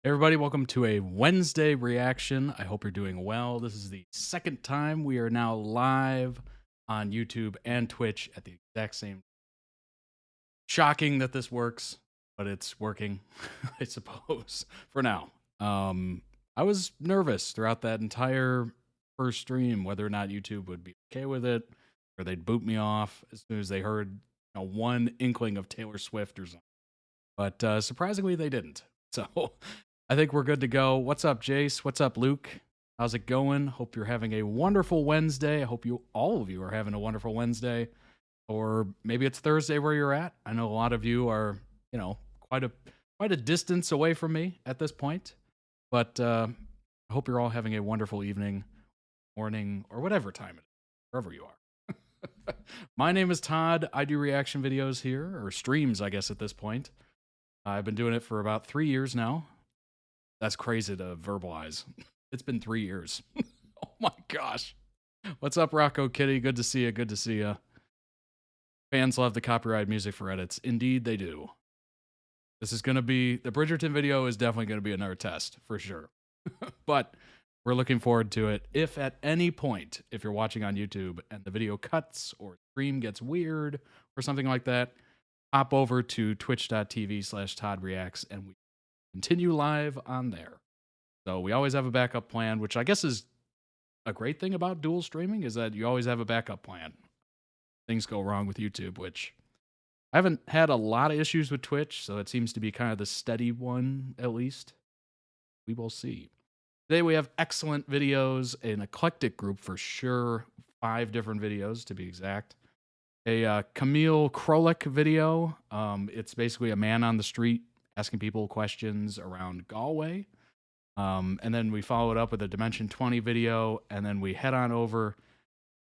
Everybody, welcome to a Wednesday reaction. I hope you're doing well. This is the second time we are now live on YouTube and Twitch at the exact same. Shocking that this works, but it's working, I suppose, for now. I was nervous throughout that entire first stream whether or not YouTube would be okay with it, or they'd boot me off as soon as they heard one inkling of Taylor Swift or something. But surprisingly, they didn't. So I think we're good to go. What's up, Jace? What's up, Luke? How's it going? Hope you're having a wonderful Wednesday. I hope all of you are having a wonderful Wednesday. Or maybe it's Thursday where you're at. I know a lot of you are, quite a distance away from me at this point. But I hope you're all having a wonderful evening, morning, or whatever time it is, wherever you are. My name is Todd. I do reaction videos here, or streams, I guess, at this point. I've been doing it for about 3 years now. That's crazy to verbalize. It's been 3 years. Oh my gosh. What's up, Rocco Kitty? Good to see you. Good to see you. Fans love the copyright music for edits. Indeed, they do. This is going to be, the Bridgerton video is definitely going to be another test, for sure. But we're looking forward to it. If at any point, if you're watching on YouTube and the video cuts or stream gets weird or something like that, hop over to twitch.tv/ToddReacts and we continue live on there. So we always have a backup plan, which I guess is a great thing about dual streaming, is that you always have a backup plan. Things go wrong with YouTube, which I haven't had a lot of issues with Twitch, so it seems to be kind of the steady one, at least. We will see. Today we have excellent videos, an eclectic group for sure, 5 different videos to be exact. A Kamil Krolak video. It's basically a man on the street asking people questions around Galway. And then we follow it up with a Dimension 20 video, and then we head on over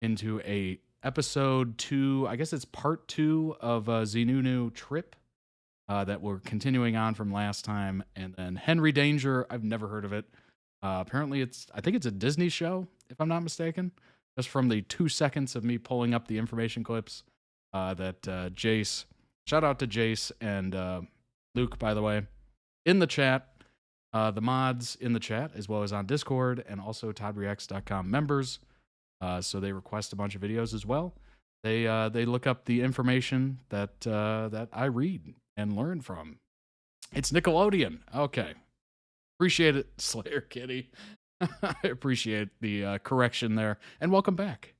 into a episode 2, I guess it's part 2 of ZeeNuNew trip that we're continuing on from last time. And then Henry Danger, I've never heard of it. Apparently I think it's a Disney show, if I'm not mistaken. Just from the 2 seconds of me pulling up the information clips that Jace, shout out to Jace and Luke, by the way, in the chat, the mods in the chat, as well as on Discord, and also ToddReacts.com members. So they request a bunch of videos as well. They look up the information that I read and learn from. It's Nickelodeon. Okay. Appreciate it, Slayer Kitty. I appreciate the correction there. And welcome back.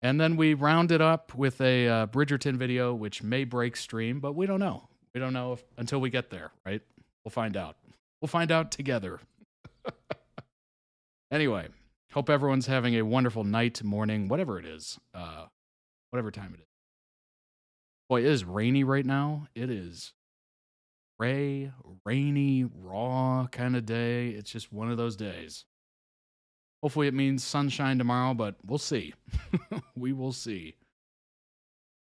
And then we round it up with a Bridgerton video, which may break stream, but we don't know. We don't know until we get there, right? We'll find out. We'll find out together. Anyway, hope everyone's having a wonderful night, morning, whatever it is. Whatever time it is. Boy, it is rainy right now. It is rainy, raw kind of day. It's just one of those days. Hopefully it means sunshine tomorrow, but we'll see. We will see.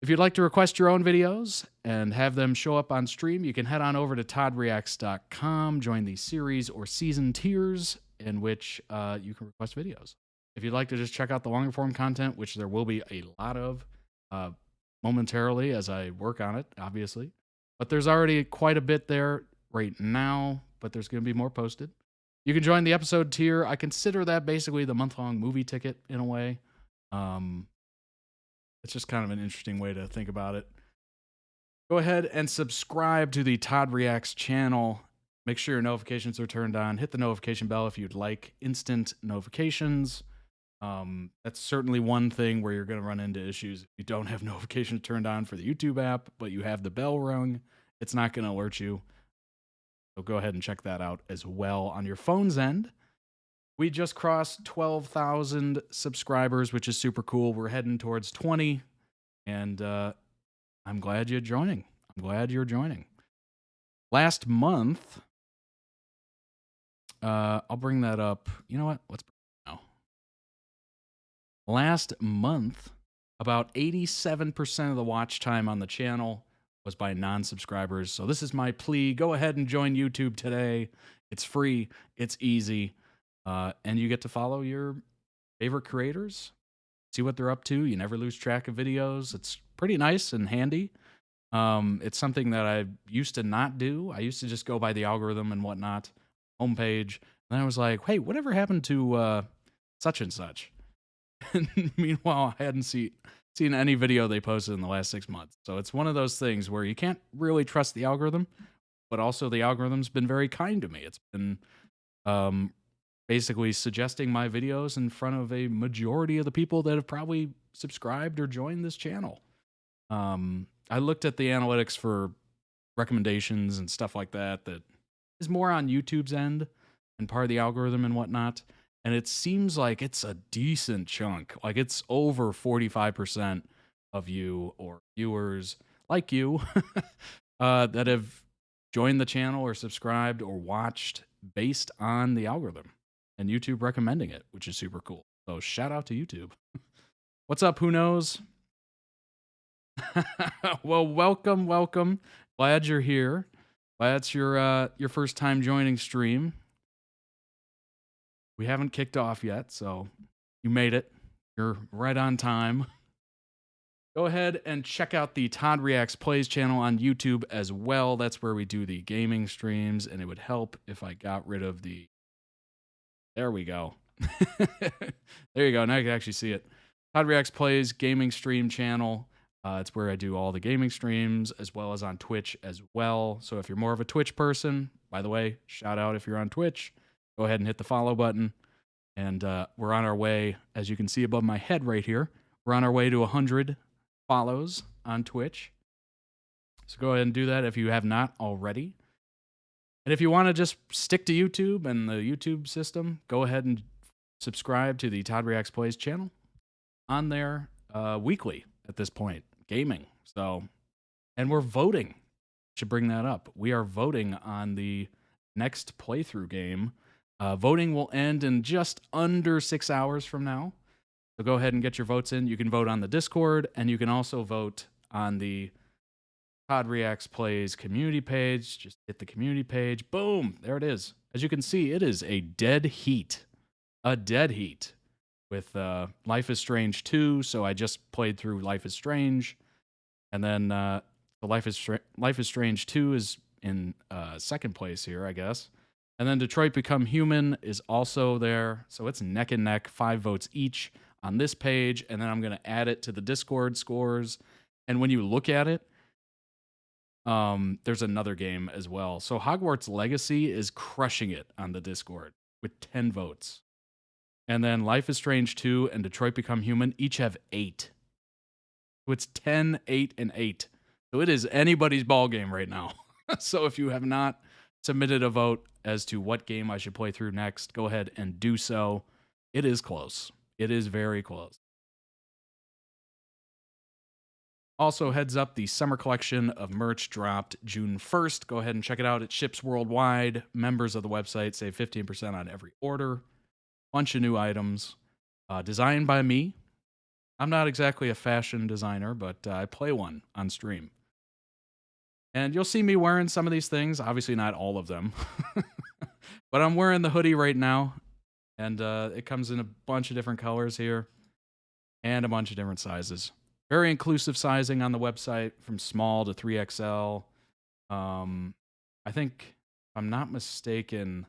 If you'd like to request your own videos and have them show up on stream, you can head on over to toddreacts.com, join the series or season tiers in which you can request videos. If you'd like to just check out the longer form content, which there will be a lot of momentarily as I work on it, obviously. But there's already quite a bit there right now, but there's going to be more posted. You can join the episode tier. I consider that basically the month-long movie ticket in a way. It's just kind of an interesting way to think about it. Go ahead and subscribe to the Todd Reacts channel. Make sure your notifications are turned on. Hit the notification bell if you'd like instant notifications. That's certainly one thing where you're going to run into issues. If you don't have notifications turned on for the YouTube app, but you have the bell rung, it's not going to alert you. So go ahead and check that out as well on your phone's end. We just crossed 12,000 subscribers, which is super cool. We're heading towards 20, and I'm glad you're joining. I'm glad you're joining. Last month, I'll bring that up. You know what? Let's bring it now. Last month, about 87% of the watch time on the channel was by non-subscribers. So this is my plea. Go ahead and join YouTube today. It's free. It's easy. And you get to follow your favorite creators, see what they're up to. You never lose track of videos. It's pretty nice and handy. It's something that I used to not do. I used to just go by the algorithm and whatnot, homepage. And I was like, hey, whatever happened to such and such? And meanwhile, I hadn't seen any video they posted in the last 6 months. So it's one of those things where you can't really trust the algorithm, but also the algorithm's been very kind to me. It's been basically suggesting my videos in front of a majority of the people that have probably subscribed or joined this channel. I looked at the analytics for recommendations and stuff like that is more on YouTube's end and part of the algorithm and whatnot. And it seems like it's a decent chunk. Like it's over 45% of you or viewers like you that have joined the channel or subscribed or watched based on the algorithm and YouTube recommending it, which is super cool. So shout out to YouTube. What's up, who knows? Well, welcome. Glad you're here. Glad it's your first time joining stream. We haven't kicked off yet, so you made it. You're right on time. Go ahead and check out the Todd Reacts Plays channel on YouTube as well. That's where we do the gaming streams, and it would help if I got rid of the... There we go. There you go. Now you can actually see it. Todd Reacts Plays gaming stream channel. It's where I do all the gaming streams as well as on Twitch as well. So if you're more of a Twitch person, by the way, shout out if you're on Twitch. Go ahead and hit the follow button. And we're on our way, as you can see above my head right here, we're on our way to 100 follows on Twitch. So go ahead and do that if you have not already. And if you want to just stick to YouTube and the YouTube system, go ahead and subscribe to the Todd Reacts Plays channel. On there weekly at this point, gaming. So, and we're voting. Should bring that up. We are voting on the next playthrough game. Voting will end in just under 6 hours from now. So go ahead and get your votes in. You can vote on the Discord, and you can also vote on the Todd Reacts Plays community page. Just hit the community page. Boom! There it is. As you can see, it is a dead heat. A dead heat with Life is Strange 2. So I just played through Life is Strange. And then the Life is Strange 2 is in second place here, I guess. And then Detroit Become Human is also there. So it's neck and neck, 5 votes each on this page. And then I'm going to add it to the Discord scores. And when you look at it, there's another game as well. So Hogwarts Legacy is crushing it on the Discord with 10 votes. And then Life is Strange 2 and Detroit Become Human each have 8. So it's 10, 8, and 8. So it is anybody's ball game right now. So if you have not submitted a vote as to what game I should play through next, go ahead and do so. It is close. It is very close. Also, heads up, the summer collection of merch dropped June 1st. Go ahead and check it out. It ships worldwide. Members of the website save 15% on every order. Bunch of new items. Designed by me. I'm not exactly a fashion designer, but I play one on stream. And you'll see me wearing some of these things. Obviously not all of them. But I'm wearing the hoodie right now. And it comes in a bunch of different colors here. And a bunch of different sizes. Very inclusive sizing on the website. From small to 3XL. I think, if I'm not mistaken,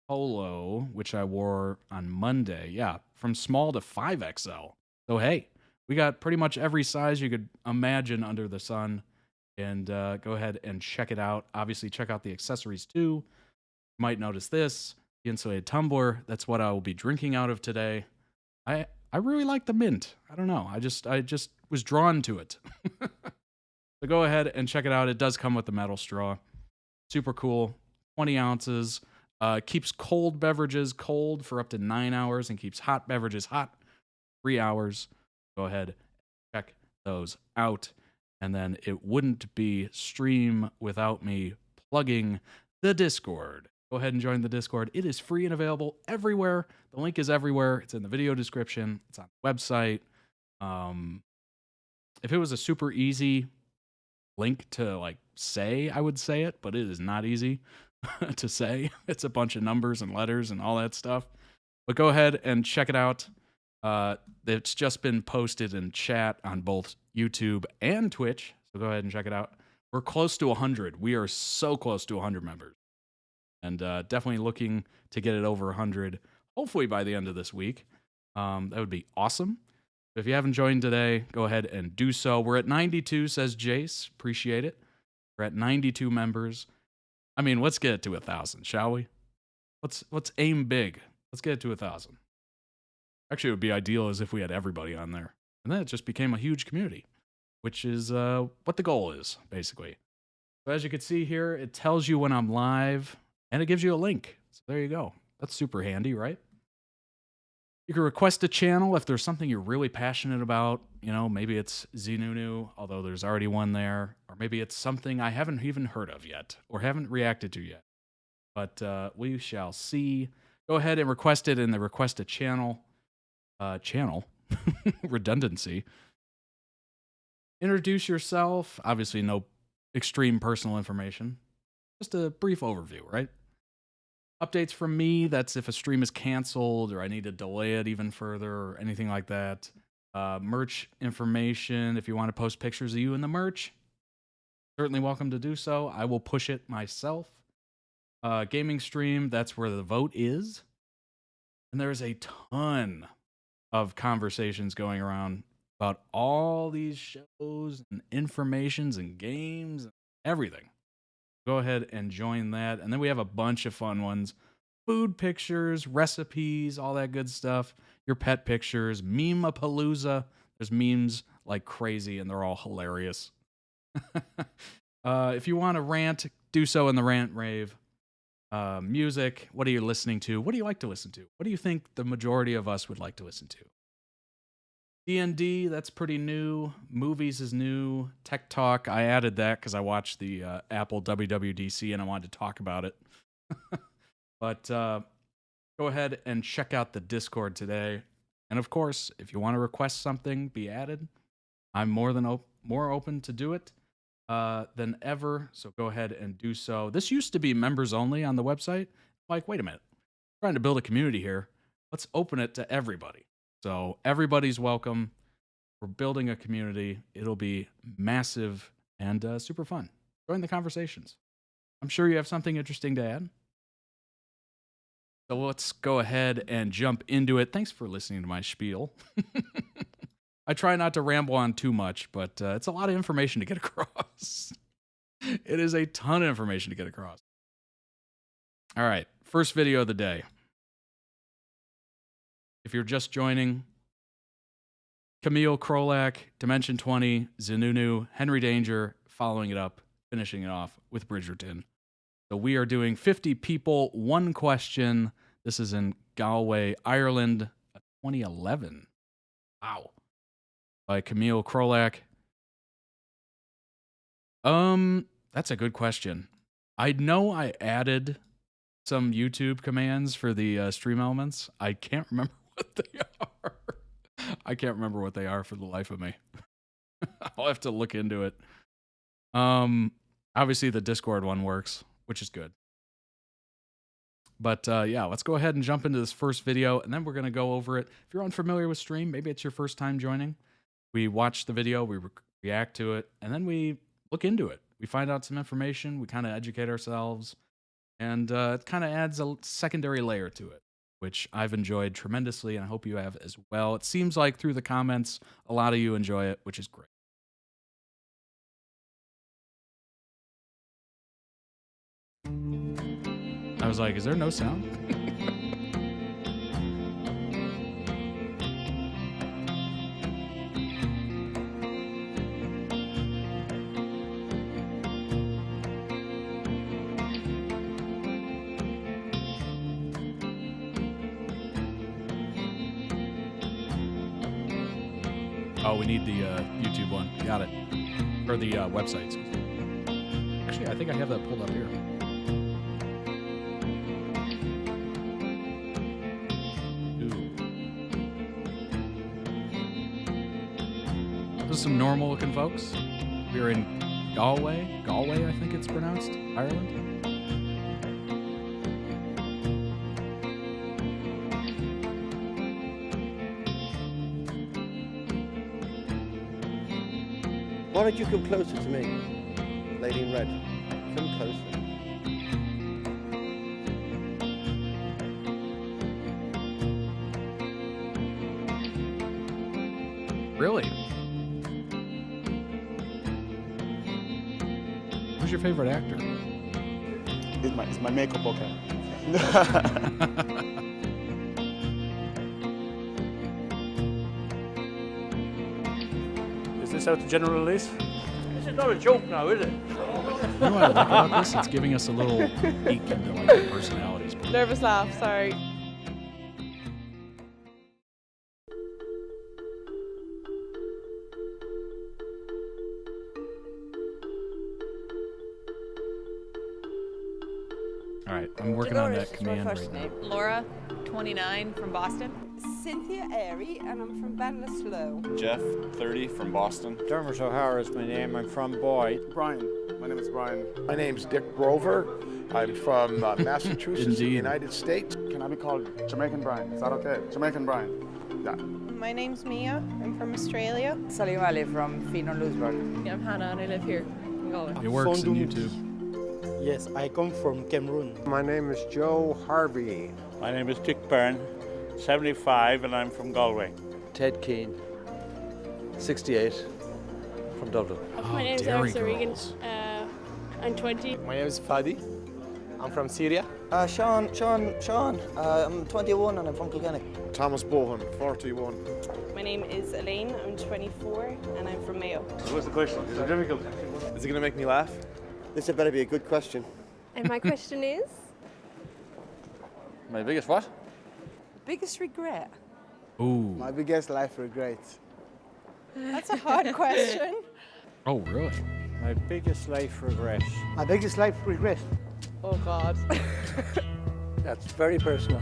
polo, which I wore on Monday. Yeah, from small to 5XL. So hey, we got pretty much every size you could imagine under the sun. And go ahead and check it out. Obviously, check out the accessories too. You might notice this. The insulated tumbler. That's what I will be drinking out of today. I really like the mint. I don't know. I just was drawn to it. So go ahead and check it out. It does come with the metal straw. Super cool. 20 ounces. Keeps cold beverages cold for up to 9 hours and keeps hot beverages hot 3 hours. Go ahead and check those out. And then it wouldn't be stream without me plugging the Discord. Go ahead and join the Discord. It is free and available everywhere. The link is everywhere. It's in the video description. It's on the website. If it was a super easy link to say, I would say it, but it is not easy to say. It's a bunch of numbers and letters and all that stuff. But go ahead and check it out. It's just been posted in chat on both YouTube and Twitch, so go ahead and check it out. We're close to 100. We are so close to 100 members. And definitely looking to get it over 100, hopefully by the end of this week. That would be awesome. If you haven't joined today, go ahead and do so. We're at 92, says Jace. Appreciate it. We're at 92 members. I mean, let's get it to 1,000, shall we? Let's aim big. Let's get it to 1,000. Actually, it would be ideal as if we had everybody on there. And then it just became a huge community, which is what the goal is, basically. So as you can see here, it tells you when I'm live, and it gives you a link. So there you go. That's super handy, right? You can request a channel if there's something you're really passionate about. You know, maybe it's ZeeNuNew, although there's already one there. Or maybe it's something I haven't even heard of yet or haven't reacted to yet. But we shall see. Go ahead and request it in the request a channel. Redundancy. Introduce yourself. Obviously, no extreme personal information. Just a brief overview, right? Updates from me, that's if a stream is canceled or I need to delay it even further or anything like that. Merch information, if you want to post pictures of you in the merch, certainly welcome to do so. I will push it myself. Gaming stream, that's where the vote is. And there's a ton of conversations going around about all these shows and informations and games and everything. Go ahead and join that. And then we have a bunch of fun ones. Food pictures, recipes, all that good stuff. Your pet pictures, meme-a-palooza. There's memes like crazy, and they're all hilarious. If you want to rant, do so in the rant rave. Music, what are you listening to? What do you like to listen to? What do you think the majority of us would like to listen to? D&D, that's pretty new. Movies is new. Tech Talk, I added that because I watched the Apple WWDC and I wanted to talk about it. But go ahead and check out the Discord today. And of course, if you want to request something be added, I'm more open to do it than ever. So go ahead and do so. This used to be members only on the website. Like, wait a minute. I'm trying to build a community here. Let's open it to everybody. So everybody's welcome. We're building a community. It'll be massive and super fun. Join the conversations. I'm sure you have something interesting to add. So let's go ahead and jump into it. Thanks for listening to my spiel. I try not to ramble on too much, but it's a lot of information to get across. It is a ton of information to get across. All right, first video of the day. If you're just joining, Kamil, Krolak, Dimension 20, ZeeNuNew, Henry Danger, following it up, finishing it off with Bridgerton. So we are doing 50 people, one question. This is in Galway, Ireland, 2011. Wow. By Kamil, Krolak. That's a good question. I know I added some YouTube commands for the stream elements. I can't remember what they are. I can't remember what they are for the life of me. I'll have to look into it. Obviously the Discord one works, which is good. But yeah, let's go ahead and jump into this first video, and then we're going to go over it. If you're unfamiliar with stream, maybe it's your first time joining. We watch the video, we react to it, and then we look into it. We find out some information, we kind of educate ourselves, and it kind of adds a secondary layer to it, which I've enjoyed tremendously, and I hope you have as well. It seems like through the comments, a lot of you enjoy it, which is great. I was like, is there no sound? Oh, we need the YouTube one. Got it. Or the website. Excuse me. Actually, I think I have that pulled up here. Those are some normal looking folks. We're in Galway, I think it's pronounced, Ireland. Why don't you come closer to me, lady in red? Come closer. Really? Who's your favorite actor? It's my makeup, okay. Is this out to general release? This is not a joke now, is it? You know what I like about this? It's giving us a little peek into like their personalities. Nervous laugh, sorry. All right, I'm working on that command right now. Laura, 29, from Boston. Cynthia Airy, and I'm from Ballinasloe. Jeff, 30, from Boston. Dermot O'Hara is my name. I'm from Boyd. Brian. My name is Brian. My name's Dick Grover. I'm from Massachusetts, in the United States. Can I be called Jamaican Brian? Is that okay? Jamaican Brian. Yeah. My name's Mia. I'm from Australia. SolyOrion from Fino Louisburg. I'm Hannah and I live here in Galway. It works in YouTube. Yes, I come from Cameroon. My name is Joe Harvey. My name is Dick Byrne, 75, and I'm from Galway. Ted Keane, 68, from Dublin. My name is Dairy Alexa Regan. Girls. I'm 20. My name is Fadi. I'm from Syria. Sean. I'm 21 and I'm from Kilkenny. Thomas Bohan, 41. My name is Elaine. I'm 24 and I'm from Mayo. What's the question? Is it difficult? Is it going to make me laugh? This had better be a good question. And my question is? My biggest what? Biggest regret? Ooh. My biggest life regret. That's a hard question. Oh, really? My biggest life regret. My biggest life regret. Oh, God. That's very personal.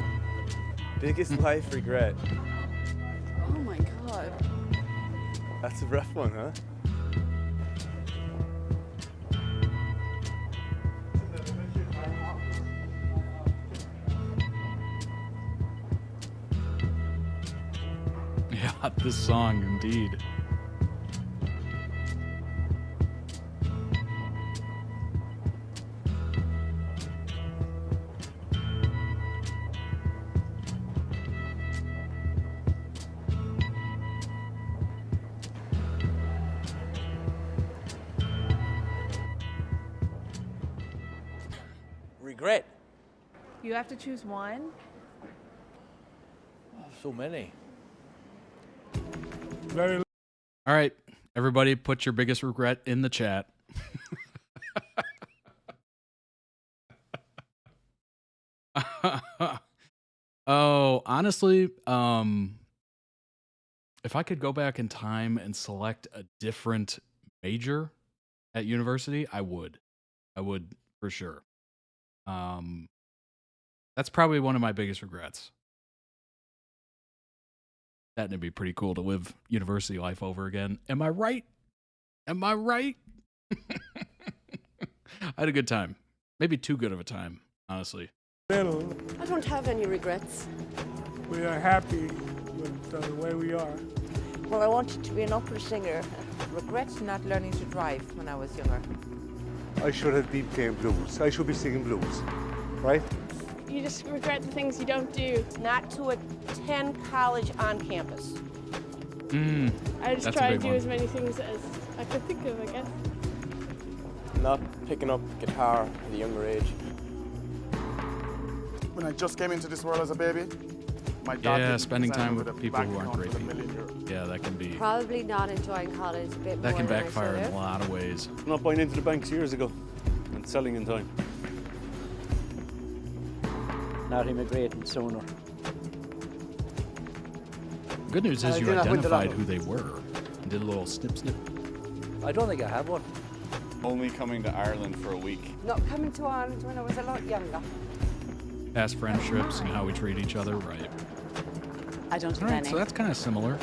Biggest life regret. Oh, my God. That's a rough one, huh? Yeah, this song, indeed. Regret? You have to choose one? So many. All right, everybody, put your biggest regret in the chat. Oh, honestly, if I could go back in time and select a different major at university, I would. I would for sure. That's probably one of my biggest regrets. That'd be pretty cool to live university life over again. Am I right? Am I right? I had a good time. Maybe too good of a time, honestly. I don't have any regrets. We are happy with the way we are. Well, I wanted to be an opera singer. Regrets not learning to drive when I was younger. I should have been playing blues. I should be singing blues, right? You just regret the things you don't do. Not to attend college on campus. I just That's a try to big do one. as many things as I could think of, I guess. Not picking up guitar at a younger age. When I just came into this world as a baby, my dad Yeah, didn't spending present time me with a people bank who aren't account with great €1 million. Yeah, that can be. Probably not enjoying college a bit That can backfire in a lot of ways. Not buying into the banks years ago and selling in time. Not immigrating sooner. Good news is I you did not win the identified lotto. who they were and did a little snip snip. I don't think I have one. Only coming to Ireland for a week. Not coming to Ireland when I was a lot younger. Past friendships and how we treat each other, right? I don't All right, so that's kind of similar.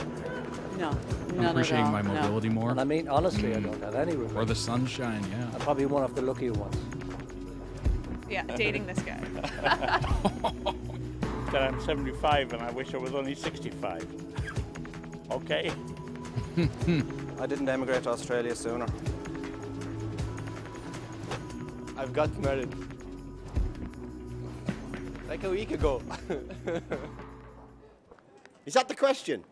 No, I'm appreciating my mobility more. And I mean, honestly, I don't have any Or regret. the sunshine, I'm yeah. probably one of the lucky ones. Yeah, dating this guy. That I'm 75 and I wish I was only 65. Okay? I didn't emigrate to Australia sooner. I've got married. Like a week ago. Is that the question?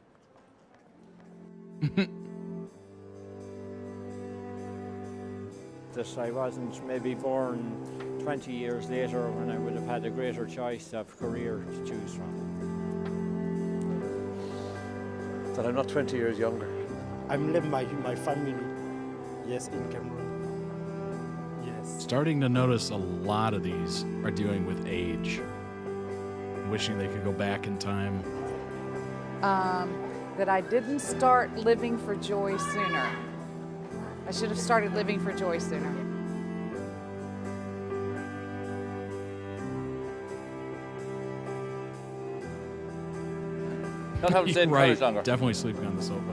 That I wasn't maybe born 20 years later when I would have had a greater choice of career to choose from. That I'm not 20 years younger. I'm living my family, yes, in Cameroon. Yes. Starting to notice a lot of these are dealing with age. Wishing they could go back in time. That I didn't start living for joy sooner. I should have started living for joy sooner. Not having stayed in college longer. Definitely sleeping on the sofa.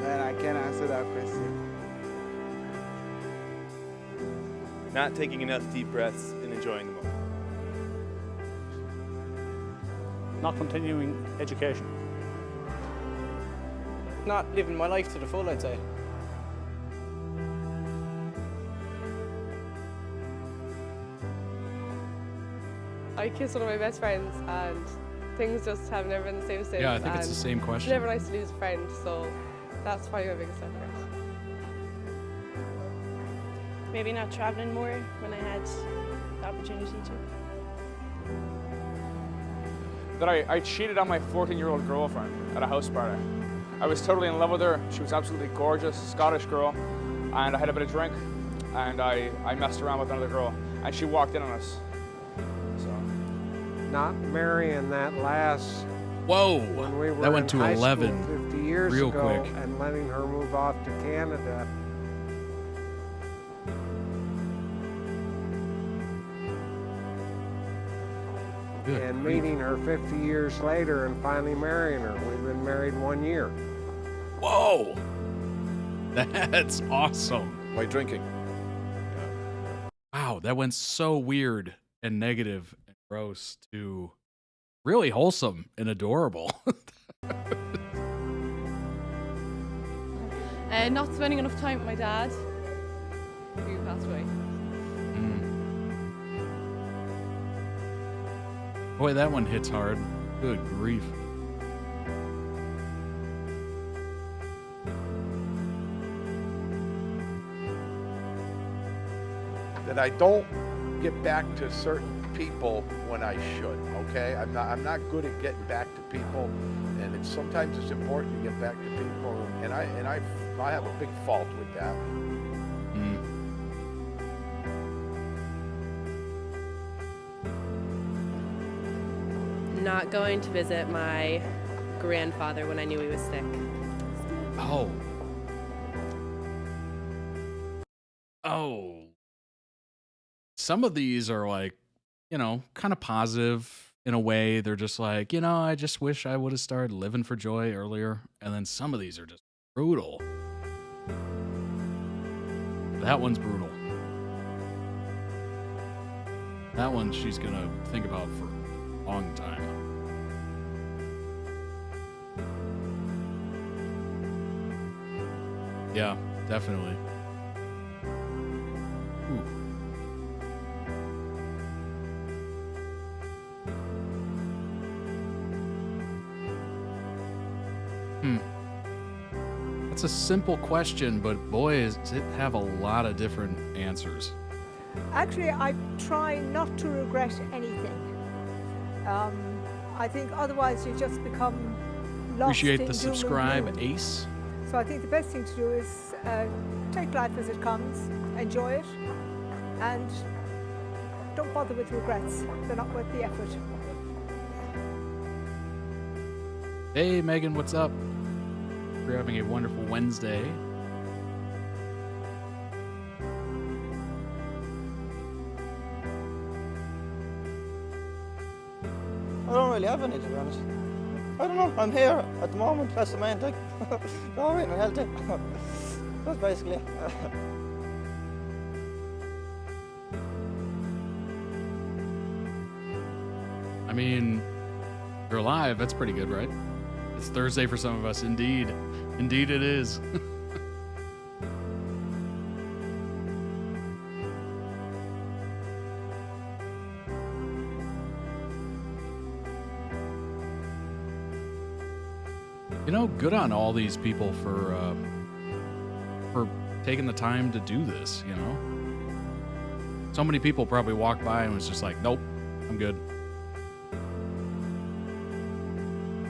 Man, I can't answer that question. Not taking enough deep breaths and enjoying the moment. Not continuing education. Not living my life to the full, I'd say. I kissed one of my best friends and things just have never been the same since. Yeah, I think it's the same question. It's never nice to lose a friend, so that's probably my biggest regret. Maybe not traveling more when I had the opportunity to. That I cheated on my 14-year-old girlfriend at a house party. I was totally in love with her. She was absolutely gorgeous, Scottish girl, and I had a bit of drink, and I messed around with another girl, and she walked in on us. So. Not marrying that lass. Whoa! When we were That went in to high 11 school 50 years real ago, quick. and letting her move off to Canada. Good and grief. meeting her 50 years later and finally marrying her. We've been married 1 year. Whoa! That's awesome. By drinking. Wow, that went so weird and negative and gross to really wholesome and adorable. Not spending enough time with my dad, who passed away. Boy, that one hits hard. Good grief. That I don't get back to certain people when I should. Okay, I'm not good at getting back to people, and sometimes it's important to get back to people, and I have a big fault with that. Not going to visit my grandfather when I knew he was sick. Oh. Oh. Some of these are like, you know, kind of positive in a way. They're just like, you know, I just wish I would have started living for joy earlier. And then some of these are just brutal. That one's brutal. That one she's going to think about for a long time. Yeah, definitely. Ooh. That's a simple question, but boy, does it have a lot of different answers. Actually, I try not to regret anything. I think otherwise you just become lost. Appreciate in the doom and subscribe, gloom. Ace. So I think the best thing to do is take life as it comes, enjoy it, and don't bother with regrets. They're not worth the effort. Hey, Megan, what's up? We're having a wonderful Wednesday. I don't really have any, to be honest. I don't know. I'm here at the moment. That's the main thing. All right, and healthy. That's basically it. I mean, you're alive. That's pretty good, right? It's Thursday for some of us. Indeed. Indeed it is. You know, good on all these people for taking the time to do this, you know? So many people probably walked by and was just like, nope, I'm good.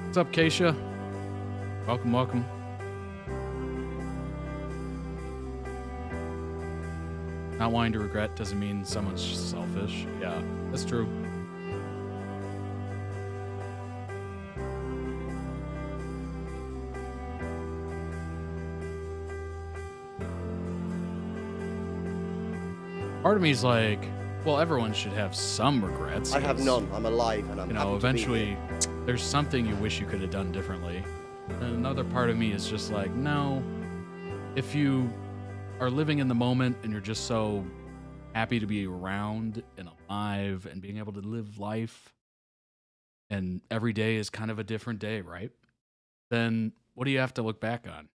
What's up, Keisha? Welcome, welcome. Not wanting to regret doesn't mean someone's just selfish. Yeah, that's true. Part of me is like, well, everyone should have some regrets. I have none. I'm alive, and I'm you happy know, to be eventually here. there's something you wish you could have done differently. And another part of me is just like, no, if you are living in the moment and you're just so happy to be around and alive and being able to live life, and every day is kind of a different day, right? Then what do you have to look back on?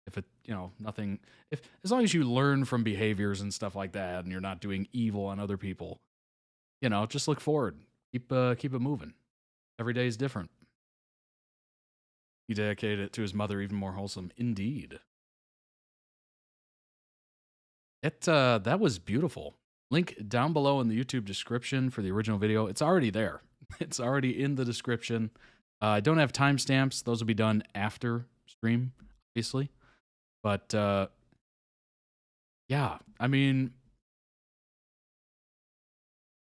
If it, you know, nothing, if as long as you learn from behaviors and stuff like that, and you're not doing evil on other people, you know, just look forward. Keep it moving. Every day is different. He dedicated it to his mother, even more wholesome. Indeed. That was beautiful. Link down below in the YouTube description for the original video. It's already there. It's already in the description. I don't have timestamps. Those will be done after stream, obviously. But, yeah, I mean,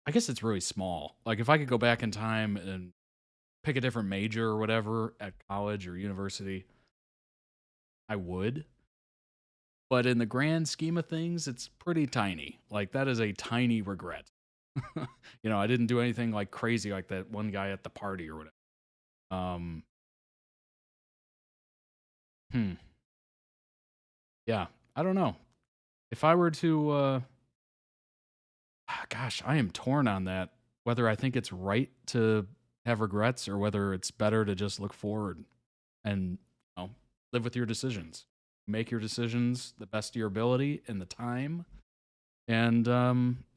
I guess it's really small. Like, if I could go back in time and pick a different major or whatever at college or university, I would. But in the grand scheme of things, it's pretty tiny. Like, that is a tiny regret. You know, I didn't do anything, like, crazy like that one guy at the party or whatever. Yeah, I don't know. If I were to, gosh, I am torn on that. Whether I think it's right to have regrets or whether it's better to just look forward and, you know, live with your decisions. Make your decisions the best of your ability and the time. And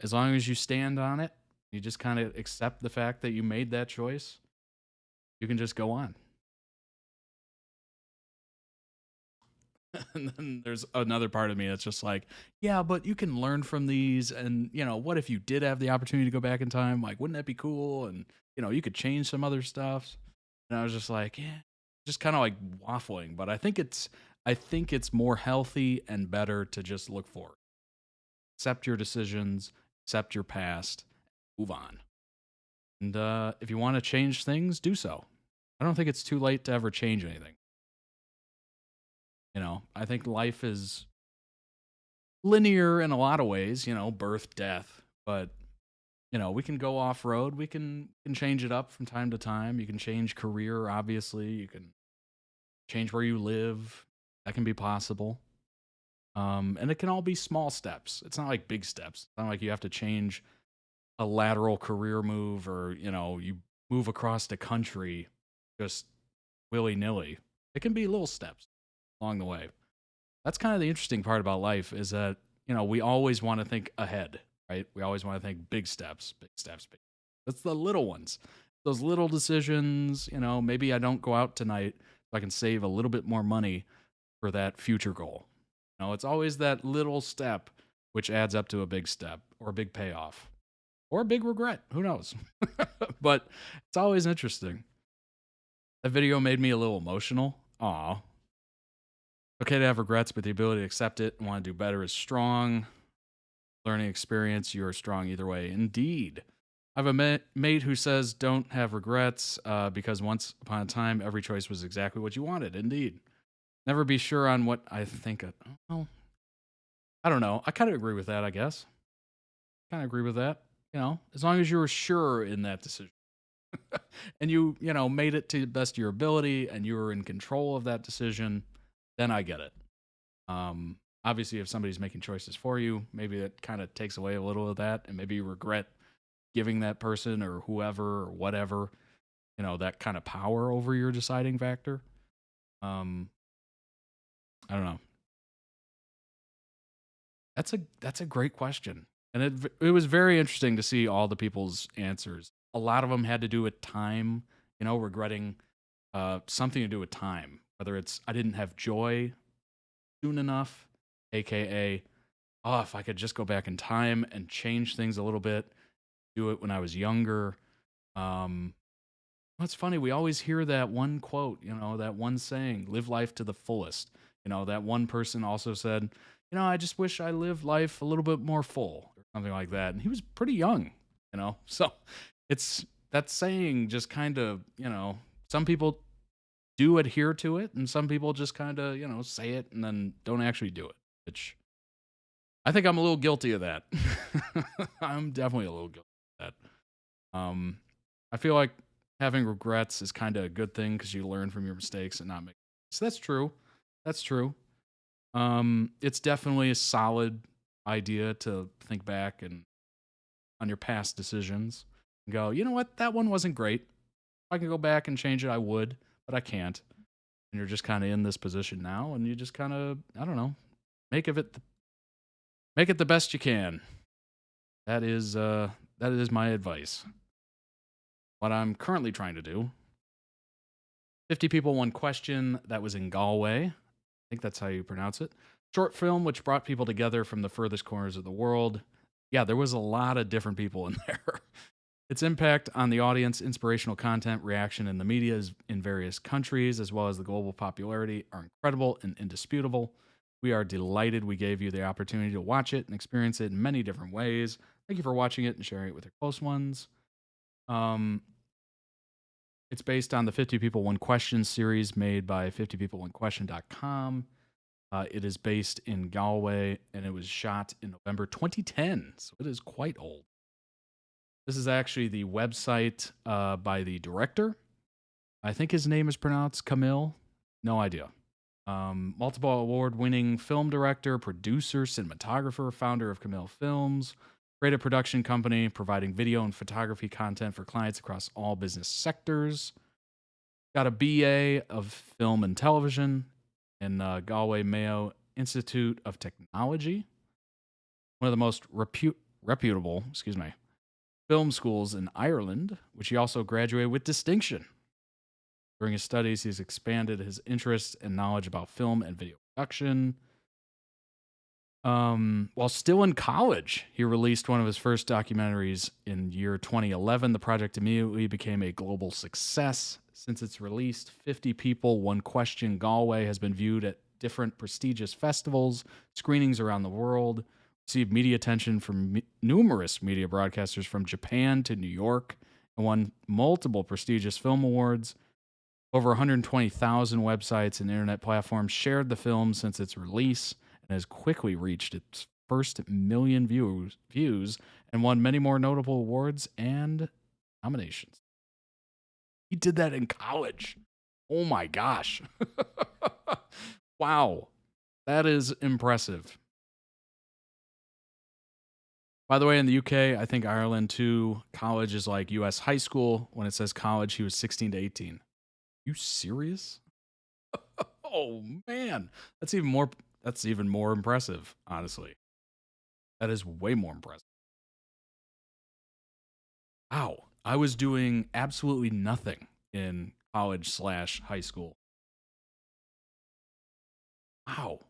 as long as you stand on it, you just kind of accept the fact that you made that choice, you can just go on. And then there's another part of me that's just like, yeah, but you can learn from these. And, you know, what if you did have the opportunity to go back in time? Like, wouldn't that be cool? And, you know, you could change some other stuff. And I was just like, yeah, just kind of like waffling. But I think it's more healthy and better to just look forward. Accept your decisions, accept your past, move on. And if you want to change things, do so. I don't think it's too late to ever change anything. You know, I think life is linear in a lot of ways, you know, birth, death. But, you know, we can go off-road. We can change it up from time to time. You can change career, obviously. You can change where you live. That can be possible. And it can all be small steps. It's not like big steps. It's not like you have to change a lateral career move or, you know, you move across the country just willy-nilly. It can be little steps along the way. That's kind of the interesting part about life is that, you know, we always want to think ahead, right? We always want to think big steps, big steps, big. That's the little ones. Those little decisions, you know, maybe I don't go out tonight so I can save a little bit more money for that future goal. You know, it's always that little step which adds up to a big step or a big payoff or a big regret. Who knows? But it's always interesting. That video made me a little emotional. Aw. Okay to have regrets, but the ability to accept it and want to do better is strong. Learning experience, you are strong either way. Indeed. I have a mate who says don't have regrets because once upon a time, every choice was exactly what you wanted. Indeed. Never be sure on what I think. Well, I don't know. I kind of agree with that, I guess. Kind of agree with that. You know, as long as you were sure in that decision. And you know, made it to the best of your ability and you were in control of that decision, then I get it. Obviously, if somebody's making choices for you, maybe it kind of takes away a little of that, and maybe you regret giving that person or whoever or whatever that kind of power over your deciding factor. I don't know. That's a great question. And it was very interesting to see all the people's answers. A lot of them had to do with time, regretting something to do with time. Whether it's I didn't have joy soon enough, aka, oh, if I could just go back in time and change things a little bit, do it when I was younger. It's funny, we always hear that one quote, that one saying, live life to the fullest. That one person also said, I just wish I lived life a little bit more full or something like that. And he was pretty young, So it's that saying just kind of, some people do adhere to it and some people just kind of, say it and then don't actually do it, which I think I'm a little guilty of that. I'm definitely a little guilty of that. I feel like having regrets is kind of a good thing because you learn from your mistakes and not make. So that's true. That's true. It's definitely a solid idea to think back and on your past decisions and go, you know what, that one wasn't great. If I could go back and change it, I would, but I can't. And you're just kind of in this position now, and you just kind of, I don't know, make it the best you can. That is my advice. What I'm currently trying to do. 50 people, one question. That was in Galway. I think that's how you pronounce it. Short film which brought people together from the furthest corners of the world. Yeah, there was a lot of different people in there. Its impact on the audience, inspirational content, reaction in the media in various countries, as well as the global popularity are incredible and indisputable. We are delighted we gave you the opportunity to watch it and experience it in many different ways. Thank you for watching it and sharing it with your close ones. It's based on the 50 People, One Question series made by 50peopleonequestion.com. It is based in Galway, and it was shot in November 2010, so it is quite old. This is actually the website by the director. I think his name is pronounced Kamil. No idea. Multiple award-winning film director, producer, cinematographer, founder of Kamil Films, creative production company providing video and photography content for clients across all business sectors. Got a BA of film and television in Galway Mayo Institute of Technology, one of the most reputable, film schools in Ireland, which he also graduated with distinction. During his studies, he's expanded his interests and knowledge about film and video production. While still in college, he released one of his first documentaries in year 2011. The project immediately became a global success. Since its release, 50 People, One Question Galway has been viewed at different prestigious festivals, screenings around the world, received media attention from numerous media broadcasters from Japan to New York, and won multiple prestigious film awards. Over 120,000 websites and internet platforms shared the film since its release and has quickly reached its first million views and won many more notable awards and nominations. He did that in college. Oh my gosh. Wow. That is impressive. By the way, in the UK, I think Ireland too, college is like US high school. When it says college, he was 16 to 18. You serious? Oh man. That's even more impressive, honestly. That is way more impressive. Wow. I was doing absolutely nothing in college/high school. Wow.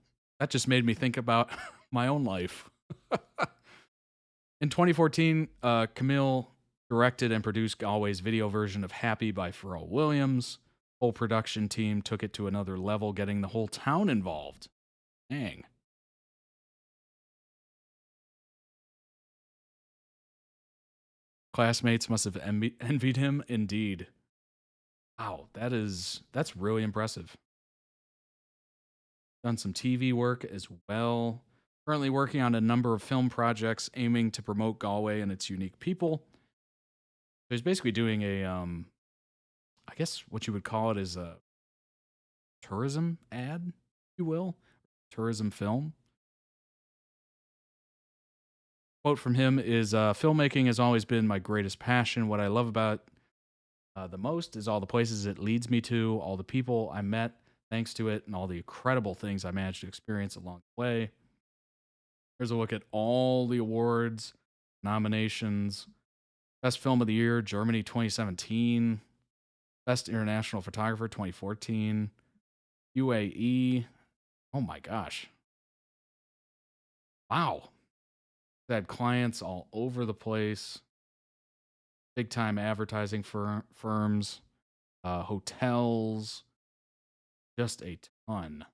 That just made me think about my own life. In 2014, Kamil directed and produced Galway's video version of Happy by Pharrell Williams. Whole production team took it to another level, getting the whole town involved. Dang. Classmates must have envied him, indeed. Wow, that's really impressive. Done some TV work as well. Currently working on a number of film projects aiming to promote Galway and its unique people. So he's basically doing a, I guess what you would call it is a tourism ad, if you will. Tourism film. Quote from him is, filmmaking has always been my greatest passion. What I love about the most is all the places it leads me to, all the people I met thanks to it, and all the incredible things I managed to experience along the way. Here's a look at all the awards, nominations. Best Film of the Year, Germany 2017. Best International Photographer 2014. UAE. Oh my gosh. Wow. They had clients all over the place. Big time advertising firms, hotels, just a ton.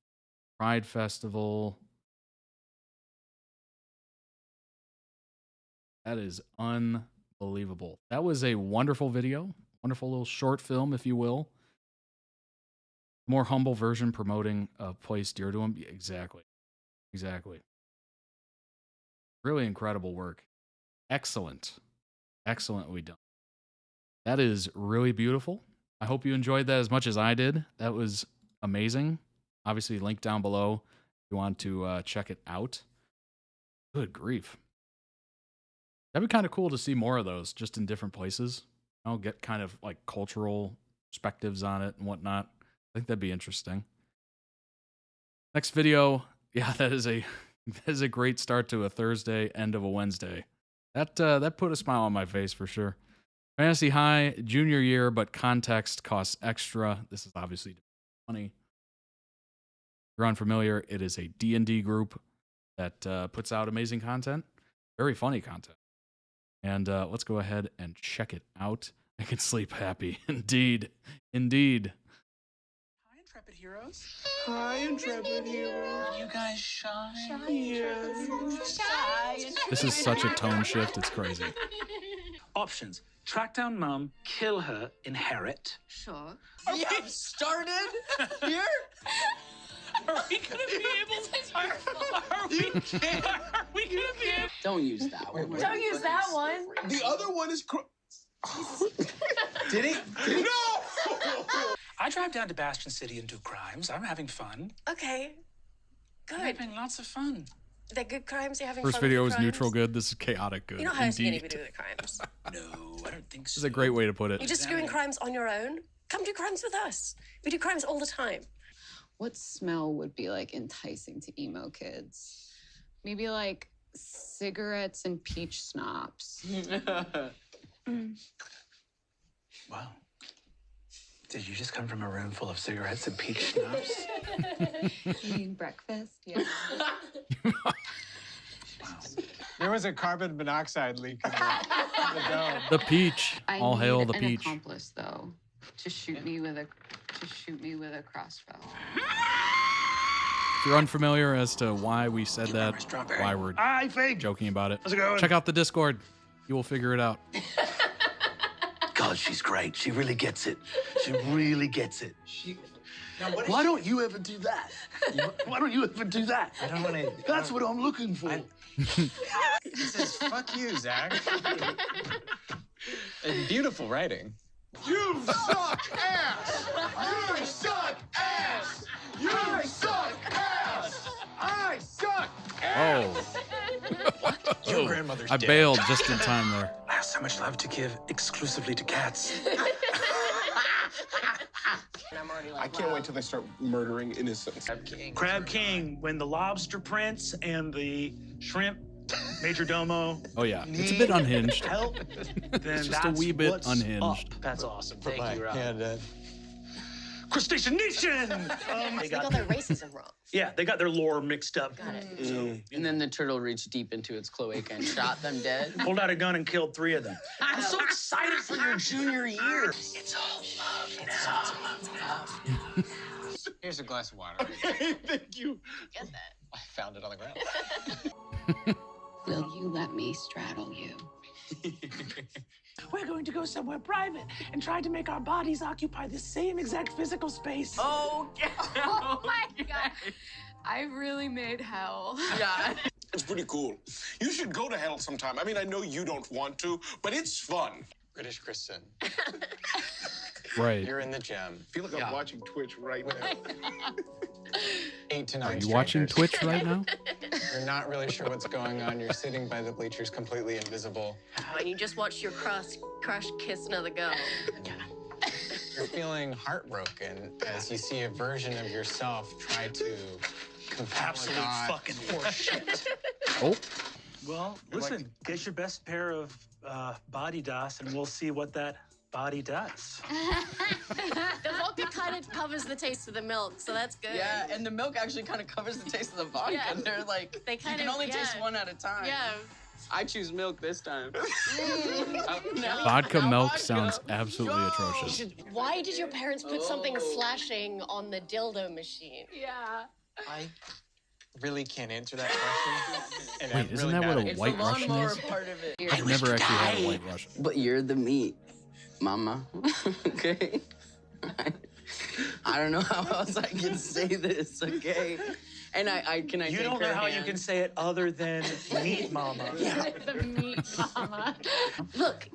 Pride Festival. That is unbelievable. That was a wonderful video, wonderful little short film, if you will. More humble version promoting a place dear to him. Yeah, exactly. Really incredible work. Excellently done. That is really beautiful. I hope you enjoyed that as much as I did. That was amazing. Obviously, link down below if you want to check it out. Good grief. That'd be kind of cool to see more of those just in different places. I'll get kind of like cultural perspectives on it and whatnot. I think that'd be interesting. Next video. Yeah, that is a great start to a Thursday, end of a Wednesday. That put a smile on my face for sure. Fantasy High, junior year, but context costs extra. This is obviously money. If you're unfamiliar, it is a D&D group that puts out amazing content, very funny content. And let's go ahead and check it out. I can sleep happy. Indeed. Hi, Intrepid Heroes. Hi, Intrepid Heroes. Are you guys shy? Yes. Shy. This is such a tone shift. It's crazy. Options. Track down Mum, kill her, inherit. Sure. We have started here? Are we gonna be able to? Are we gonna be able? Don't use that one. Don't use that one. The other one is. Did he? No! I drive down to Bastion City and do crimes. I'm having fun. Okay. Good. I'm having lots of fun. They're good crimes. You're having First fun video with was crimes. neutral good. This is chaotic good. You know how skinny Indeed. we do the crimes. No, I don't think so. This is a great way to put it. You're just doing crimes on your own. Come do crimes with us. We do crimes all the time. What smell would be like enticing to emo kids? Maybe like cigarettes and peach schnapps. Wow. Did you just come from a room full of cigarettes and peach schnapps? Eating breakfast? Yeah. There was a carbon monoxide leak in the dome. The peach. All hail the an peach. accomplice, though, to shoot me with a crossbow. If you're unfamiliar as to why we said that, why we're joking about it, How's it going? check out the Discord. You will figure it out. God, she's great. She really gets it. She really gets it. Why don't you ever do that? Why don't you ever do that? I don't want to. That's what I'm looking for. He says, "Fuck you, Zach." And beautiful writing. You suck ass! You suck ass! You suck ass! I suck ass! Oh. Your grandmother's I dead. bailed just in time there. I have so much love to give exclusively to cats. I can't wait till they start murdering innocents. Crab King, when the lobster prince and the shrimp major domo. Oh yeah, it's a bit unhinged. Help? Then It's just a that's wee bit what's unhinged. up. That's awesome. Put Thank you, my Rob. hand in. Crustacean Nation! They got their racism wrong. Yeah, they got their lore mixed up. Got it. And then the turtle reached deep into its cloaca and shot them dead. Pulled out a gun and killed 3 of them. I'm so excited for your junior year. It's all love now. Here's a glass of water. Thank you. Get that. I found it on the ground. Will you let me straddle you? We're going to go somewhere private and try to make our bodies occupy the same exact physical space. Oh, Oh my god. I really made hell. yeah. It's pretty cool. You should go to hell sometime. I mean, I know you don't want to, but it's fun. British Kristen. Right. You're in the gym. I feel like I'm watching Twitch right now. 8 to 9 Are you watching strangers. Twitch right now? You're not really sure what's going on. You're sitting by the bleachers completely invisible. And you just watched your crush kiss another girl. You're feeling heartbroken as you see a version of yourself try to compel Absolute a god. fucking horseshit. Oh. Well, listen, get your best pair of body DOS and we'll see what that body does. The vodka kind of covers the taste of the milk, so that's good. Yeah, and the milk actually kind of covers the taste of the vodka. Yeah. They're like, They you kind can of- only taste yeah. one at a time. Yeah. I choose milk this time. Vodka milk sounds absolutely atrocious. Why did your parents put something slashing on the dildo machine? Yeah. I really can't answer that question. And Wait, I'm isn't really that what bad a at white it. Russian is? Part of it. I've never actually had a white Russian. But you're the meat, mama. Okay? I don't know how else I can say this, okay? And I You take don't know her how hand? you can say it other than meat mama. The meat mama. Look,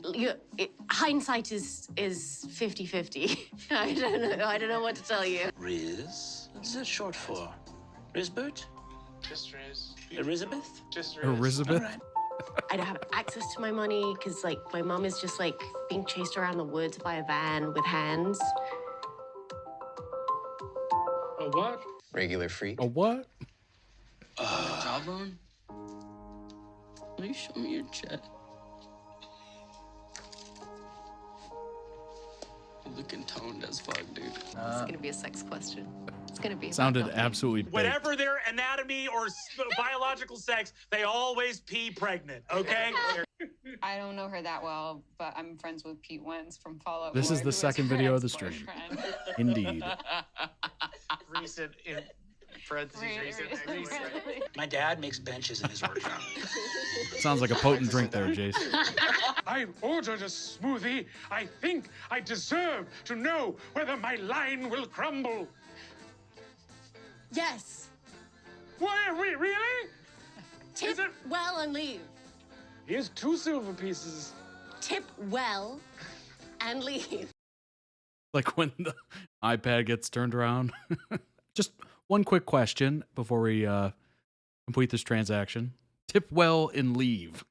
hindsight is 50-50. I don't know what to tell you. Riz? What's that short for? Rizbert? Just Riz. Elizabeth? Just Riz. Elizabeth? I'd have access to my money because, like, my mom is just, like, being chased around the woods by a van with hands. A what? Regular freak. A what? Jawbone? Will you show me your chest? You're looking toned as fuck, dude. It's gonna be a sex question. It's gonna be. Sounded absolutely baked. Whatever their anatomy or biological sex, they always pee pregnant, okay? I don't know her that well, but I'm friends with Pete Wentz from Fall Out This Boy, is the who was second her video of the stream. ex-boyfriend. Indeed. Recent in parentheses. Recent. My dad makes benches in his workshop. Sounds like a potent drink there, Jace. I've ordered a smoothie. I think I deserve to know whether my line will crumble. Yes. Why, really? Tip well and leave. Here's 2 silver pieces. Tip well and leave. Like when the iPad gets turned around. Just one quick question before we complete this transaction. Tip well and leave.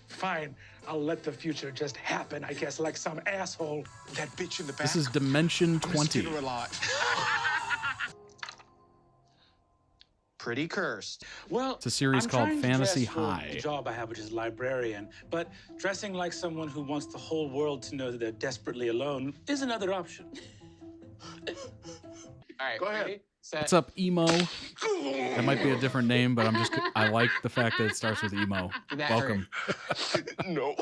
Fine, I'll let the future just happen, I guess, like some asshole. That bitch in the back. This is Dimension I'm gonna 20. skin her a lot. Pretty cursed. Well, It's a series I'm called trying to Fantasy dress for High. The job I have, which is librarian, but dressing like someone who wants the whole world to know that they're desperately alone is another option. All right, go ahead. What's up, emo? That might be a different name, but I like the fact that it starts with emo. That Welcome. No.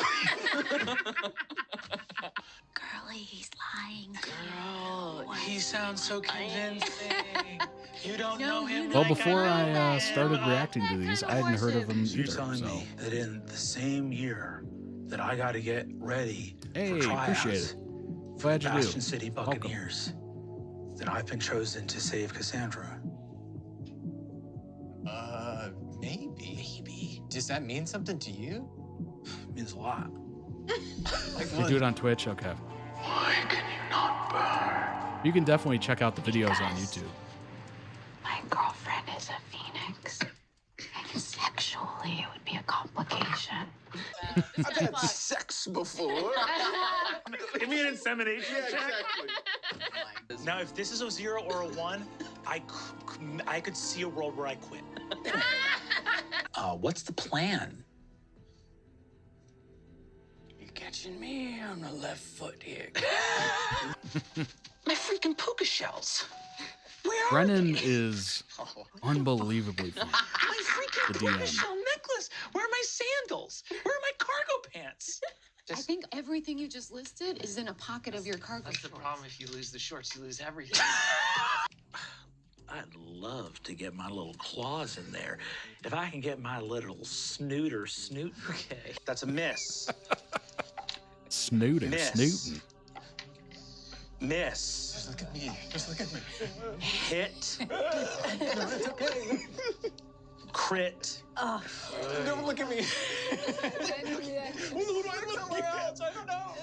Girlie, he's lying. Girl, he sounds so convincing. You don't know him. Well, like before I know I him. started reacting to these, I hadn't heard of them You're either. telling So, me that in the same year that I got to get ready hey, for tryouts appreciate it. Glad you Bastion do. City Welcome. Buccaneers, that I've been chosen to save Cassandra. Maybe. Does that mean something to you? It means a lot. You do it on Twitch? Okay. Why can you not burn? You can definitely check out the videos on YouTube. My girlfriend is a phoenix. And sexually, it would be a complication. I've had sex before. Give me an insemination Yeah, check. exactly. Now, if this is a 0 or a 1, I could see a world where I quit. What's the plan? You're catching me on the left foot here. My freaking puka shells. Where are Brennan is unbelievably funny. my freaking The puka DM. shell necklace? Where are my sandals? Where are my cargo pants? I think everything you just listed is in a pocket of your cargo That's the shorts. problem. If you lose the shorts, you lose everything. I'd love to get my little claws in there. If I can get my little snoot. Okay. That's a miss. Snooting, Miss. snooting. Miss. Just look at me. Just look at me. Hit. No, it's okay. Crit. Don't look at me. Who do I look at? I don't know.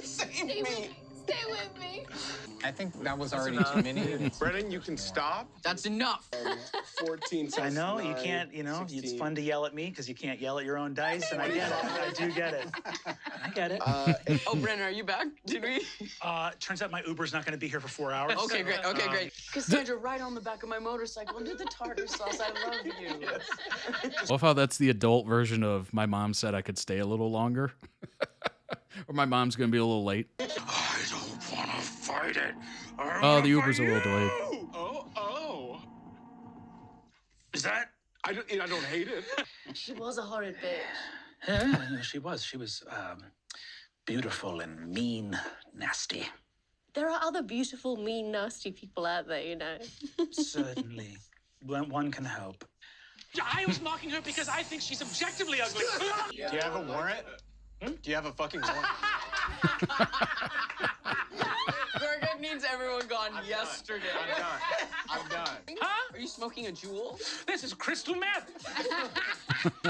Save me. Stay with me. I think that was already too many. Brennan, you can stop. That's enough. 14. I know, you can't, you know, 16. it's fun to yell at me because you can't yell at your own dice, and I get it. I do get it. I get it. Oh, Brennan, are you back? Did we? Turns out my Uber's not going to be here for 4 hours. Okay, great. Okay, great. Cassandra, ride on the back of my motorcycle into the tartar sauce. I love you. I love how that's the adult version of my mom said I could stay a little longer. Or my mom's going to be a little late. I don't want to fight it. Oh, the Uber's a little delayed. Oh. Is that? I don't hate it. She was a horrid bitch. Yeah, she was. She was beautiful and mean, nasty. There are other beautiful, mean, nasty people out there, you know. Certainly. One can hope. I was mocking her because I think she's objectively ugly. Do you have a warrant? Do you have a fucking warrant? Gorga needs everyone gone yesterday. I'm done. Huh? Are you smoking a jewel? This is crystal meth.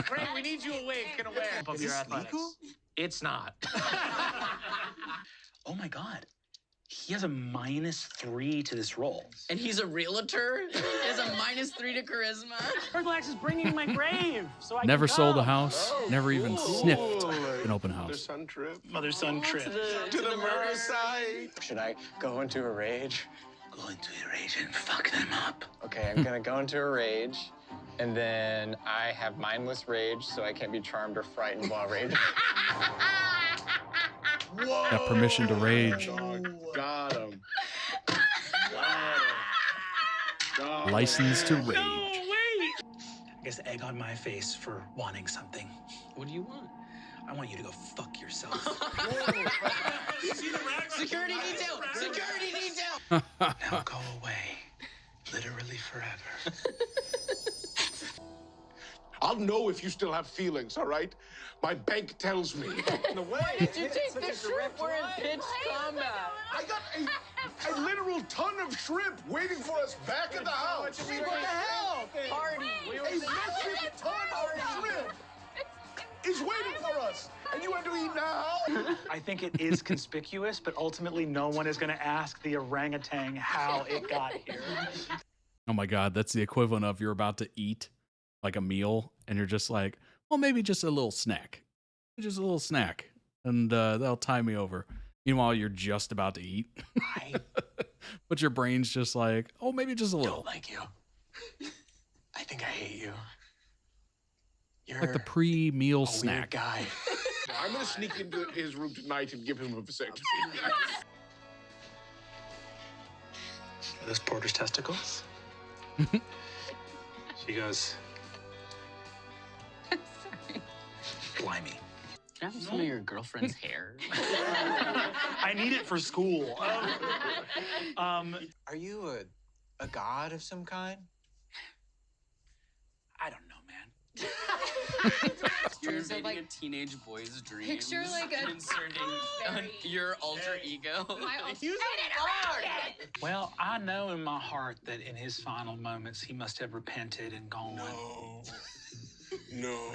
Great, we need you awake and aware. Is this legal? It's not. Oh my God. He has a -3 to this roll. And he's a realtor? He has a -3 to charisma? Krolak is bringing my grave, so I Never can sold a come. house, never even sniffed an open house. Mother-son trip. Mother-son trip. To the murder site. Should I go into a rage? Go into a rage and fuck them up. Okay, I'm gonna go into a rage, and then I have mindless rage, so I can't be charmed or frightened while raging. Whoa. Got permission to rage. Got him. License to rage. No, wait. I guess egg on my face for wanting something. What do you want? I want you to go fuck yourself. Security detail! Security detail! Now go away. Literally forever. I'll know if you still have feelings, all right? My bank tells me. Why did you take the shrimp? We're in pitched combat. I got a literal ton of shrimp waiting for us back at the house. What the hell? Party. A massive ton of shrimp is waiting for us, and you want to eat now? I think it is conspicuous, but ultimately no one is going to ask the orangutan how it got here. Oh my God, that's the equivalent of you're about to eat like a meal and you're just like, well, maybe just a little snack. Just a little snack. And that'll tie me over. Meanwhile, you're just about to eat. But your brain's just like, oh, maybe just a little. I don't like you. I think I hate you. You're Like the pre-meal a snack. weird guy. I'm gonna sneak into his room tonight and give him a vasectomy. Are those Porter's testicles? She goes, blimey. Can I have some of your girlfriend's hair? I need it for school. Are you a god of some kind? I don't know, man. You're Dreams of, invading like, a teenage boy's dreams. Picture, like, a- inserting Very- your alter ego. Well, I know in my heart that in his final moments he must have repented and gone. No.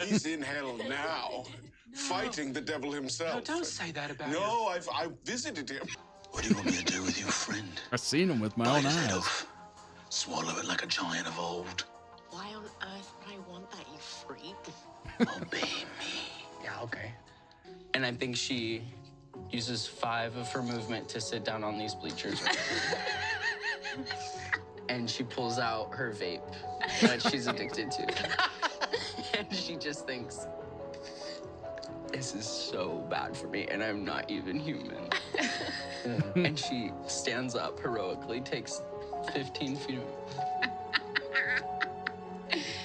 He's in hell now, fighting the devil himself. No, don't say that about No, I visited him. What do you want me to do with your friend? I've seen him with my own eyes. Swallow it like a giant of old. Why on earth would I want that, you freak? Obey me. Yeah, okay. And I think she uses 5 of her movement to sit down on these bleachers. And she pulls out her vape that she's addicted to. And she just thinks, this is so bad for me, and I'm not even human. And she stands up heroically, takes 15 feet,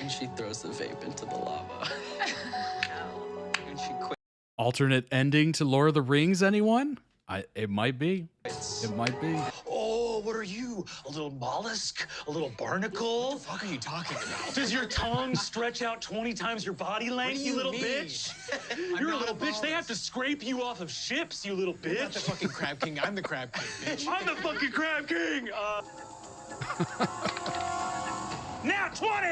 and she throws the vape into the lava. And she quits. Alternate ending to Lord of the Rings, anyone? It might be. It might be. Oh, what are you? A little mollusk? A little barnacle? What the fuck are you talking about? Does your tongue stretch out 20 times your body length, do you you little mean? bitch? I'm You're a not little a bitch. They have mollusk. to scrape you off of ships, you little You're not bitch. the fucking crab king. I'm the crab king, bitch. I'm the fucking crab king. Now 20!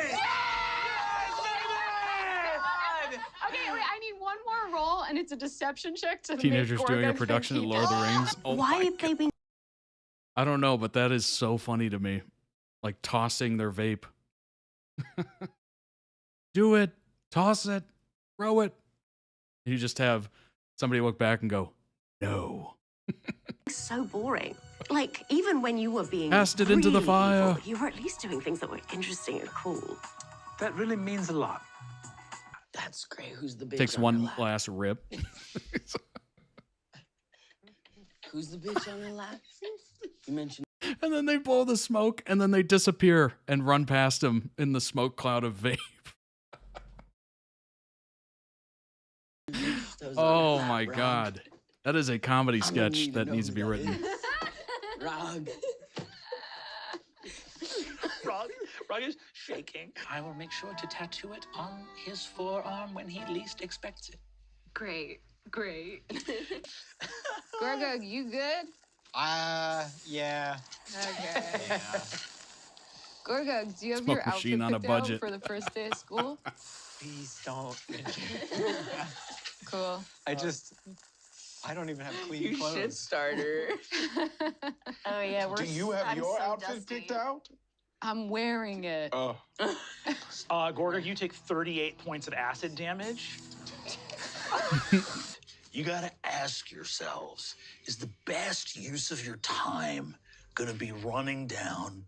Okay, wait, I need one more roll, and it's a deception check to Teenagers make doing a Gorga production of think Lord of the he- Rings. Oh Why my have they been? I don't know, but that is so funny to me. like tossing their vape. Do it, toss it, throw it. And you just have somebody look back and go, no. So boring. Like, even when you were being Cast it into the really fire. evil, you were at least doing things that were interesting and cool. That really means a lot. That's great. Who's the bitch? Takes on one your lap? last rip. Who's the bitch on your lap? You mentioned. And then they blow the smoke, and then they disappear and run past him in the smoke cloud of vape. Oh my God. That is a comedy sketch that needs to be written. Rog. Rog is shaking. I will make sure to tattoo it on his forearm when he least expects it. Great, great. Gorgo, you good? Yeah. Okay. Yeah. Gorgo, do you have Smoke your outfit machine on a picked out budget. for the first day of school? Please don't. Cool. I don't even have clean You clothes. shit starter. Oh yeah, Do you have your outfit picked out? I'm wearing it. Oh. Gorga, you take 38 points of acid damage. You gotta ask yourselves, is the best use of your time gonna be running down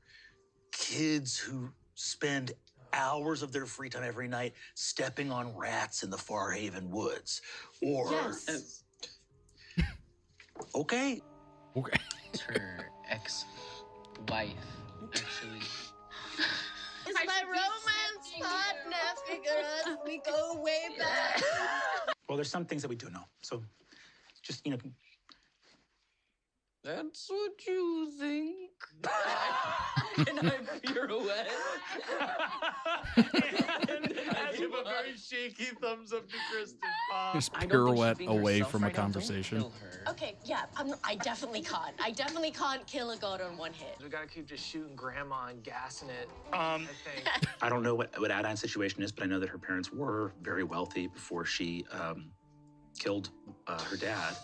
kids who spend hours of their free time every night stepping on rats in the Far Haven woods? Or... Yes. Okay. Okay. It's her ex-wife, actually. It's my romance partner, figure we go way back. Well, there's some things that we do know. So just, That's what you think. And I pirouette. I give a very shaky thumbs up to Kristen. Just pirouette away from a conversation. Okay, yeah, I definitely can't. I definitely can't kill a god on one hit. We gotta keep just shooting grandma and gassing it. I think. I don't know what Adine's situation is, but I know that her parents were very wealthy before she killed her dad.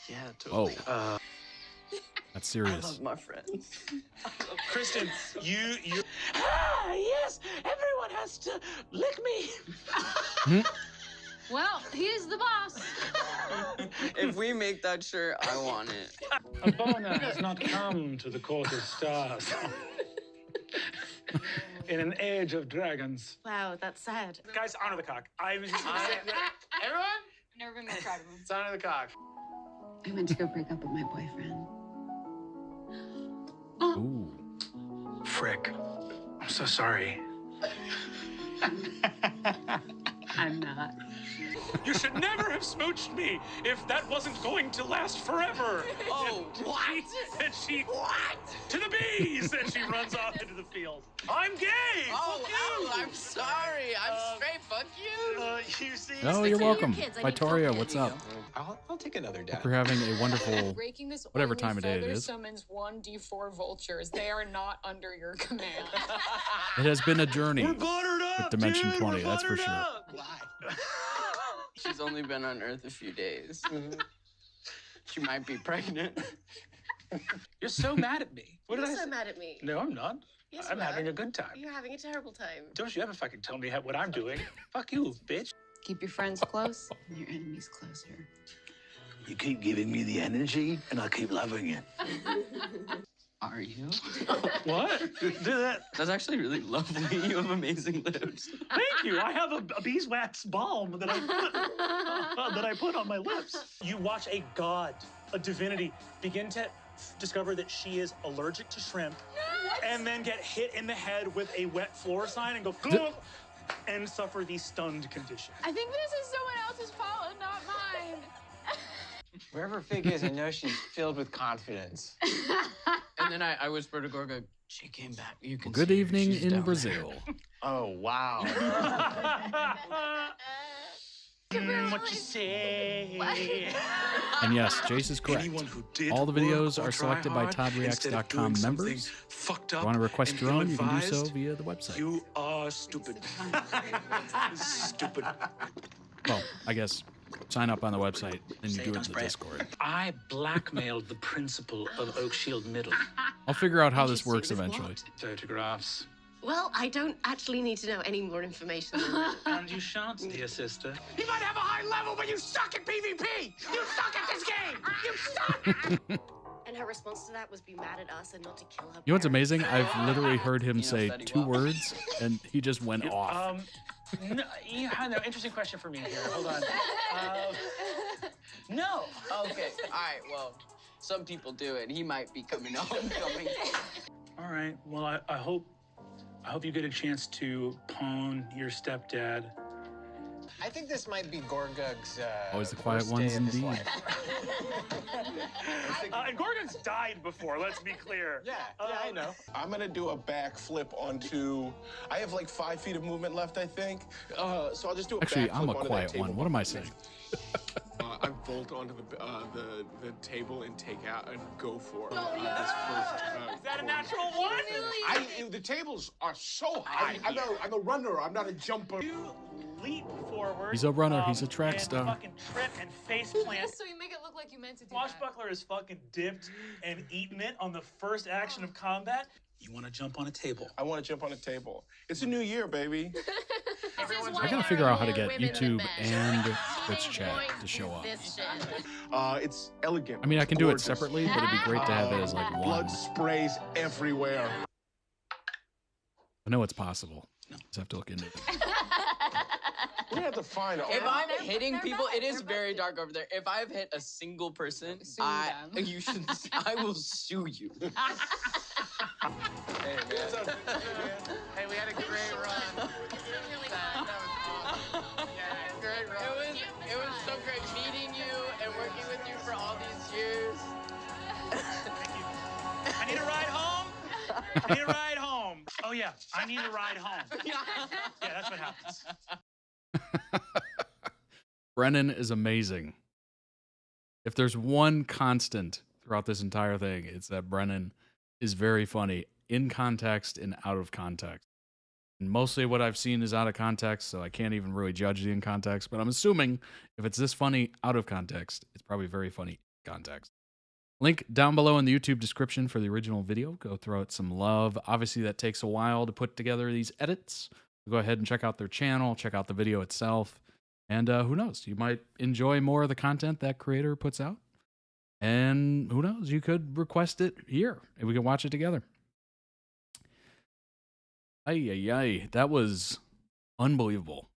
Yeah, totally. Oh. That's serious. I love my friends. Kristen, you. Ah, yes! Everyone has to lick me! Well, he's the boss. If we make that shirt, I want it. A boner has not come to the court of stars. In an age of dragons. Wow, that's sad. Guys, honor the cock. I was just gonna say that. Everyone? I've never been more proud of him. It's honor the cock. I went to go break up with my boyfriend. Ooh. Frick. I'm so sorry. I'm not. You should never have smooched me if that wasn't going to last forever. Oh, what? And she what? To the bees! And she runs off into the field. I'm gay! Oh, Fuck you! I'm sorry. I'm straight. Fuck you. You see? Oh, you're welcome. Victoria, what's up? I'll take another dad. Hope you're having a wonderful, Breaking this whatever only time of day it further is. summons 1d4 vultures. They are not under your command. It has been a journey We're buttered up, with Dimension dude, 20, we're that's for buttered sure. up. She's only been on Earth a few days. She might be pregnant. You're so mad at me. What You're did I so say? mad at me. No, I'm not. Yes, I'm you are. having a good time. You're having a terrible time. Don't you ever fucking tell me what I'm doing. Fuck you, bitch. Keep your friends close and your enemies closer. You keep giving me the energy, and I keep loving it. Are you? What? Do that. That's actually really lovely. You have amazing lips. Thank you. I have a beeswax balm that I put on my lips. You watch a god, a divinity, begin to discover that she is allergic to shrimp, and then get hit in the head with a wet floor sign and go "Glug," and suffer the stunned condition. I think this is someone else's fault and not mine. Wherever Fig is, I know she's filled with confidence. And then I whispered to Gorga, she came back. You can Good see her. evening She's in down Brazil. Oh, wow. What you say? And yes, Jace is correct. Anyone who did All the videos work or are selected try by hard instead of ToddReacts.com doing something members. fucked If you up want to request and your own, you can do so ill-advised, via the website. You are stupid. Stupid. Well, I guess sign up on the website and you do it in the Discord. I blackmailed the principal of Oak Shield Middle. I'll figure out how this works eventually. Photographs. Well, I don't actually need to know any more information than that. And you shan't, dear sister. You might have a high level, but you suck at PvP! You suck at this game! You suck! And her response to that was be mad at us and not to kill her. You know what's amazing? I've literally heard him say 2 words, and he just went off. No, you had an interesting question for me here. Hold on. No. Okay. All right. Well, some people do it. He might be coming home. All right. Well, I hope you get a chance to pawn your stepdad. I think this might be Gorgug's. Always the quiet worst ones day of his indeed. life. And Gorgon's died before, let's be clear. Yeah, I know. I'm gonna do a backflip onto. I have like 5 feet of movement left, I think. So I'll just do a Actually, backflip I'm a onto that quiet table. one. What am I saying? I vault onto the table and take out and go for Oh, this no. first. Is that a natural one? The tables are so high. I'm a runner. I'm not a jumper. You leap forward. He's a runner. He's a track and star. Fucking trip and face plant. So you make it look like you meant to do Swashbuckler is fucking dipped and eaten it on the first action of combat. You want to jump on a table? I want to jump on a table. It's a new year, baby. I gotta figure out how to get YouTube and Twitch chat to show up. It's elegant. I mean, I can do it gorgeous. separately, but it'd be great to have it as like one. Blood sprays everywhere. I know it's possible. Just have to look into it. We have to find out. If I'm hitting people, it is very dark over there. If I've hit a single person, you should. I will sue you. Hey, man. Hey, we had a great run. Great run. It was so great meeting you and working with you for all these years. I need a ride home. I need a ride home. Oh yeah, I need a ride home. Yeah, that's what happens. Brennan is amazing. If there's one constant throughout this entire thing, it's that Brennan is very funny in context and out of context. And mostly what I've seen is out of context, so I can't even really judge the in context. But I'm assuming if it's this funny out of context, it's probably very funny in context. Link down below in the YouTube description for the original video. Go throw it some love. Obviously, that takes a while to put together these edits. Go ahead and check out their channel, check out the video itself. And who knows, you might enjoy more of the content that creator puts out. And who knows, you could request it here and we can watch it together. Ay, that was unbelievable.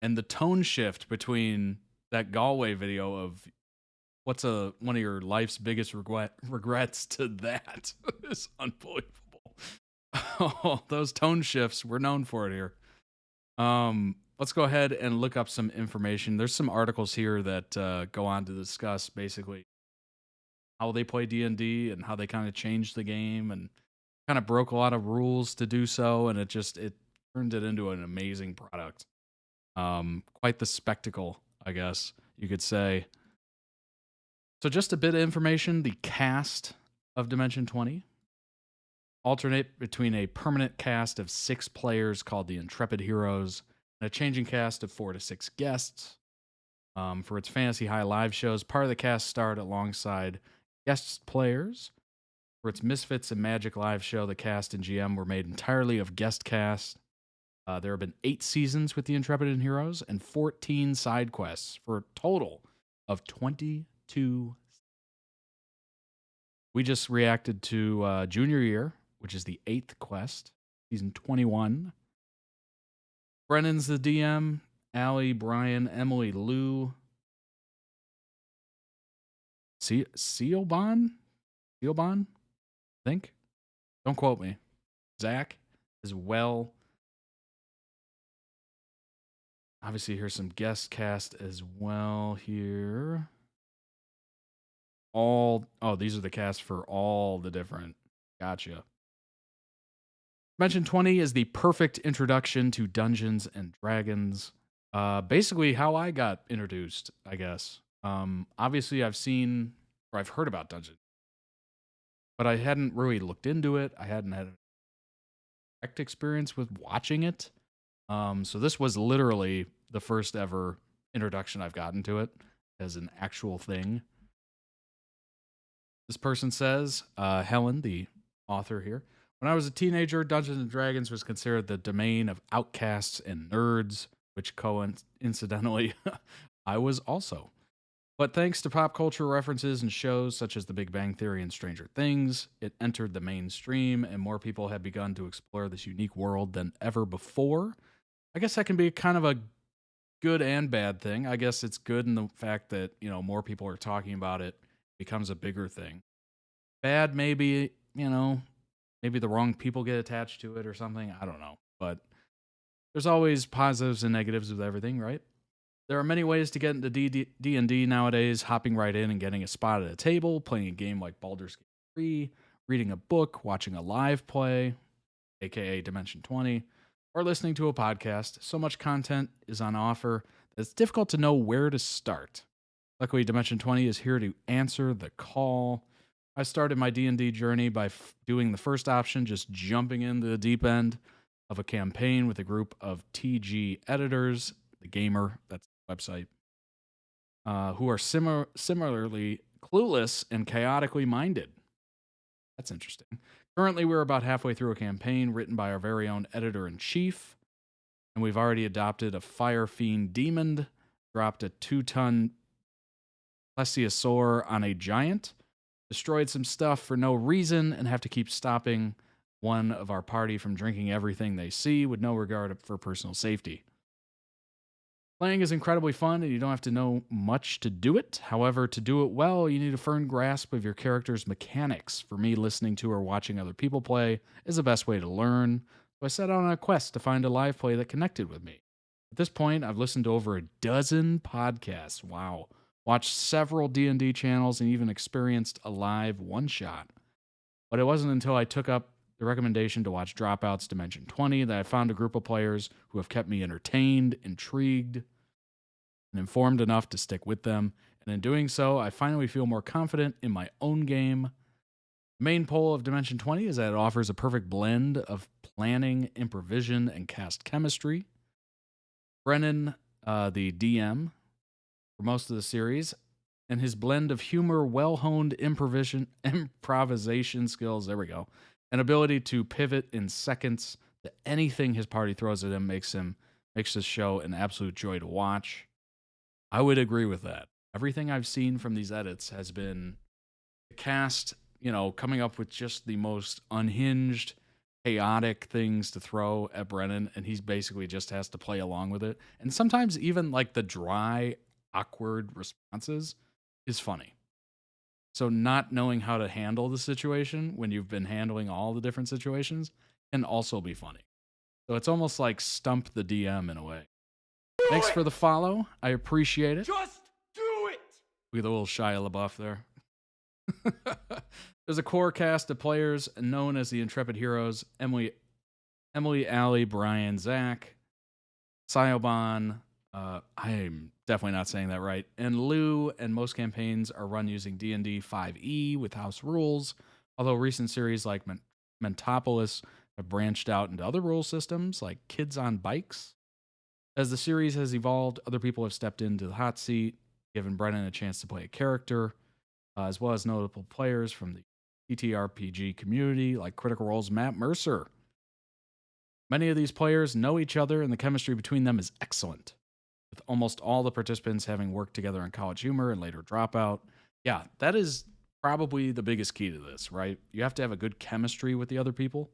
And the tone shift between that Galway video of what's one of your life's biggest regrets to that is unbelievable. Oh, those tone shifts, we're known for it here. Let's go ahead and look up some information. There's some articles here that go on to discuss basically how they play D&D and how they kind of changed the game and kind of broke a lot of rules to do so, and it turned it into an amazing product. Quite the spectacle, I guess you could say. So just a bit of information, the cast of Dimension 20 alternate between a permanent cast of 6 players called the Intrepid Heroes and a changing cast of 4 to 6 guests. For its Fantasy High live shows, part of the cast starred alongside guest players. For its Misfits and Magic live show, the cast and GM were made entirely of guest cast. There have been 8 seasons with the Intrepid Heroes and 14 side quests for a total of 22. We just reacted to Junior Year, which is the 8th quest, season 21. Brennan's the DM, Allie, Brian, Emily, Lou, Sealbon, I think. Don't quote me. Zach as well. Obviously, here's some guest cast as well here. These are the cast for all the different. Gotcha. Dimension 20 is the perfect introduction to Dungeons and Dragons. Basically how I got introduced, I guess. Obviously I've seen or I've heard about Dungeons, but I hadn't really looked into it. I hadn't had a direct experience with watching it. So this was literally the first ever introduction I've gotten to it as an actual thing. This person says, Helen, the author here. When I was a teenager, Dungeons and Dragons was considered the domain of outcasts and nerds, which coincidentally, I was also. But thanks to pop culture references and shows such as The Big Bang Theory and Stranger Things, it entered the mainstream and more people have begun to explore this unique world than ever before. I guess that can be kind of a good and bad thing. I guess it's good in the fact that, you know, more people are talking about it, becomes a bigger thing. Bad, maybe, you know, maybe the wrong people get attached to it or something. I don't know. But there's always positives and negatives with everything, right? There are many ways to get into D&D nowadays, hopping right in and getting a spot at a table, playing a game like Baldur's Gate 3, reading a book, watching a live play, aka Dimension 20, or listening to a podcast. So much content is on offer that it's difficult to know where to start. Luckily, Dimension 20 is here to answer the call. I started my D&D journey by doing the first option, just jumping into the deep end of a campaign with a group of TG editors, the Gamer, that's the website, who are similarly clueless and chaotically minded. That's interesting. Currently, we're about halfway through a campaign written by our very own editor-in-chief, and we've already adopted a fire fiend demon, dropped a 2-ton plesiosaur on a giant, destroyed some stuff for no reason, and have to keep stopping one of our party from drinking everything they see with no regard for personal safety. Playing is incredibly fun, and you don't have to know much to do it. However, to do it well, you need a firm grasp of your character's mechanics. For me, listening to or watching other people play is the best way to learn, so I set out on a quest to find a live play that connected with me. At this point, I've listened to over a dozen podcasts. Wow. Watched several D&D channels and even experienced a live one-shot. But it wasn't until I took up the recommendation to watch Dropout's Dimension 20 that I found a group of players who have kept me entertained, intrigued, and informed enough to stick with them. And in doing so, I finally feel more confident in my own game. The main pull of Dimension 20 is that it offers a perfect blend of planning, improvisation, and cast chemistry. Brennan, the DM for most of the series, and his blend of humor, well-honed improvisation skills, there we go, and ability to pivot in seconds to anything his party throws at him makes this show an absolute joy to watch. I would agree with that. Everything I've seen from these edits has been the cast, you know, coming up with just the most unhinged, chaotic things to throw at Brennan, and he basically just has to play along with it. And sometimes even like the dry, awkward responses is funny. So not knowing how to handle the situation when you've been handling all the different situations can also be funny. So it's almost like stump the DM in a way. Thanks for the follow. I appreciate it. Just do it! Look at the little Shia LaBeouf there. There's a core cast of players known as the Intrepid Heroes: Emily, Allie, Brian, Zach, Sioban. I'm definitely not saying that right. And Lou, and most campaigns are run using D&D 5e with house rules, although recent series like Mentopolis have branched out into other rule systems like Kids on Bikes. As the series has evolved, other people have stepped into the hot seat, given Brennan a chance to play a character, as well as notable players from the TTRPG community like Critical Role's Matt Mercer. Many of these players know each other, and the chemistry between them is excellent, with almost all the participants having worked together in College Humor and later Dropout. Yeah, that is probably the biggest key to this, right? You have to have a good chemistry with the other people.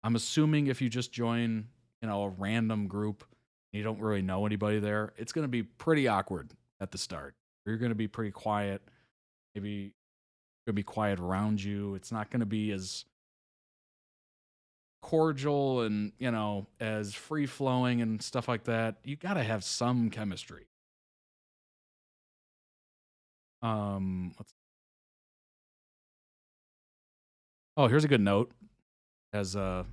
I'm assuming if you just join, you know, a random group and you don't really know anybody there, it's going to be pretty awkward at the start. You're going to be pretty quiet. Maybe going to be quiet around you. It's not going to be as cordial and, you know, as free-flowing and stuff like that. You got to have some chemistry. Here's a good note, as was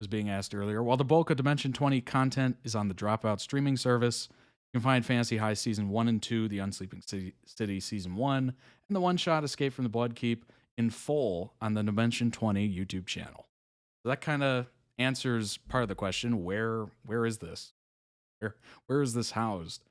being asked earlier. While the bulk of Dimension 20 content is on the Dropout streaming service, you can find Fantasy High Season 1 and 2, The Unsleeping City Season 1, and the one-shot Escape from the Bloodkeep in full on the Dimension 20 YouTube channel. So that kind of answers part of the question, where is this? Where is this housed?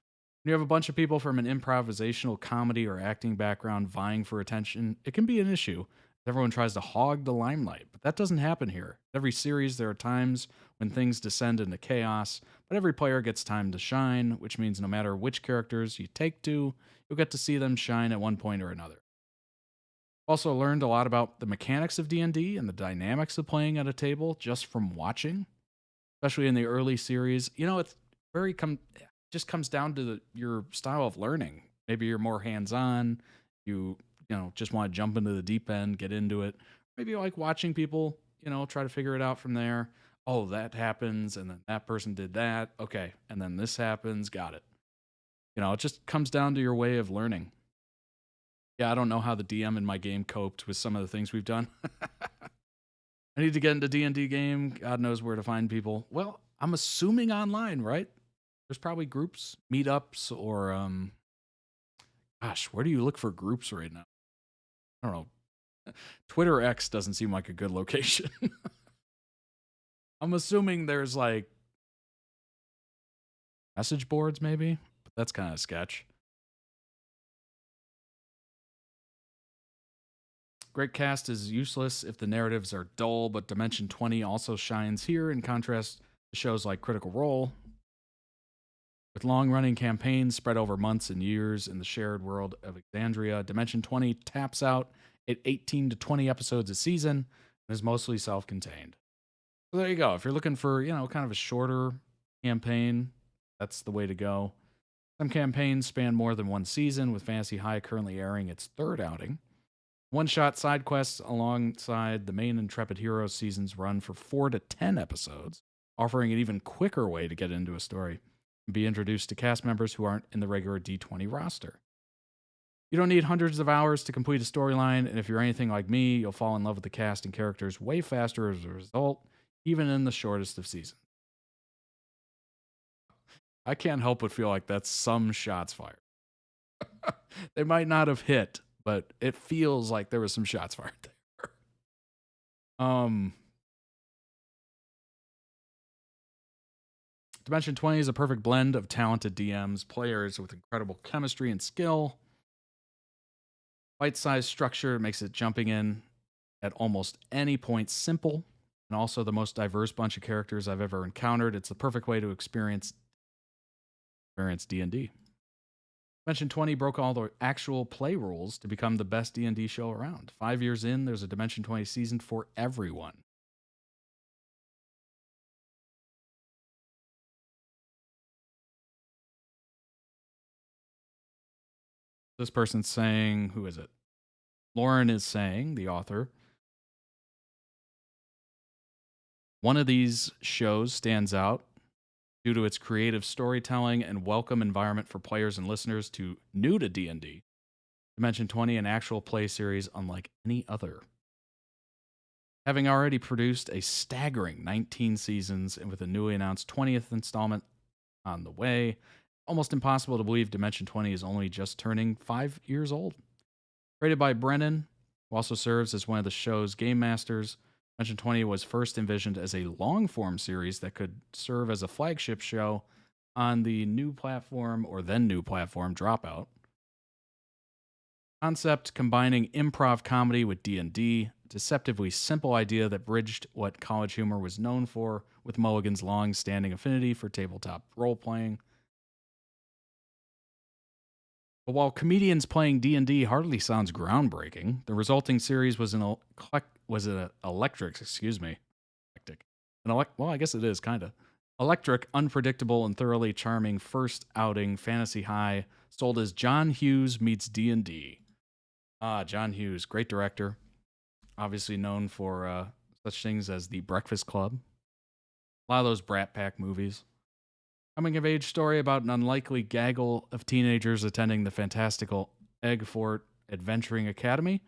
When you have a bunch of people from an improvisational comedy or acting background vying for attention, it can be an issue, Everyone tries to hog the limelight, but that doesn't happen here. Every series, there are times when things descend into chaos, but every player gets time to shine, which means no matter which characters you take to, you'll get to see them shine at one point or another. Also learned a lot about the mechanics of D&D and the dynamics of playing at a table just from watching, especially in the early series. You know, it's very just comes down to your style of learning. Maybe you're more hands-on, you know, just want to jump into the deep end, get into it. Maybe you like watching people, you know, try to figure it out from there. Oh, that happens, and then that person did that. Okay, and then this happens. Got it. You know, it just comes down to your way of learning. Yeah, I don't know how the DM in my game coped with some of the things we've done. I need to get into D&D game. God knows where to find people. Well, I'm assuming online, right? There's probably groups, meetups, or gosh, where do you look for groups right now? I don't know. Twitter X doesn't seem like a good location. I'm assuming there's like message boards maybe, but that's kind of sketch. Great cast is useless if the narratives are dull, but Dimension 20 also shines here in contrast to shows like Critical Role. With long-running campaigns spread over months and years in the shared world of Exandria, Dimension 20 taps out at 18 to 20 episodes a season and is mostly self-contained. So there you go. If you're looking for, you know, kind of a shorter campaign, that's the way to go. Some campaigns span more than one season, with Fantasy High currently airing its third outing. One-shot side quests alongside the main Intrepid Heroes seasons run for 4 to 10 episodes, offering an even quicker way to get into a story and be introduced to cast members who aren't in the regular D20 roster. You don't need hundreds of hours to complete a storyline, and if you're anything like me, you'll fall in love with the cast and characters way faster as a result, even in the shortest of seasons. I can't help but feel like that's some shots fired. They might not have hit, but it feels like there was some shots fired there. Dimension 20 is a perfect blend of talented DMs, players with incredible chemistry and skill. Bite-sized structure makes it jumping in at almost any point simple, and also the most diverse bunch of characters I've ever encountered. It's the perfect way to experience D&D. Dimension 20 broke all the actual play rules to become the best D&D show around. 5 years in, there's a Dimension 20 season for everyone. This person's saying, who is it? Lauren is saying, the author, one of these shows stands out due to its creative storytelling and welcome environment for players and listeners new to D&D. Dimension 20, an actual play series unlike any other. Having already produced a staggering 19 seasons and with a newly announced 20th installment on the way, almost impossible to believe Dimension 20 is only just turning 5 years old. Created by Brennan, who also serves as one of the show's game masters, Dimension 20 was first envisioned as a long-form series that could serve as a flagship show on the new platform or then new platform Dropout. Concept combining improv comedy with D&D, deceptively simple idea that bridged what College Humor was known for with Mulligan's long-standing affinity for tabletop role-playing. But while comedians playing D&D hardly sounds groundbreaking, the resulting series was electric, well, I guess it is, kind of. Electric, unpredictable, and thoroughly charming first outing Fantasy High, sold as John Hughes meets D&D. John Hughes, great director. Obviously known for such things as The Breakfast Club. A lot of those Brat Pack movies. Coming-of-age story about an unlikely gaggle of teenagers attending the fantastical Egg Fort Adventuring Academy.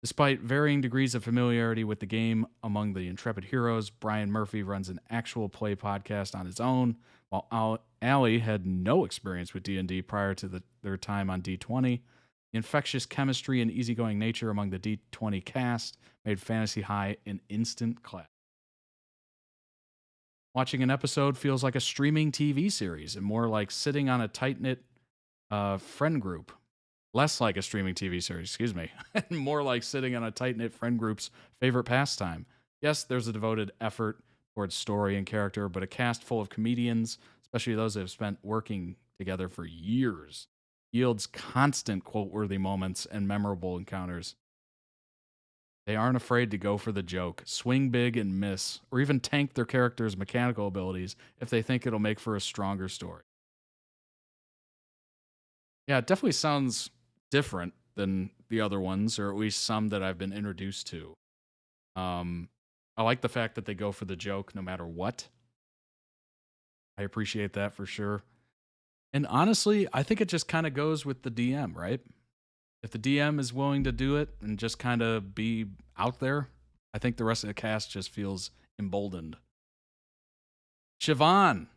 Despite varying degrees of familiarity with the game among the intrepid heroes, Brian Murphy runs an actual play podcast on his own, while Allie had no experience with D&D prior to their time on D20. The infectious chemistry and easygoing nature among the D20 cast made Fantasy High an instant classic. Watching an episode feels like a streaming TV series and more like sitting on a tight-knit friend group Less like a streaming TV series, excuse me, and more like sitting on a tight-knit friend group's favorite pastime. Yes, there's a devoted effort towards story and character, but a cast full of comedians, especially those that have spent working together for years, yields constant quote-worthy moments and memorable encounters. They aren't afraid to go for the joke, swing big and miss, or even tank their characters' mechanical abilities if they think it'll make for a stronger story. Yeah, it definitely sounds different than the other ones, or at least some that I've been introduced to. I like the fact that they go for the joke no matter what. I appreciate that for sure. And honestly, I think it just kind of goes with the DM, right? If the DM is willing to do it and just kind of be out there, I think the rest of the cast just feels emboldened. Siobhan,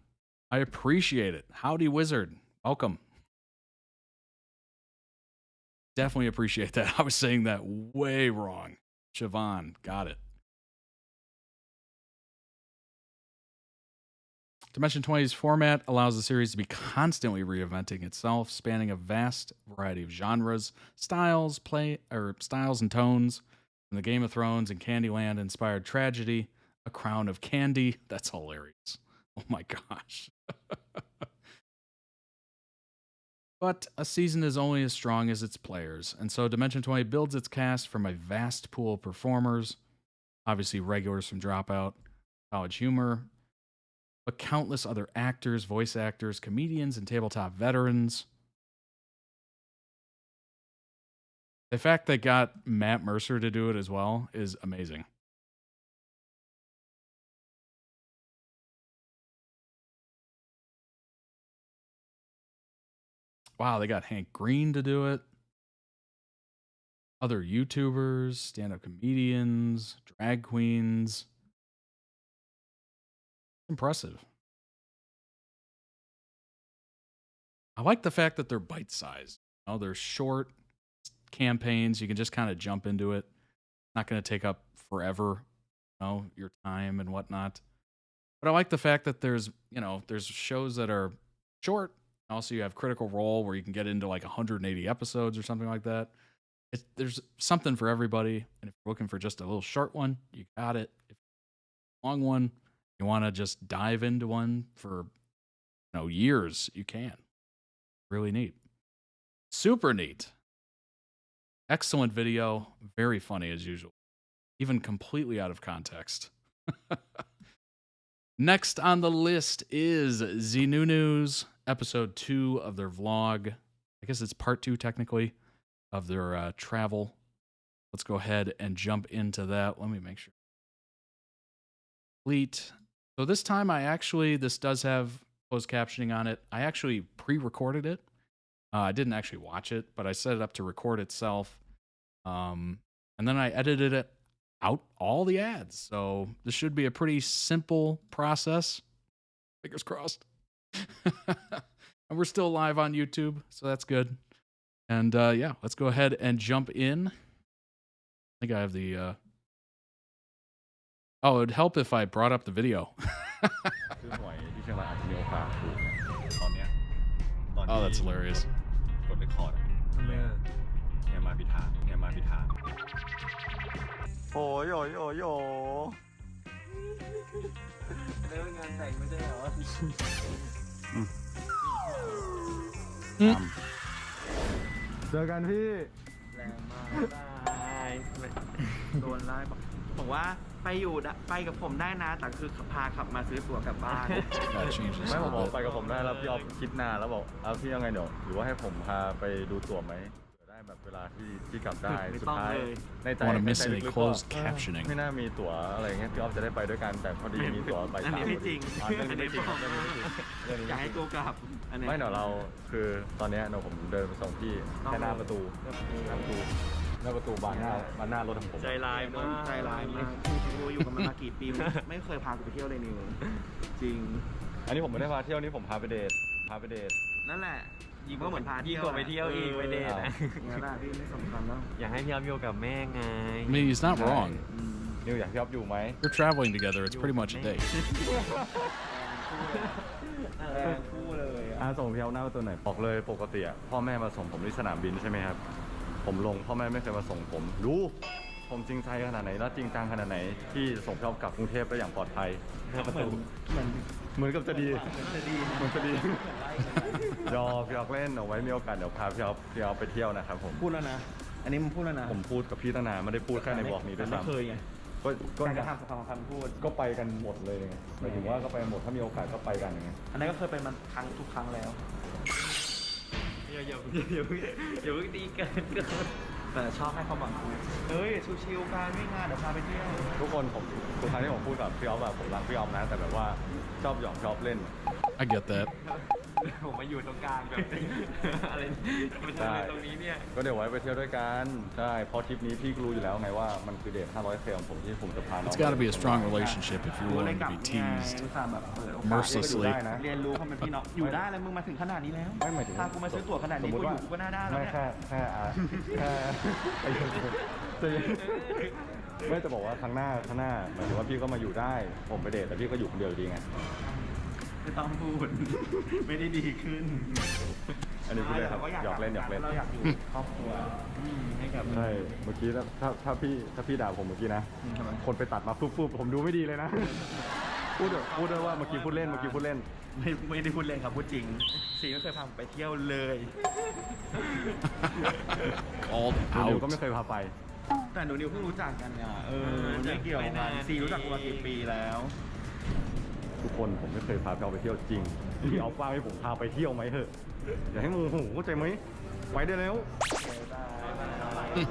I appreciate it. Howdy, Wizard. Welcome. Definitely appreciate that. I was saying that way wrong. Siobhan, got it. Dimension 20's format allows the series to be constantly reinventing itself, spanning a vast variety of genres, styles and tones, from the Game of Thrones and Candyland inspired tragedy, A Crown of Candy. That's hilarious. Oh my gosh. But a season is only as strong as its players, and so Dimension 20 builds its cast from a vast pool of performers, obviously regulars from Dropout, College Humor, but countless other actors, voice actors, comedians, and tabletop veterans. The fact they got Matt Mercer to do it as well is amazing. Wow, they got Hank Green to do it. Other YouTubers, stand-up comedians, drag queens. Impressive. I like the fact that they're bite-sized. You know, they're short campaigns. You can just kind of jump into it. Not going to take up forever, you know, your time and whatnot. But I like the fact that there's shows that are short. Also, you have Critical Role where you can get into like 180 episodes or something like that. There's something for everybody. And if you're looking for just a little short one, you got it. If you're a long one, you want to just dive into one for years, you can. Really neat. Super neat. Excellent video. Very funny as usual. Even completely out of context. Next on the list is ZeeNuNew's episode 2 of their vlog. I guess it's part 2 technically of their travel. Let's go ahead and jump into that. Let me make sure. Complete. So this time this does have closed captioning on it. I actually pre-recorded it. I didn't actually watch it, but I set it up to record itself. And then I edited it out, all the ads. So this should be a pretty simple process. Fingers crossed. And we're still live on YouTube, so that's good. And yeah, let's go ahead and jump in. I think I have the... Oh, it'd help if I brought up the video. Oh, that's hilarious. J กันพี่แรงมากโดนไล่บอกว่าไปกับผมได้นะแต่คือพาขับมาซื้อตั๋วกลับบ้านไม่ผมบอกไปกับผมได้แล้วพี่ออฟคิดนานแล้วบอกพี่ยังไงเดี๋ยวหรือว่าให้ผมพาไปดูตั๋วไหมได้แบบเวลาที่กลับได้สุดท้ายในใจลึกๆก็ไม่น่ามีตั๋วอะไรเงี้ยพี่ออฟจะได้ไปด้วยกันแต่พอดีมีตั๋วไปอันนี้ไม่จริงอยากให้กูกลับไม่เดี๋ยวเราคือตอนนี้ผมเดินไปส่งพี่แค่หน้าประตูบานหน้ารถของผมใจร้ายมากกูอยู่กันมากี่ปีไม่เคยพากูไปเที่ยวเลยนิวจริงอันนี้ผมไม่ได้พาเที่ยวนี่ผมพาไปเดทนั่นแหละยิ่งก็เหมือนพาเที่ยวไปเที่ยวอีกไปเดทนะนั่นแหละพี่ไม่สำคัญแล้วอยากให้พี่ออฟอยู่กับแม่ไง I mean, he's not wrong. นิวอยากพี่ออฟอยู่ไหม You're traveling together. It's pretty much a date. คู่เลย ส่งพี่เอาหน้าตัวไหนบอกเลยปกติพ่อแม่มาส่งผมที่สนามบินใช่ไหมครับผมลงพ่อแม่ไม่เคยมาส่งผมรู้ผมจริงใจขนาดไหนและจริงจังขนาดไหนที่ส่งพี่เอากลับกรุงเทพได้อย่างปลอดภัยเหมือนกับจะดีหยอกเล่นเอาไว้มีโอกาสเดี๋ยวพาพี่เอาไปเที่ยวนะครับผมพูดแล้วนะอันนี้มึงพูดแล้วนะผมพูดกับพี่ตั้งนานไม่ได้พูดแค่ในบอกนี้ด้วยซ้ำไม่เคยไงก็จะทำคำพูดก็ไปกันหมดเลยหมายถึงว่าก็ไปหมดถ้ามีโอกาสก็ไปกันไงอันนั้นก็เคยไปมันทุกครั้งแล้วอย่าตีกันแต่ชอบให้ความหวังคุยชิวๆกันไม่งานเดี๋ยวพาไปเที่ยวทุกคนผมทุกครั้งที่ผมพูดกับพี่ออฟผมรักพี่ออฟนะแต่แบบว่าชอบหยอกชอบเล่น I get that ผมมาอยู่ตรงกลางแบบอะไรมันจะตรงนี้เนี่ยก็เดี๋ยวไว้ไปเที่ยวด้วยกันใช่เพราะทริปนี้พี่รู้อยู่แล้วไงว่ามันคือเดท500เซลของผมที่ผมจะพาน้อง It's got to be a strong relationship if you're willing to be teased mercilessly เรียนรู้ความเป็นพี่น้องอยู่ได้แล้วมึงมาถึงขนาดนี้แล้วถ้ากูมาซื้อตั๋วขนาดนี้กูอยู่กูก็น่าได้แล้วไม่แค่ไม่จะบอกว่าข้างหน้าหมายถึงว่าพี่ก็มาอยู่ได้ผมไปเดทแต่พี่ก็อยู่คนเดียวดีไงไม่ต้องพูดไม่ได้ดีขึ้นอันนี้พูดเลยครับหยอกเล่นเราอยากอยู่ครอบครัวให้กับใช่เมื่อกี้ถ้าพี่ด่าผมเมื่อกี้นะคนไปตัดมาฟุบผมดูไม่ดีเลยนะพูดด้วยว่าเมื่อกี้พูดเล่นไม่ได้พูดเล่นครับพูดจริงสีไม่เคยพาไปเที่ยวเลยนิวก็ไม่เคยพาไปแต่หนูนิวเพิ่งรู้จักกันเนี่ยไม่เกี่ยวกันสีรู้จักกันมากี่ปีแล้วทุกคนผมไม่เคยพาพี่เอาไปเที่ยวจริงพี่เอาป้าให้ผมพาไปเที่ยวไหมเถอะอย่าให้โมโหเข้าใจไหมไปได้แล้ว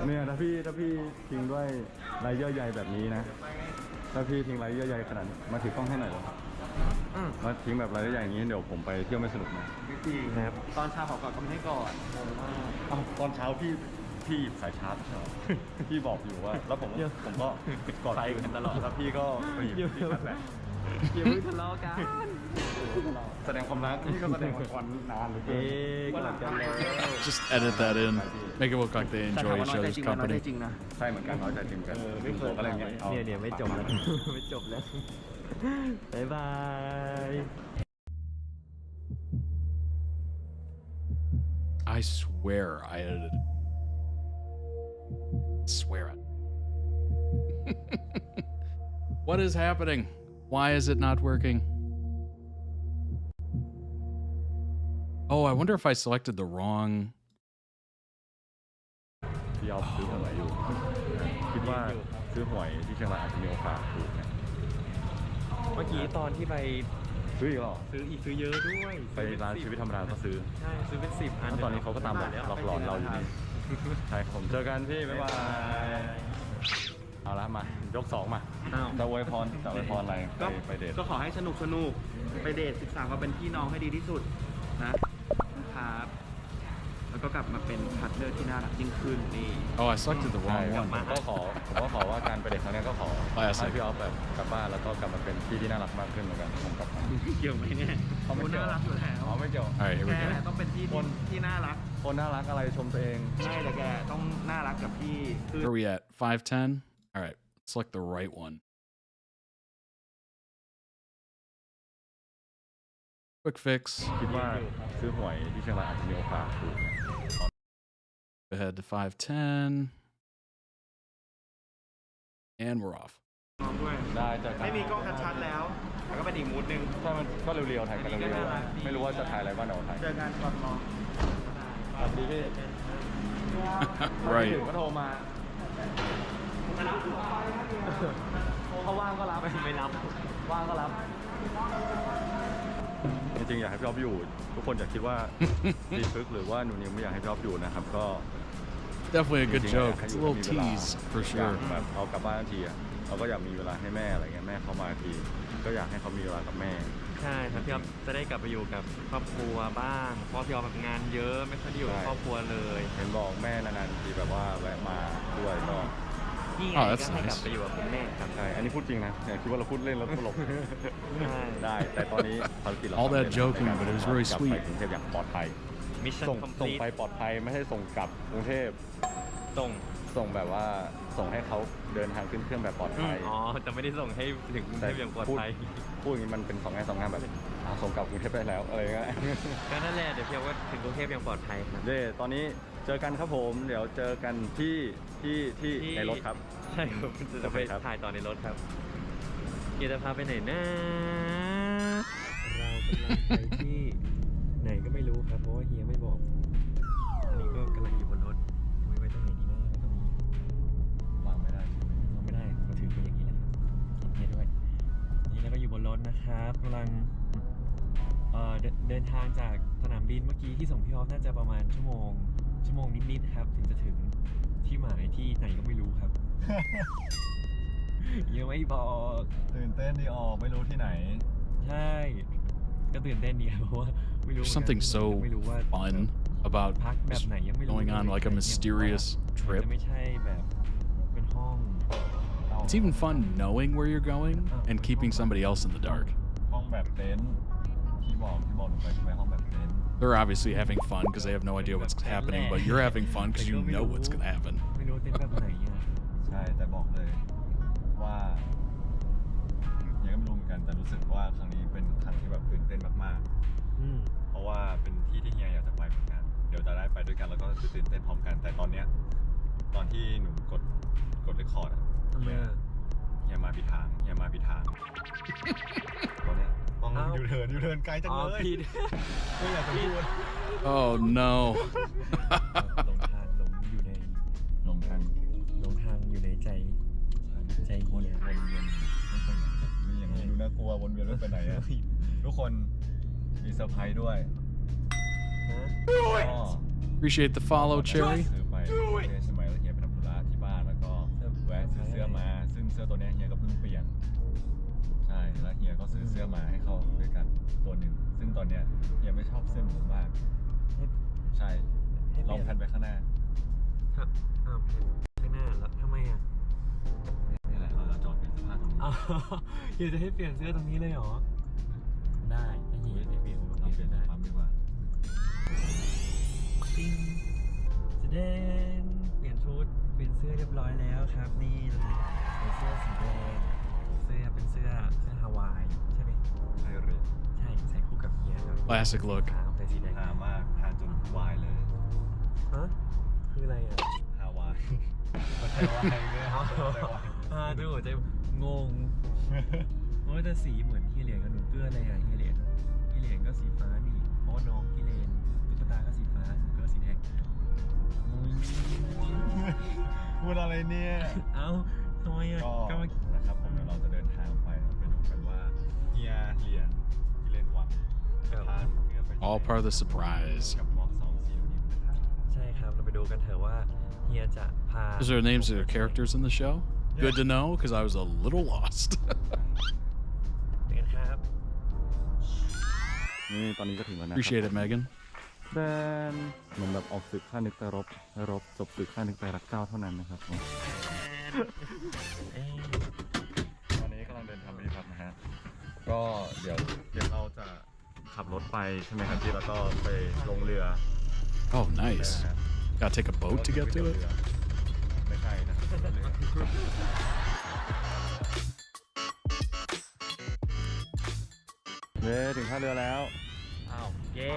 เนี่ยถ้าพี่ทิ้งด้วยไรเยื่อใยแบบนี้นะถ้าพี่ทิ้งไรเยื่อใยขนาดมาถือกล้องให้หน่อยมาทิ้งแบบไรเยื่อใยอย่างนี้เดี๋ยวผมไปเที่ยวไม่สนุกนะจริงครับตอนเช้าขอกอดก็ไม่ให้ก่อนตอนเช้าพี่สายชาร์จพี่บอกอยู่ว่าแล้วผมก็กอดกันตลอดแล้วพี่ก็ไปหยิบที่ชาร์จแบตอย่าเพิ่งทะเลาะกันแสดงความรักนี่ก็แสดงความนานเลยJust edit that in make it look like they enjoy each other's company ใช่เหมือนกันน้อยใจจริงกันไม่เคยอะไรเงี้ยเนี่ยไม่จบแล้วไม่จบแล้วบ๊ายบาย I swear I edited swear it What is happening? Why is it not working? Oh, I wonder if I selected the wrong. พี่เอาซื้อหวยอยู่คิดว่าซื้อหวยที่เชียงรายอาจจะมีโอกาสถูกนะเมื่อกี้ตอนที่ไปซื้ออีกหรอซื้อเยอะด้วยไปร้านชีวิตธรรมดาก็ซื้อใช่ซื้อเป็น10 อันตอนนี้เขาก็ตามหลอกหลอนเราอยู่นี่ใช่ผมเจอกันพี่บ๊ายบายเอาละมายก2มาจะอวยพรอะไรไปเดทก็ขอให้สนุกไปเดทศึกษาความเป็นพี่น้องให้ดีที่สุดนะครับแล้วก็กลับมาเป็นพาร์ทเนอร์ที่น่ารักยิ่งขึ้นนี่ Oh I selected the wrong one ก็ขอว่าการไปเดทครั้งนี้ก็ขอให้พี่ออฟแบบกลับบ้านแล้วก็กลับมาเป็นพี่ที่น่ารักมากขึ้นเหมือนกันผมกลับมาเกี่ยวไหมเนี่ยเขาไม่น่ารักอยู่แล้วไม่เกี่ยวแกต้องเป็นพี่ที่น่ารักคนน่ารักอะไรชมตัวเองใช่แต่แกต้องน่ารักกับพี่ Where are we at 510 All right select the right one Quick fix คิดว่าซื้อหวยที่เชียงรายอาจจะมีโอกาสถูก Ahead to 510 and we're off ได้เจอกันไม่มีกล้องชัดๆแล้วแต่ก็เป็นอีกมูดนึงใช่มันก็เรียวๆถ่ายกันเรียวๆไม่รู้ว่าจะถ่ายอะไรบ้างเดี๋ยวถ่ายเจอกันก่อนมองสวัสดีพี่ Right ก็โทรมาเขาว่างก็รับไม่รับว่างก็รับจริงๆอยากให้พี่อ๊อฟอยู่ทุกคนจะคิดว่าดีฟึกหรือว่าหนูนิวไม่อยากให้พี่อ๊อฟอยู่นะครับก็ Definitely a good joke it's a little tease for sure แบบเอากลับบ้านทีเราก็อยากมีเวลาให้แม่อะไรเงี้ยแม่เขามาทีก็อยากให้เขามีเวลากับแม่ใช่ครับพี่อ๊อฟจะได้กลับไปอยู่กับครอบครัวบ้างเพราะพี่อ๊อฟแบบงานเยอะไม่ค่อยได้อยู่กับครอบครัวเลยเห็นบอกแม่นานๆทีแบบว่าแวะมาด้วยก็นี่ไงก็ให้กลับไปอยู่กับคุณแม่ครับใช่อันนี้พูดจริงนะคิดว่าเราพูดเล่นแล้วตลกได้แต่ตอนนี้ภารกิจเรา All that joking but it was very sweet กรุงเทพอย่างปลอดภัยส่งไปปลอดภัยไม่ให้ส่งกลับกรุงเทพส่งแบบว่าส่งให้เขาเดินทางขึ้นเครื่องแบบปลอดภัยอ๋อจะไม่ได้ส่งให้ถึงกรุงเทพอย่างปลอดภัยพูดอย่างนี้มันเป็น2 งานแบบ ส่งกลับกรุงเทพไปแล้วอะไรเงี้ย ก็นั่นแหละเดี๋ยวเพียงว่าถึงกรุงเทพยังปลอดภัยครับ ตอนนี้เจอกันครับผมเดี๋ยวเจอกันที่ในรถครับใช่ครับจะไปถ่ายต่อในรถครับเกียร์จะพาไปไหนนะเรากำลังไปที่ไหนก็ไม่รู้ครับเพราะว่าเฮียไม่บอกอันนี้ก็กำลังอยู่บนรถไม่ไปตรงไหนดีนะตรงนี้วางไม่ได้ก็ถือไปอย่างนี้แหละครับเฮียด้วยนี่แล้วก็อยู่บนรถนะครับกำลังเดินทางจากสนามบินเมื่อกี้ที่ส่งพี่ออฟน่าจะประมาณชั่วโมงนิดๆครับถึงจะถึงที่หมายที่ไหนก็ไม่รู้ครับ ยังไม่บอกตื่นเต้นดีออกไม่รู้ที่ไหนใช่ก็ตื่นเต้นดีเพราะว่าไม่รู้ something so fun about going on like a mysterious trip. ไม่ใช่แบบเป็นห้อง It's even fun knowing where you're going and keeping somebody else in the dark. ห้องแบบเต็นท์ที่บอกหนูไปใช่ไหมห้องแบบเต็นท์ They're obviously having fun because they have no idea what's happening, but you're having fun because you know what's gonna happen. ไม่รู้เต็นท์แบบไหนอ่ะใช่แต่บอกเลยว่ายังไม่รู้เหมือนกันแต่รู้สึกว่าครั้งนี้เป็นครั้งที่แบบตื่นเต้นมากๆเพราะว่าเป็นที่ที่เฮียอยากจะไปเหมือนกันเดี๋ยวจะได้ไปด้วยกันแล้วก็ตื่นเต้นพร้อมกันแต่ตอนเนี้ยตอนที่หนูกดเรคคอร์ดเฮียมาผิดทางตอนเนี้ยต้องยูเทิร์นไกลจังเลยไม่อยากจะพูด Oh no ลงทางอยู่ในใจวนเวียนไม่ไปไหนนี่อย่างนี้ดูน่ากลัววนเวียนไม่ไปไหนอะทุกคนมีเซอร์ไพรส์ด้วย Appreciate the follow, Cherry. ซื้อไปใช่ไหมแล้วเฮียไปทำธุระที่บ้านแล้วก็แวะซื้อเสื้อมาซึ่งเสื้อตัวนี้เฮียก็เพิ่งเปลี่ยนใช่แล้วเฮียก็ซื้อเสื้อมาให้เขาด้วยกันตัวหนึ่งซึ่งตอนเนี้ยเฮียไม่ชอบเสื้อหนูมากใช่ลองแพนไปข้างหน้าข้างหน้าแล้วทำไมอ่ะนี่แหละเราจะจอดเปลี่ยนเสื้อผ้าตรงนี้เฮียจะให้เปลี่ยนเสื้อตรงนี้เลยเหรอได้ถ้าเฮียไปเปลี่ยนเราเปลี่ยนได้ปั๊มดีกว่าติ้งจะเด่นเปลี่ยนชุดเปลี่ยนเสื้อเรียบร้อยแล้วครับนี่เป็นเสื้อสีแดงเป็นเสื้อฮาวายใช่ไหมใช่เลยใช่ใส่คู่กับเฮียครับ Classic look ใส่สีแดงมากทานจนวายเลยฮะคืออะไรอ่ะฮาวายฮาวายเนี่ยดูจะงงว่าจะสีเหมือนฮีเลียนกับหนูเกื้อเลยอ่ะฮีเลียนก็สีฟ้านี่เพราะน้องฮีเลียนตุ๊กตาก็สีฟ้าหนูเกื้อสีแดงพูดอะไรเนี่ยเอ้าทำไมอ่ะก็นะครับผมเราจะเดินทางไปดูกันว่าเฮียเหรียญที่เล่นวังพาเพื่อไป All part of the surprise. กับวอล์กZeeNuNewใช่ครับเราไปดูกันเถอะว่าเฮียจะพา Is there names of the characters in the show? Good to know because I was a little lost. เดี๋ยวครับนี่ตอนนี้ก็ถึงแล้วนะ Appreciate it, Megan. เหมือนแบบออกศึกข้านึกแต่รบจบศึกข้านึกแต่รักเจ้าเท่านั้นนะครับตอนนี้กำลังเดินทางไปที่พักนะฮะก็เดี๋ยวเราจะขับรถไปใช่ไหมครับที่แล้วก็ไปลงเรือ Oh, nice. Gotta take a boat to get to it? ไม่ใช่นะครับเรือถึงท่าเรือแล้วอ้าวเย้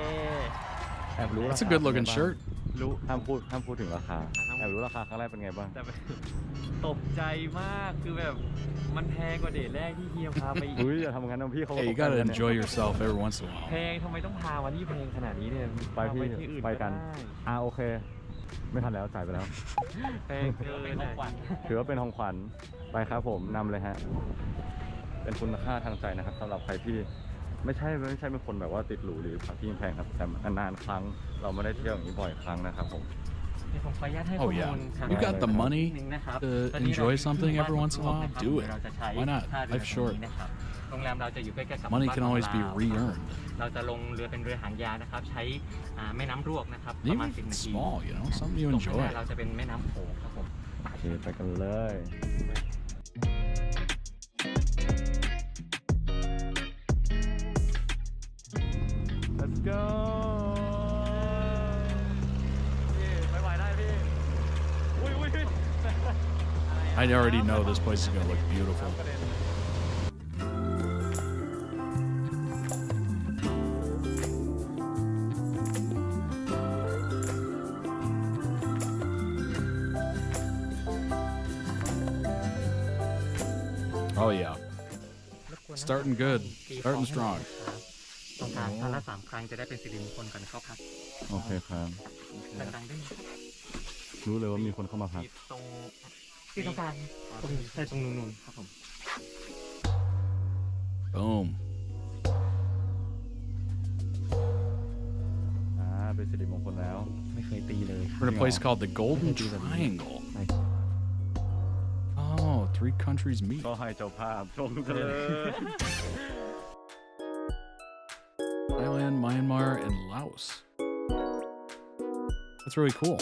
แอบรู้ราคา That's a good looking shirt. รู้ห้ามพูดถึงราคาแอบรู้ราคาครั้งแรกเป็นไงบ้างแต่ตกใจมากคือแบบมันแพงกว่าเดทแรกที่เฮียพาไปอีกอย่าทำงั้นนะพี่เขา Hey, you gotta enjoy yourself every once in a while. แพงทำไมต้องพามาที่แพงขนาดนี้เนี่ยไปที่อื่นไปกันโอเคไม่ทันแล้วจ่ายไปแล้วแพงเกินถือว่าเป็นของขวัญไปครับผมนำเลยฮะเป็นคุณค่าทางใจนะครับสำหรับใครที่ไม่ใช่เป็นคนแบบว่าติดหรูหรือพักที่แพงครับแต่นานๆครั้งเราไม่ได้เที่ยวอย่างนี้บ่อยครั้รั้งนะครับผม Oh yeah, you got the money to enjoy something every once in a while, do it. Why not? Life's short. โรงแรมเราจะอยู่ใกล้ๆกับ Money can always be re-earned. เราจะลงเรือเป็นเรือหางยาวนะครับใช้แม่น้ำรวกนะครับประมาณ10 นาที small, you know, something you enjoy. เราจะเป็นแม่น้ำโขงครับผมโอเคไปกันเลย Let's go I already know this place is gonna look beautiful. Oh yeah. Starting good. Starting strong. ต้องการครั้งละ3 ครั้งจะได้เป็นสิริมงคลก่อนเข้าพัก โอเคครับ ดังๆได้ไหม รู้เลยว่ามีคนเข้ามาพัก ตรงที่ต้องการใช่ตรงนู่นๆครับผม Boom. เป็นสิริมงคลแล้วไม่เคยตีเลย We're in a place called the Golden Triangle. Oh, 3 countries meet. ก็ให้เจ้าภาพชมเธอ Thailand, Myanmar, and Laos. That's really cool.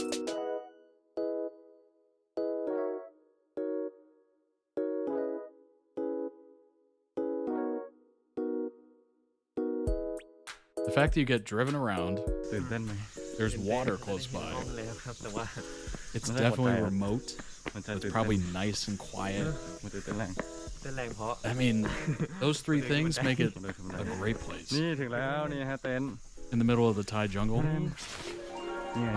The fact that you get driven around, there's water close by. It's definitely remote. It's probably nice and quiet. I mean, those 3 things make it a great place. นี่ถึงแล้วนี่ฮะเต็นท์ In the middle of the Thai jungle.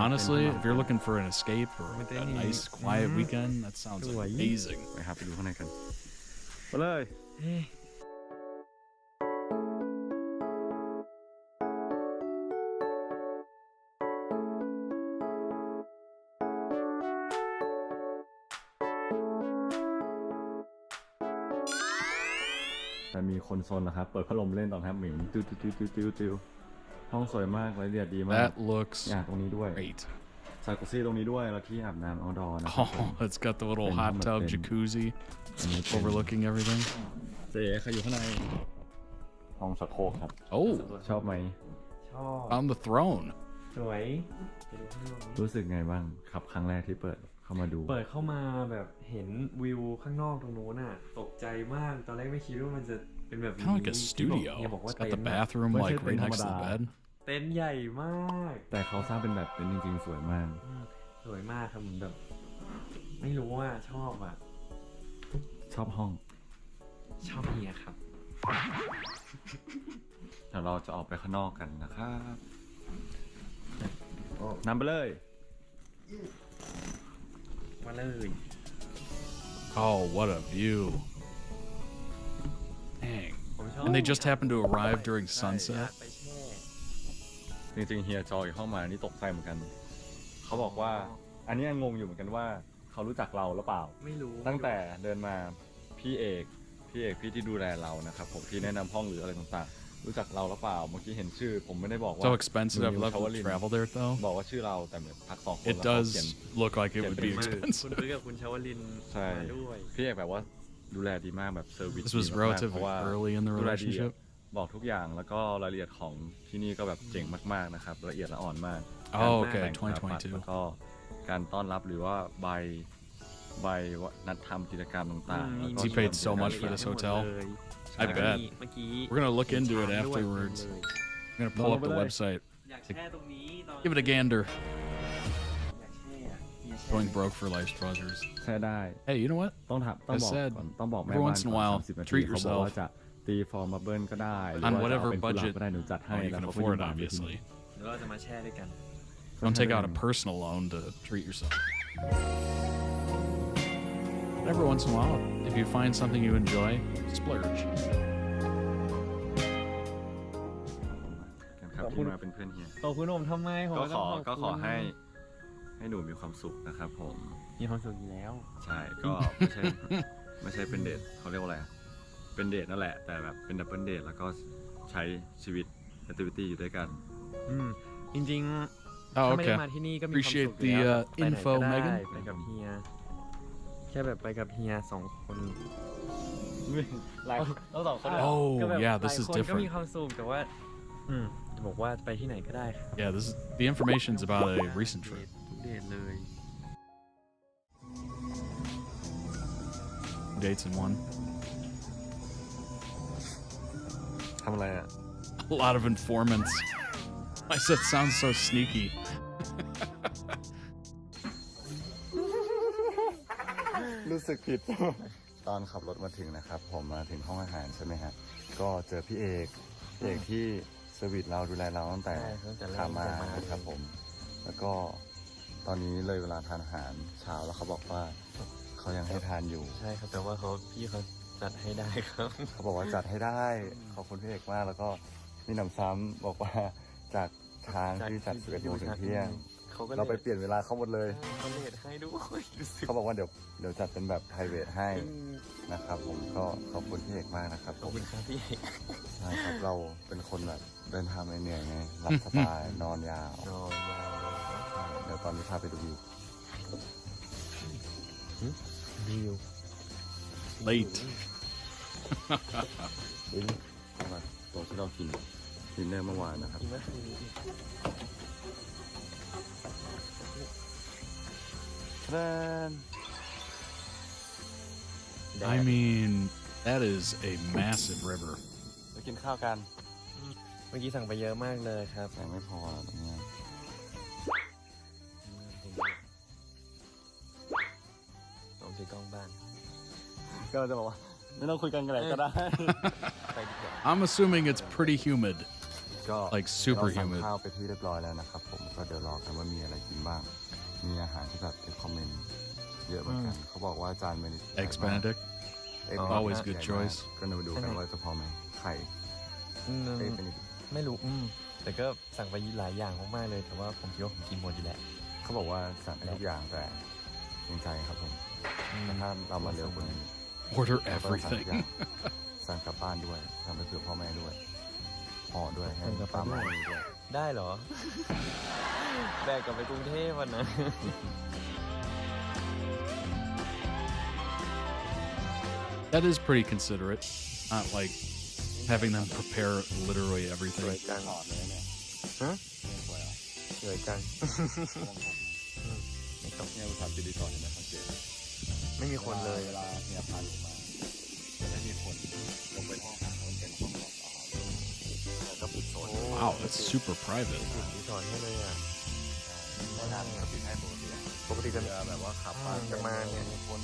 Honestly, if you're looking for an escape or a nice, quiet weekend, that sounds amazing. ไปหาไปดูข้างในกันไปเลย แต่มีคนซนนะครับ เปิดพัดลมเล่นตอนทำหมิงติ้วห้องสวยมากรายละเอียดดีมาก That looks ตรงนี้ด้วย great. ซากุซี่ตรงนี้ด้วยแล้วที่อาบน้ำเอาดอนะครับ Oh, it's got the little hot tub jacuzzi overlooking everything. เจ๊ใครอยู่ข้างในห้องชักโครกครับ Oh, ชอบไหม ชอบ on the throne. สวย รู้สึกไงบ้างครับครั้งแรกที่เปิดเข้ามาดู เปิดเข้ามาแบบเห็นวิวข้างนอกตรงโน้นน่ะตกใจมากตอนแรกไม่คิดว่ามันจะเป็นแบบนี้ Kind of like a studio. It's got the bathroom like right next to the bed. เต็นท์ใหญ่มาก แต่เขาสร้างเป็นแบบเป็นจริงๆสวยมาก สวยมากครับเหมือนแบบไม่รู้ว่าชอบอ่ะ ชอบห้อง ชอบเฮียครับ เดี๋ยวเราจะออกไปข้างนอกกันนะครับนำไปเลย มาเลย Oh, what a view. Dang. And they just happened to arrive during sunset. จริงๆเฮียจอยเข้ามานี่ตกใจเหมือนกันเขาบอกว่าอันนี้งงอยู่เหมือนกันว่าเขารู้จักเราหรือเปล่า ไม่รู้ตั้งแต่เดินมาพี่เอกพี่ที่ดูแลเรานะครับผมที่แนะนำห้องหรืออะไรต่างๆรู้จักเราหรือเปล่าเมื่อกี้เห็นชื่อผมไม่ได้บอกว่า So expensive. I've loved to travel there though. บอกว่าชื่อเราแต่แบบพัก2 คน It does look like it would be คุณ expensive. เพื่อกับคุณชาวลิน ใช่ มาด้วย พี่เอกแบบว่าดูแลดีมากแบบเซอร์วิส This was relatively early in the relationship. บอกทุกอย่างแล้วก็รายละเอียดของที่นี่ก็แบบเจ๋งมากๆนะครับละเอียดละอ่อนมาก Oh, okay. 2022 แล้วก็การต้อนรับหรือว่าใบนัดทำกิจกรรมต่างๆ He paid so much for this hotel. I bet. We're gonna look into it afterwards. We're gonna pull up the website. Give it a gander. Going broke for life's pleasures. แช่ได้ Hey, you know what? ต้องบอกแม่ every บ้าน once in a while, 30 นาที treat เขาบอก yourself ว่าจะตีฟอร์มบับเบิ้ลก็ได้หรือ on ว่าจะเอา whatever เป็นกุหลาบ budget ก็ได้หนูจัดให้ you แล้ว can เขาก็ afford, ยินดี obviously. เดี๋ยวเราจะมาแช่ด้วยกัน Don't take out a personal loan to treat yourself. But every once in a while, if you find something you enjoy, splurge. ครับที่มาเป็นเพื่อนเฮีย ขอบคุณผมทำไมผม ก็ขอให้หนูมีความสุขนะครับผม มีความสุขอยู่แล้ว ใช่ก็ไม่ใช่เป็นเดทเขาเรียกว่าอะไรเป็นเดทนั่นแหละแต่แบบเป็นดับเบิลเดทแล้วก็ใช้ชีวิตแอคทิวิตี้อยู่ด้วยกัน จริงๆ Oh, ถ้าไม่ได้ okay. มาที่นี่ก็มีความสุข Appreciate อยู่แล้ว the info, ไปไหนก็ได้ Megan. ไปกับเฮียแค่แบบไปกับเฮีย2 คน เรา2 คน Oh, ก็แบบ yeah, this หลาย is คนก็มี different. ความสุขแต่ว่าจะบอกว่าไปที่ไหนก็ได้ครับ Yeah, this is the information's about a recent trip. ทุกเดทเลย Dates in one. ทำอะไรอ่ะ A lot of informants. I said sounds so sneaky. รู้สึกผิด ตอนขับรถมาถึงนะครับผมมาถึงห้องอาหารใช่ไหมฮะก็เจอพี่เอกที่เซอร์วิสเราดูแลเราตั้งแต่ขามาครับผมแล้วก็ตอนนี้เลยเวลาทานอาหารเช้าแล้วเขาบอกว่าเขายังให้ทานอยู่ ใช่ครับแต่ว่าพี่เขา จัดให้ได้ครับ เขาบอกว่าจัดให้ได้ขอบคุณพี่เอกมากแล้วก็มีหนำซ้ำบอกว่าจากช้างที่จัด11 โมงถึงเที่ยงเราไปเปลี่ยนเวลาเขาหมดเลยเขาเลทให้ด้วย เขาบอกว่าเดี๋ยวจัดเป็นแบบไพรเวทให้นะครับผมก็ขอบคุณพี่เอกมากนะครับขอบคุณครับพี่เอกใช่ครับเราเป็นคนแบบเดินทางเหนื่อยไงหลับสบายนอนยาวเดี๋ยวตอนนี้พาไปดูวิววิว late ตัวที่เรากินดินเนอร์เมื่อวานนะครับI mean that is a massive river ไปกินข้าวกัน เมื่อกี้สั่งไปเยอะมากเลยครับแต่ไม่พอตรงนี้ต้องซื้อกล้องบ้านก็จะบอกว่าไม่ต้องคุยกันกันเลยก็ได้ I'm assuming it's pretty humid ก็ like super สั่ง humid ข้าวไปที่เรียบร้อยแล้วนะครับผมก็เดี๋ยวรอกันว่ามีอะไรกินบ้างมีอาหารที่แบบเป็นคอมเมนต์เยอะเหมือนกันเขาบอกว่าจานเมนู Eggs Benedict always good choice ก็มาดูกันว่าจะพอไหมไข่ไม่รู้แต่ก็สั่งไปหลายอย่างมากๆเลยแต่ว่าผมคิดว่าผมกินหมดอยู่แล้วเขาบอกว่าสั่งทุกอย่างแต่เกรงใจครับผมถ้าเรามาเร็วกว่านี้ order everything สั่งกลับบ้านด้วยสั่งไปเผื่อพ่อแม่ด้วยห่อด้วยให้ตามมาด้วยได้เหรอ แบกกลับไปกรุงเทพวันนะ That is pretty considerate not like having them prepare literally everything สวยจังฮะสวยจังไม่ต้องเนี่ยอุตส่าห์ติดรีสอร์ทเห็นไหมสังเกตไม่มีคนเลยเวลาเนี่ยพาลงมาจะไม่มีคนลงไปห้องอาหารมันเป็นห้องแบบแล้วก็ปิดโซน Wow that's super private รีสอร์ทให้เลยอ่ะก็นานก็ปิดให้ปกติจะแบบว่าขับมาเนี่ยคน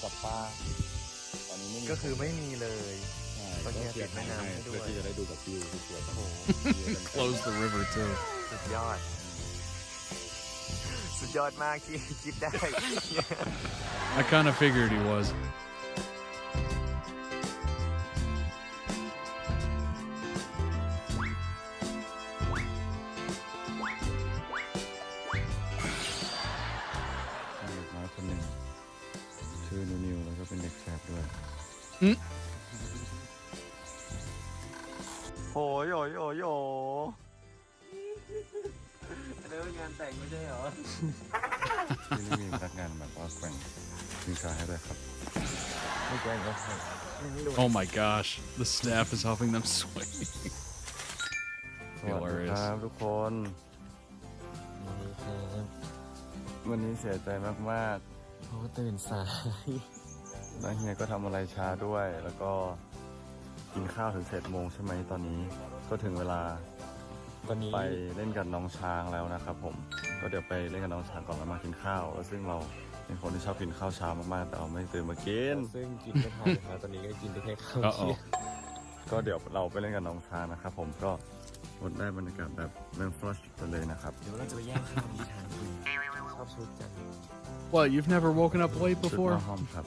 กับป้าตอนนี้ไม่มีก็คือไม่มีเลยก็เนี่ยปิดแม่น้ำให้ด้วยเพื่อที่จะได้ดูแบบวิวสวยๆโอ้โห close the river too สุดยอดสุดยอดมากที่คิดได้ I kind of figured he wasคนหนึ่งชื่อนิวแล้วก็เป็นเด็กแสบด้วยโอ้ยเรื่องงานแต่งไม่ใช่เหรอที่นี่มีพนักงานแบบว่าแกว่งมีชาให้ด้วยครับไม่แกว่งก็ใช่ Oh my gosh the staff is helping them swing สวัสดีครับทุกคนวันนี้เสียใจมากๆเพราะว่าตื่นสายแล้วเฮียก็ทำอะไรช้าด้วยแล้วก็กินข้าวถึง7 โมงใช่ไหมตอนนี้ก็ถึงเวลาไปเล่นกับน้องช้างแล้วนะครับผมก็เดี๋ยวไปเล่นกับน้องช้างก่อนแล้วมากินข้าวแล้วซึ่งเราเป็นคนที่ชอบกินข้าวเช้ามากๆแต่เราไม่ตื่นมากินซึ่งกินไม่ทันครับตอนนี้ก็กินได้แค่ข้าวเที่ยงก็เดี๋ยวเราไปเล่นกับน้องช้างนะครับผมก็ได้บรรยากาศแบบเริ่มฟลัชกันเลยนะครับเดี๋ยวเราจะไปแย่งข้าวนิทานคุยชอบชุดจัง What you've never woken up late ชุด before ห้องครับ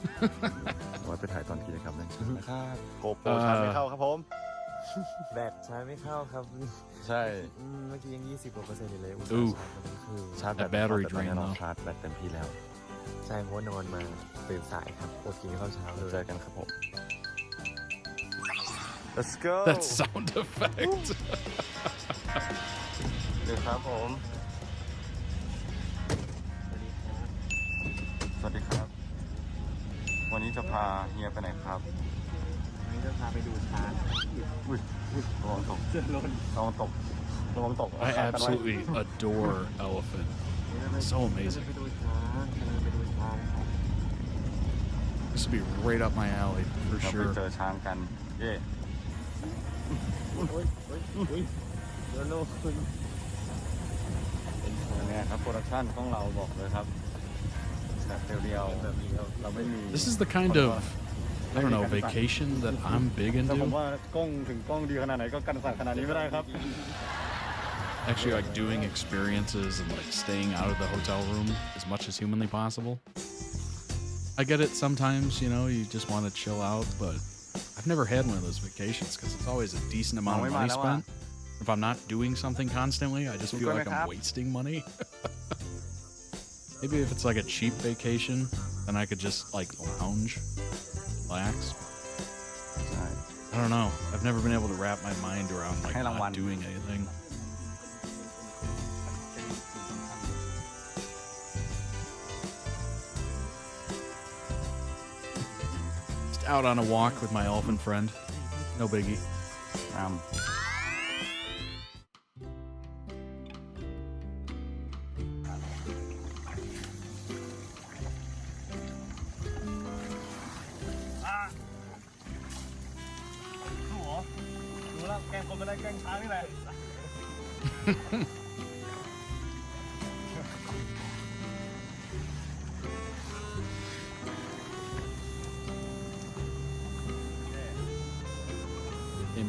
ไว้ไปถ่ายตอนกินนะครับเล่นชุดนะครับโกโปรชาร์จไม่เข้าครับผมแบตชาร์จไม่เข้าครับใช่เมื่อกี้ยัง20%อยู่เลยชาร์จแบตbattery drain น้องชาร์จแบตเต็มที่แล้วใช่เพราะนอนมาตื่นสายครับอดกินข้าวเช้าเลยเจอกันครับผม Let's go That sound effect เดี๋ยวครับผมสวัสดีครับวันนี้จะพาเฮียไปไหนครับวันนี้จะพาไปดูช้างระวังตกระวังตก I absolutely adore elephant so amazing This would be right up my alley for เรา sure ไปเจอช้างกันเย่เนี่ยครับโปรดักชั่นของเราบอกเลยครับแบบเดียวเราไม่มี This is the kind of I don't know vacation that I'm big แต่ผม into ว่ากล้องถึงกล้องดีขนาดไหนก็กันสั่นขนาดนี้ไม่ได้ครับ Actually like doing experiences and like staying out of the hotel room as much as humanly possible I I get it sometimes, you know, you just want to chill out, but I've never had one of those vacations because it's always a decent amount of money spent. If I'm not doing something constantly, I just feel like I'm wasting money. Maybe if it's like a cheap vacation, then I could just like lounge, relax. I don't know. I've never been able to wrap my mind around like not doing anything. Just out on a walk with my elfin friend. No biggie.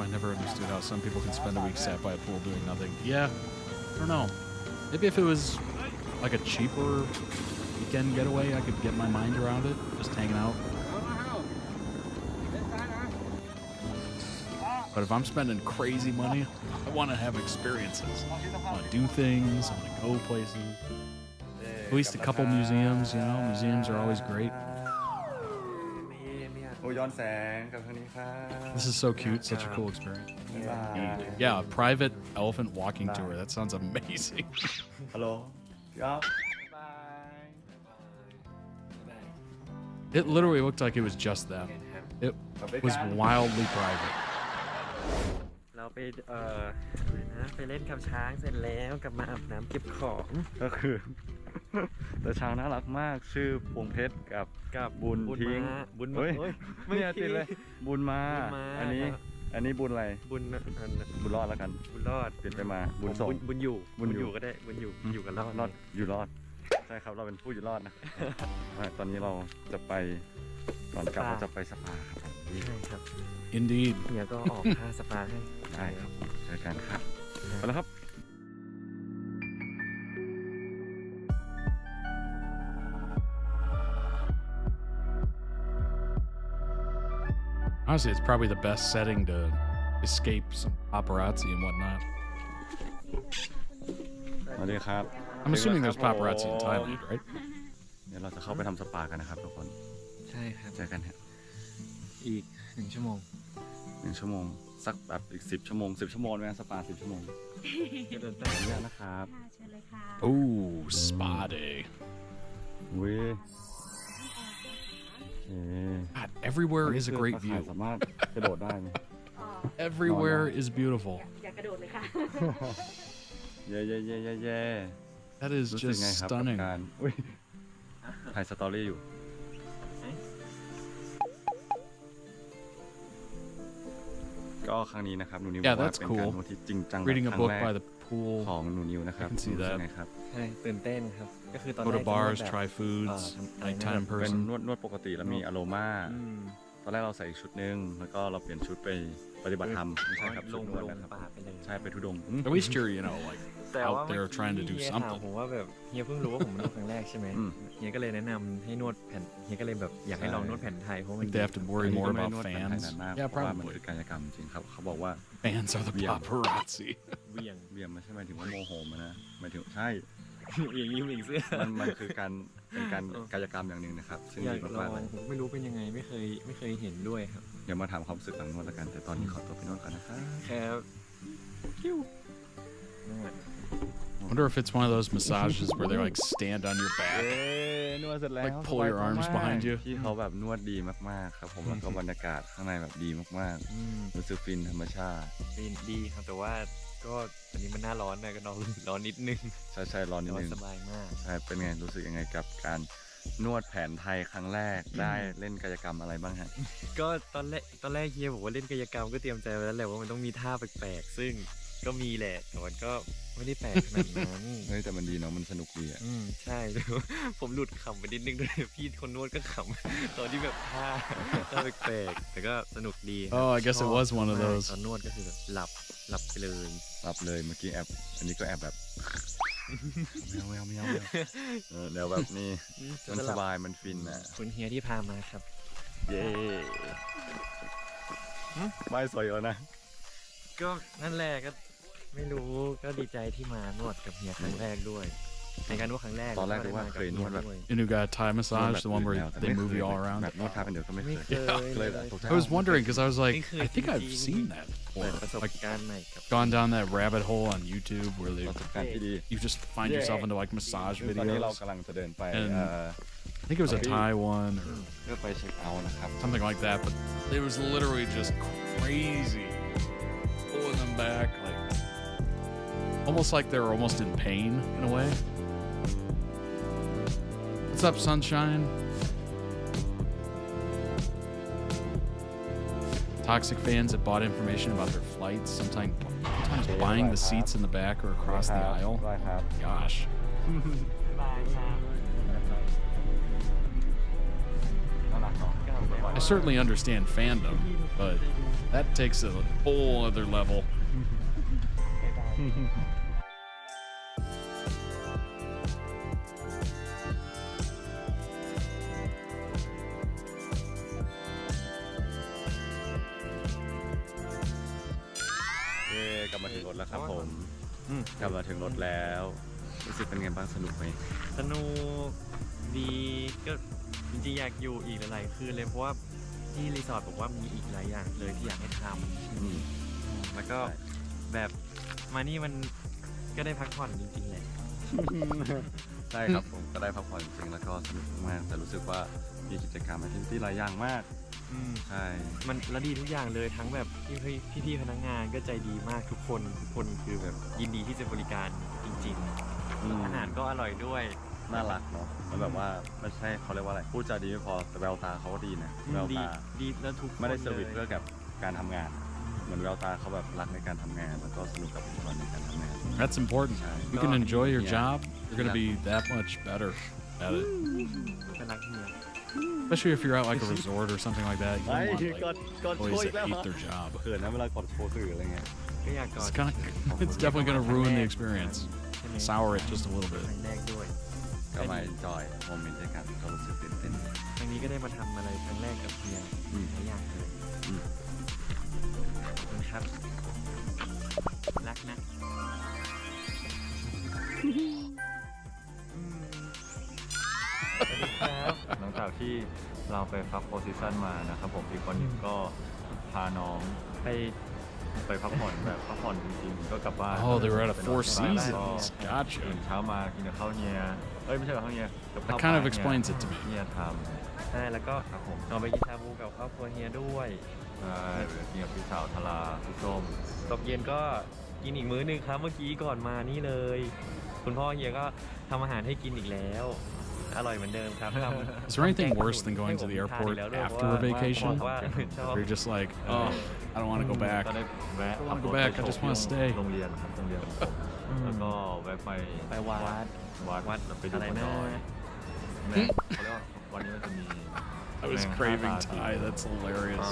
I never understood how some people can spend a week sat by a pool doing nothing. Yeah, I don't know. Maybe if it was like a cheaper weekend getaway, I could get my mind around it, just hanging out. But if I'm spending crazy money, I want to have experiences. I want to do things. I want to go places. At least a couple museums, you know. Museums are always great. This is so cute. Such a cool experience. Yeah, a private elephant walking tour. That sounds amazing. Hello. It literally looked like it was just them. It was wildly private. เราไปเล่นกับช้างเสร็จแล้วกลับมาอาบน้ำเก็บของก็คือ แต่ช้างน่ารักมากชื่อพวงเพชรกับบุญทิ้งบุญเฮ้ยไม่ติดเลยบุญมาอันนี้บุญอะไรบุญรอดแล้วกันบุญรอดเปลี่ยนไปมาบุญส่งบุญอยู่ก็ได้บุญอยู่กันรอดอยู่รอดใช่ครับเราเป็นผู้อยู่รอดนะตอนนี้เราจะไปก่อนกลับเราจะไปสปาครับใช่ครับ Indeed เฮียก็ออกค่าสปาให้ใช่ครับใช่กันครับไปแล้วครับ Honestly, it's probably the best setting to escape some paparazzi and whatnot. I'm assuming there's paparazzi in Thailand, right? เดี๋ยวเราจะเข้าไปทำสปากันนะครับทุกคนใช่ครับเจอกันฮะอีก1 ชั่วโมงสักแบบอีก10 ชั่วโมง10 ชั่วโมงนะสปา10 ชั่วโมงเดินไปเรื่อยนะครับ Ooh, spa day. God, everywhere is a great view. Everywhere is beautiful. That is just stunning. ถ่ายสตอรี่อยู่ก็ครั้งนี้นะครับหนูนิวบอกว่าเป็นการนวดที่จริงจังครั้งแรกของหนูนิวนะครับรู้สึกไงครับใช่ตื่นเต้นครับก็คือตอนแรก Go to bars, try foods, nighttime เป็น person. นวดปกติแล้วมีอโรมาตอนแรกเราใส่ชุดนึงแล้วก็เราเปลี่ยนชุดไปปฏิบัติธรรมไม่ใช่ครับชุดนวดนะครับใช่ไปทุดง At least you're, you know, like out there trying to do something. ผมว่าแบบเฮียเพิ่งรู้ว่าผมนวดครั้งแรกใช่ไหมเฮียก็เลยแนะนำให้นวดแผ่นเฮียก็เลยแบบอยากให้ลองนวดแผ่นไทยเพราะมัน They have to worry more about fans. Yeah, เพราะว่ามันคือการกรรมจริงครับเขาบอกว่า fans are the paparazzi. เวียงไม่ใช่หมายถึงว่าโมโหมันนะหมายถึงใช่ อย่างนี้เสื้อมันคือเป็นการกายกรรมอย่างหนึ่งนะครับซึ่งดีมากๆเลยผมไม่รู้เป็นยังไงไม่เคยเห็นด้วยครับเดี๋ยวมาถามความรู้สึกหลังนวดแล้วกันแต่ตอนนี้ขอตัวไปนวดกันนะครับครับคิว I wonder if it's one of those massages where they like stand on your back, like pull your arms behind you. ที่เขาแบบนวดดีมากๆครับผมแล้วก็บรรยากาศข้างในแบบดีมากๆรู้สึกฟินธรรมชาติฟินดีครับแต่ว่าก็ตอนนี้มันหน้าร้อนนะก็ร้อนนิดนึงใช่ร้อนนิดนึงสบายมากใช่เป็นไงรู้สึกยังไงกับการนวดแผนไทยครั้งแรกได้เล่นกายกรรมอะไรบ้างฮะก็ตอนแรกเฮียบอกว่าเล่นกายกรรมก็เตรียมใจไว้แล้วแหละว่ามันต้องมีท่าแปลกๆซึ่งก็มีแหละแต่มันก็ไม่ได้แปลกขนาดนั้นเฮ้ยแต่มันดีเนาะมันสนุกดีอ่ะใช่ผมหลุดขำไปนิดนึงด้วยพี่คนนวดก็ขำตอนที่แบบท่าแปลกๆแต่ก็สนุกดี Oh, I guess it was one of those. ตอนนวดก็คือแบบหลับไปเลยเมื่อกี้แอบอันนี้ก็แอบแบบ ไม่เอาแนวแบบนี้มันสบายมันฟินอ่ะ คุณเฮียที่พามาครับ เย้ไม่สวยแล้วนะ ก็นั่นแหละก็ไม่รู้ก็ดีใจที่มานวดกับเฮียครั้งแรกด้วยในการนวดครั้งแรก ตอนแรกนึกว่าเคยนวดแบบ You know, got Thai massage, the one where they move you all around. แบบนวดท่าเป็นเดี๋ยวก็ไม่เคย I was wondering because I was like, I think I've seen that before. Like, gone down that rabbit hole on YouTube where you just find yourself into like massage ตอนนี้เรา videos. กำลังจะเดินไป And I think it was a Thai one เพื่อไปเช็คเอาท์นะครับ or something like that, but it was literally just crazy, pulling them back, like almost like they were almost in pain in a way. What's up, Sunshine? Toxic fans that bought information about their flights, sometimes buying the seats in the back or across the aisle. Gosh. I certainly understand fandom, but that takes a whole other level.เย้กลับมาถึงรถแล้วครับผมกลับมาถึงรถแล้วรู้สึกเป็นไงบ้างสนุกไหม สนุกดีก็จริงๆอยากอยู่อีกหลายๆคืนเลยเพราะว่าที่รีสอร์ทบอกว่ามีอีกหลายอย่างเลยที่อยากให้ทำแล้วก็แบบมานี่มันก็ได้พักผ่อนจริงๆแหละ ใช่ครับผมก็ได้พักผ่อนจริงๆแล้วก็สนุกมากแต่รู้สึกว่ามีกิจกรรมแอคทิวิตี้หลายอย่างมากใช่มันแล้วดีทุกอย่างเลยทั้งแบบพี่พนักงานก็ใจดีมากทุกคนคือแบบยินดีที่จะบริการจริงๆอาหารก็อร่อยด้วยน่ารักเนาะแล้วแบบว่าไม่ใช่เขาเรียกว่าอะไรพูดจาดีไม่พอแต่แววตาเขาก็ดีนะแววตาดีแล้วทุกไม่ได้เซอร์วิสเพื่อกับการทำงานเหมือนแววตาเขาแบบรักในการทำงานแล้วก็สนุกกับอุปกรณ์ในการทำงาน That's important. You can enjoy your job, you're going to be that much better at it. Especially if you're at like a resort or something like that. You don't want like, employees that hate their job. เขินนะเวลากดโชว์สื่ออะไรเงี้ย It's definitely going to ruin the experience. Sour it just a little bit. ก็มา enjoy โมเมนต์ด้วยกันก็รู้สึกตื่นเต้น ครั้งนี้ก็ได้มาทำอะไรครั้งแรกกับเฮียหลายอย่างเลยครับรักนะสวัสดีครับหลังจากที่เราไปพักโพซิชั่นมานะครับผมอีกคนหนึ่งก็พาน้องไปพักผ่อนแบบพักผ่อนจริงๆก็กลับบ้าน Oh, they were at a Four Seasons. Gotcha. ตื่นเช้ามากินข้าวเฮียไม่ใช่ข้าวเฮีย That kind of explains it to me. เฮียทำใช่แล้วก็เราไปกินชาบูกับครอบครัวเฮียด้วยใช่กินกับพี่สาวทาราพี่ส้มตกเย็นก็กินอีกมื้อนึงครับเมื่อกี้ก่อนมานี่เลยคุณพ่อเฮียก็ทำอาหารให้กินอีกแล้วอร่อยเหมืมือนเดิมครับ Is there anything worse than going to the airport after a vacation? You're just like, oh, I don't want to go back. I don't want to go back. I just want to stay. โรงเรียนครับโรงเรียนแล้วก็แวะไปวัดไปดูคนน้อยแม่เขาเรียกว่าวันนี้มันจะมี I was craving Thai. That's hilarious.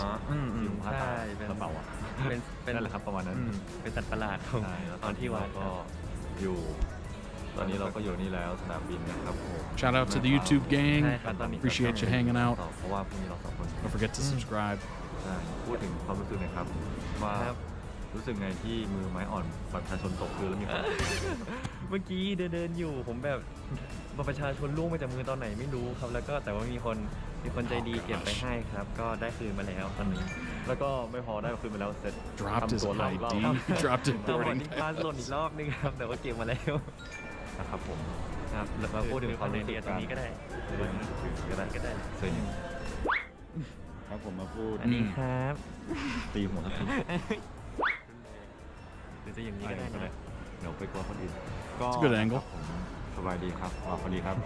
ใช่เป็นนั่นแหละครับประมาณนั้นเป็นสัตว์ประหลาดของตอนที่วัดก็อยู่ตอนนี้เราก็อยู่นี่แล้วสนามบินนะครับผม Shout out to the YouTube gang. Appreciate you hanging out. เพราะว่าพรุ่งนี้เรา2 คน Don't forget to subscribe. พูดถึงความรู้สึกหน่อยครับว่ารู้สึกไงที่มือไม้อ่อนบัตรประชาชนตกพื้นแล้วมีคนเมื่อกี้เดินอยู่ผมแบบบัตรประชาชนล่วงไปจากมือตอนไหนไม่รู้ครับแล้วก็แต่ว่ามีคนใจดีเก็บไปให้ครับก็ได้คืนมาแล้วตอนนี้แล้วก็ไม่พอได้คืนมาแล้วเสร็จ Dropped his ID. Dropped his boarding pass หล่นอีกรอบนึงครับแต่ว่าเก็บมาแล้วนะครับผมครับแล้วมาพูดถึงความรู้สึกตรงนี้ก็ได้ส่วนหนึ่งครับผมมาพูดอันนี้ครับตีหัวทักทีหรือจะอย่างนี้ก็ได้นะเดี๋ยวไปกลัวคนอื่นก็ Good angle สบายดีครับคนดีครับ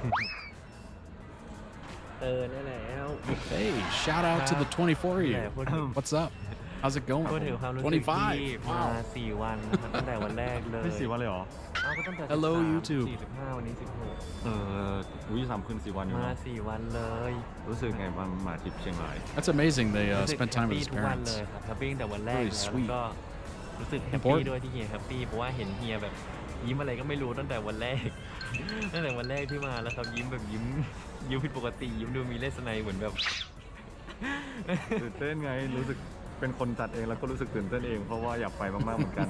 ได้แล้ว Hey shout out to the 24 of you What's up How's it going พูดถึงความรู้สึกที่มา4 วันตั้งแต่วันแรกเลยไม่4 วันเลยเหรอก็ตั้งแต่ Hello YouTube 45วันนี้163 คืน 4 วันอยู่มา4 วันเลยรู้สึกไงบ้างมาทริปเชียงราย That's amazing they spent time with his parents เลยครับแฮปปี้ตั้งแต่วันแรกแล้วก็รู้สึกแฮปปี้ด้วยที่เฮียแฮปปี้เพราะว่าเห็นเฮียแบบ ยิ้มอะไรก็ไม่รู้ตั้งแต่วันแรกที่มาแล้วครับยิ้มแบบยิ้มผิดปกติยิ้มดูมีเลสไนเหมือนแบบตื่นเต้นไงรู้สึกเป็นคนจัดเองแล้วก็รู้สึกตื่นเต้นเองเพราะว่าอยากไปมากๆเหมือนกัน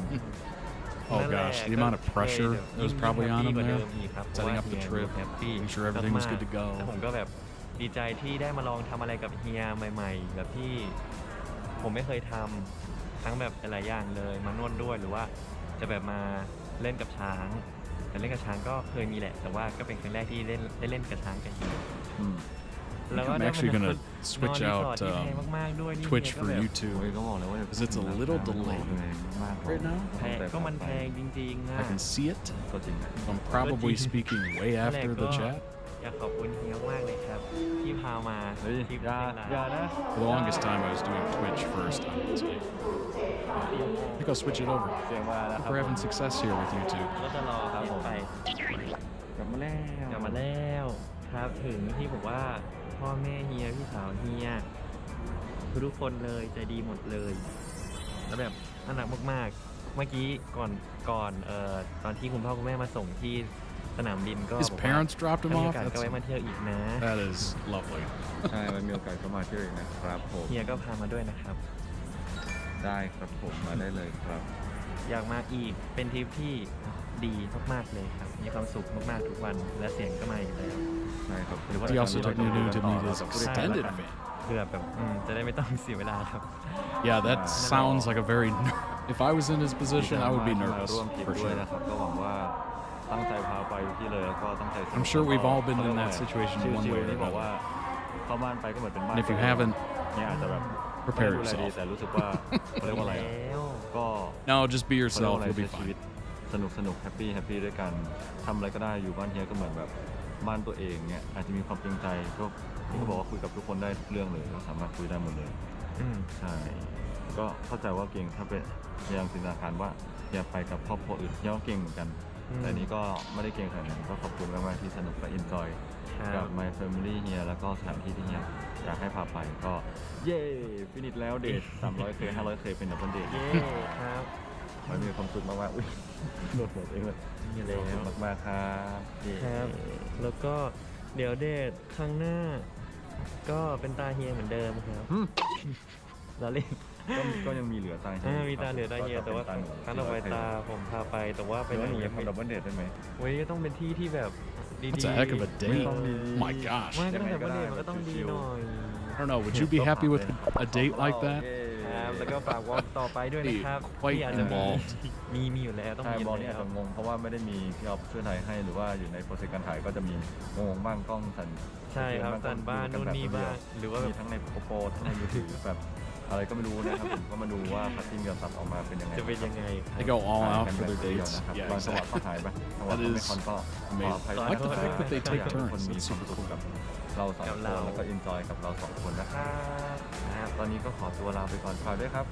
Oh gosh, the amount of pressure that was probably on him there, setting up the trip, making sure everything was good to go. ผมก็แบบดีใจที่ได้มาลองทำอะไรกับเฮียใหม่ๆแบบที่ผมไม่เคยทำทั้งแบบหลายอย่างเลยมานวดด้วยหรือว่าจะแบบมาเล่นกับช้างแต่เล่นกับช้างก็เคยมีแหละแต่ว่าก็เป็นครั้งแรกที่ได้เล่นกับช้างกับเฮีย I'm actually going to switch out Twitch for YouTube because it's a little delayed right now. ก็มันแพงจริงๆ I can see it. I'm probably speaking way after the chat. อยากขอบคุณเฮียมากเลยครับที่พามาที่นะ For the longest time, I was doing Twitch first. I think I'll switch it over. If we're having success here with YouTube. ก็จะรอครับผมไปกลับมาแล้วครับถึงที่ผมว่าพ่อแม่เฮียพี่สาวเฮียทุกคนเลยใจดีหมดเลยแล้วแบบน่ารักมากๆเมื่อกี้ก่อนตอนที่คุณพ่อคุณแม่มาส่งที่สนามบินก็ His parents dropped him off. ก็ไว้มาเที่ยวอีกนะ That is lovely. ใช่มันมีโอกาสก็มาเที่ยวอีกนะครับผม เฮียก็พามาด้วยนะครับได้ครับผมมาได้เลยครับอยากมาอีกเป็นทริปที่ดีมากๆเลยครับมีความสุขมากๆทุกวันและเสียงก็มาอีกแล้วใช่ครับ He also took ZeeNuNew to meet his extended fan. เพื่อแบบจะได้ไม่ต้องเสียเวลาครับ Yeah, that sounds like a very. If I was in his position, I would be nervous for sure. นะครับก็หวังว่าตั้งใจพาไปที่เลยแล้วก็ตั้งใจ I'm sure we've all been in that situation in one way or บอกว่า another. เข้าบ้านไปก็เหมือนเป็นบ้าน And if you haven't, เนี่ยอาจจะแบบ prepare yourself. แต่รู้สึกว่าเขาเรียกว่าอะไรก็ No, just be yourself. You'll be fine. สนุกแฮปปี้ด้วยกันทำอะไรก็ได้อยู่บ้านเฮียก็เหมือนแบบบ้านตัวเองเนี่ยอาจจะมีความเกรงใจก็บอกว่าคุยกับทุกคนได้ทุกเรื่องเลยเราสามารถคุยได้หมดเลยใช่ก็เข้าใจว่าเก่งถ้าเป็นพยายามจินตนาการว่าอย่าไปกับครอบครัวอื่นเฮียก็เก่งเหมือนกันแต่นี้ก็ไม่ได้เก่งขนาดนั้นก็ขอบคุณมากๆที่สนุกและ enjoy กับ my family เฮียแล้วก็สถานที่ที่เฮียอยากให้พาไปก็เย้ฟินิชแล้วเดท 300K 500K เป็นดับเบิลเดทเย้ครับมันมีความสุขมากๆอุ้ยโดดเองเลยมากๆครับแล้วก็เดี๋ยวเดทครั้งหน้าก็เป็นตาเฮียเหมือนเดิมครับเราเล่นก็ยังมีเหลือตาเฮียมีตาเหลือตาเฮียแต่ว่าครั้งต่อไปตาผมพาไปแต่ว่าไปไหนยังไม่ดับเบิลเดทได้ไหมเว้ยต้องเป็นที่ที่แบบดีๆ That's a heck of a date. My gosh. ไม่ต้องดับเบิลเดทมันก็ต้องดีหน่อย I don't know. Would you be happy with a date like that? แล้วก็ฝากวอล์กต่อไปด้วยนะครับ Quite involved. มีอยู่แล้วต้องมี บอลนี่อาจจะงงเพราะว่าไม่ได้มีพี่ออฟช่วยถ่ายให้หรือว่าอยู่ในโปรเซสการถ่ายก็จะมีงงบ้างกล้องสั่นใช่ครับสั่นบ้านนู่นนี่บ้างหรือว่ามีทั้งในโปรทั้งในมือถือแบบอะไรก็ไม่รู้นะครับผมก็มาดูว่าพัตติ้งกับตัดออกมาเป็นยังไงจะเป็นยังไง They go all out for their dates. บางจังหวะก็หายไปจังหวะไม่คอนก็I like the fact that they take turns. มีความสุขกับเราสองคนแล้วก็อินจอยกับเราสองคนนะครับตอนนี้ก็ขอตัวลาไปก่อนฝากด้วยครับ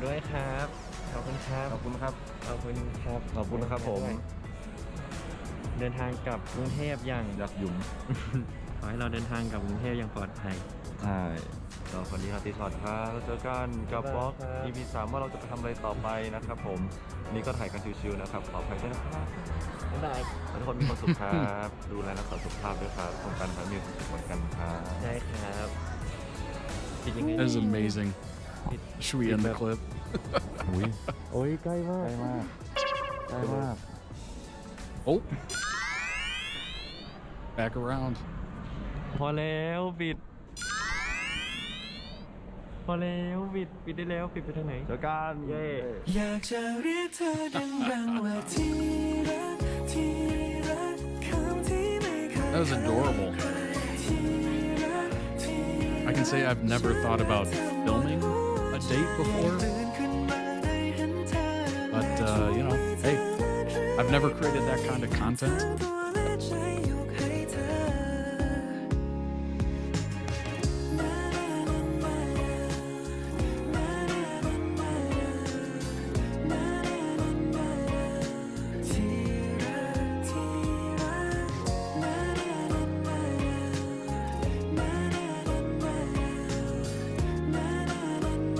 ด้วยครับขอบคุณครับขอบคุณครับขอบคุณครับขอบคุณนะครับผมเดินทางกลับกรุงเทพอย่างอยากหยุ่มขอให้เราเดินทางกลับกรุงเทพอย่างปลอดภัยใช่เราคนนี้ครับที่สอดครับเจอกันกับบล็อก EP 3ว่าเราจะไปทำอะไรต่อไปนะครับผมนี่ก็ถ่ายกันชิวๆนะครับขออภัยด้วยนะครับบ๊ายบายทุกคนมีความสุขครับดูแลรักษาสุขภาพด้วยครับสงกรานต์มีความสุขเหมือนกันครับได้ครับ That is amazing. Should we end the clip? โอ้ยใกล้มาก Oh. Back around. พอแล้วปิดได้แล้วปิดไปทางไหนเจอกันเย้อยากจะเรียกเธอดังๆว่าที่รักคำที่ไม่เคย That was adorable. I can say I've never thought about filming a date before. But, hey, I've never created that kind of content.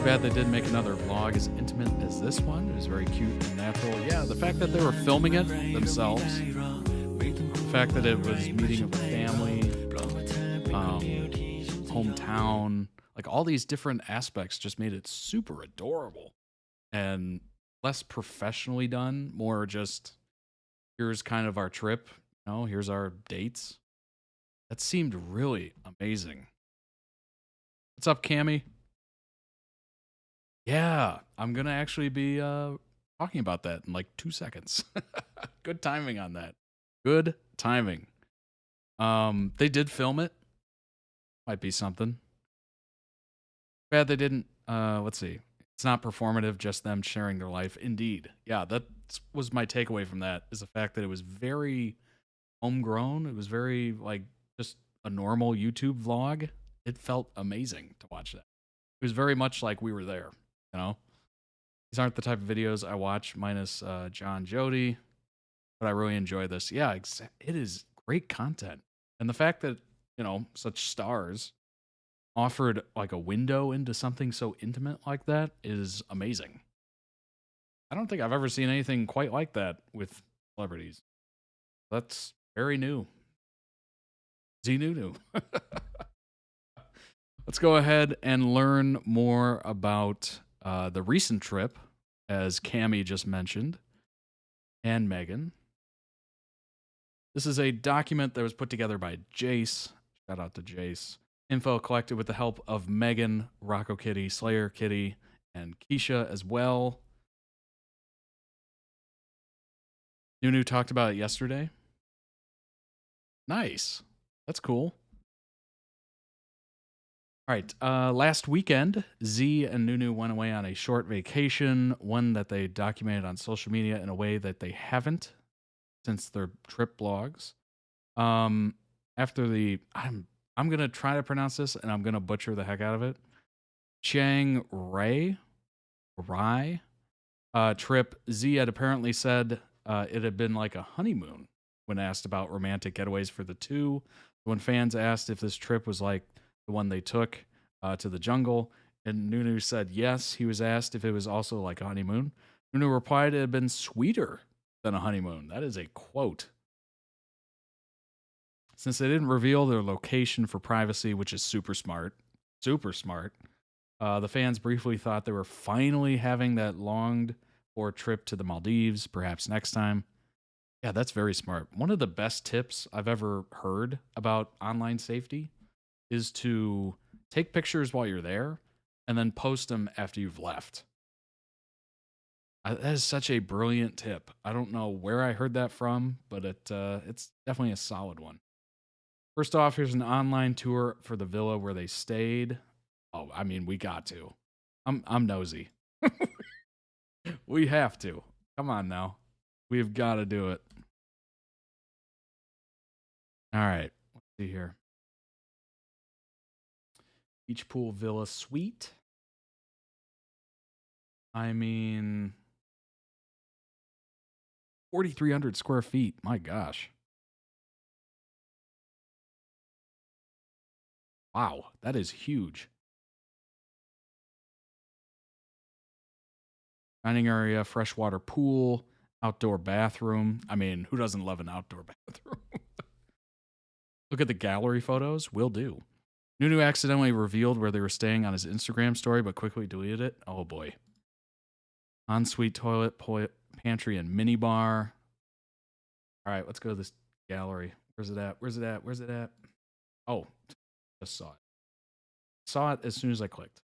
Bad they didn't make another vlog as intimate as this one. It was very cute and natural. Yeah, the fact that they were filming it themselves, the fact that it was meeting of a family, hometown, like all these different aspects just made it super adorable and less professionally done, more just here's kind of our trip, you know, here's our dates. That seemed really amazing. What's up, Cammy? Yeah, I'm going to actually be talking about that in like 2 seconds. Good timing on that. Good timing. They did film it. Might be something. Bad they didn't. Let's see. It's not performative, just them sharing their life. Indeed. Yeah, that was my takeaway from that, is the fact that it was very homegrown. It was very, like, just a normal YouTube vlog. It felt amazing to watch that. It was very much like we were there, you know? These aren't the type of videos I watch, minus John Jody, but I really enjoy this. Yeah, it is great content. And the fact that, you know, such stars offered like a window into something so intimate like that is amazing. I don't think I've ever seen anything quite like that with celebrities. That's very new. ZeeNuNew. Let's go ahead and learn more about the recent trip, as Cammy just mentioned, and Megan. This is a document that was put together by Jace. Shout out to Jace. Info collected with the help of Megan, Rocco Kitty, Slayer Kitty, and Keisha as well. NuNew talked about it yesterday. Nice. That's cool. All right. Last weekend, Z and NuNew went away on a short vacation, one that they documented on social media in a way that they haven't since their trip blogs. After the... I'm going to try to pronounce this, and I'm going to butcher the heck out of it. Chiang Rai trip, Z had apparently said it had been like a honeymoon when asked about romantic getaways for the two. When fans asked if this trip was like the one they took to the jungle, and NuNew said yes. He was asked if it was also like a honeymoon. NuNew replied it had been sweeter than a honeymoon. That is a quote. Since they didn't reveal their location for privacy, which is super smart, the fans briefly thought they were finally having that longed-for trip to the Maldives, perhaps next time. Yeah, that's very smart. One of the best tips I've ever heard about online safety is to take pictures while you're there and then post them after you've left. That is such a brilliant tip. I don't know where I heard that from, but it's definitely a solid one. First off, here's an online tour for the villa where they stayed. Oh, I mean, we got to. I'm nosy. We have to. Come on now. We've got to do it. All right. Let's see here. Beach pool villa suite. I mean, 4,300 square feet. My gosh. Wow, that is huge. Dining area, freshwater pool, outdoor bathroom. I mean, who doesn't love an outdoor bathroom? Look at the gallery photos. Will do. NuNew accidentally revealed where they were staying on his Instagram story, but quickly deleted it. Oh boy. Ensuite toilet, pantry, and mini bar. All right, let's go to this gallery. Where's it at? Oh. Just saw it. Saw it as soon as I clicked.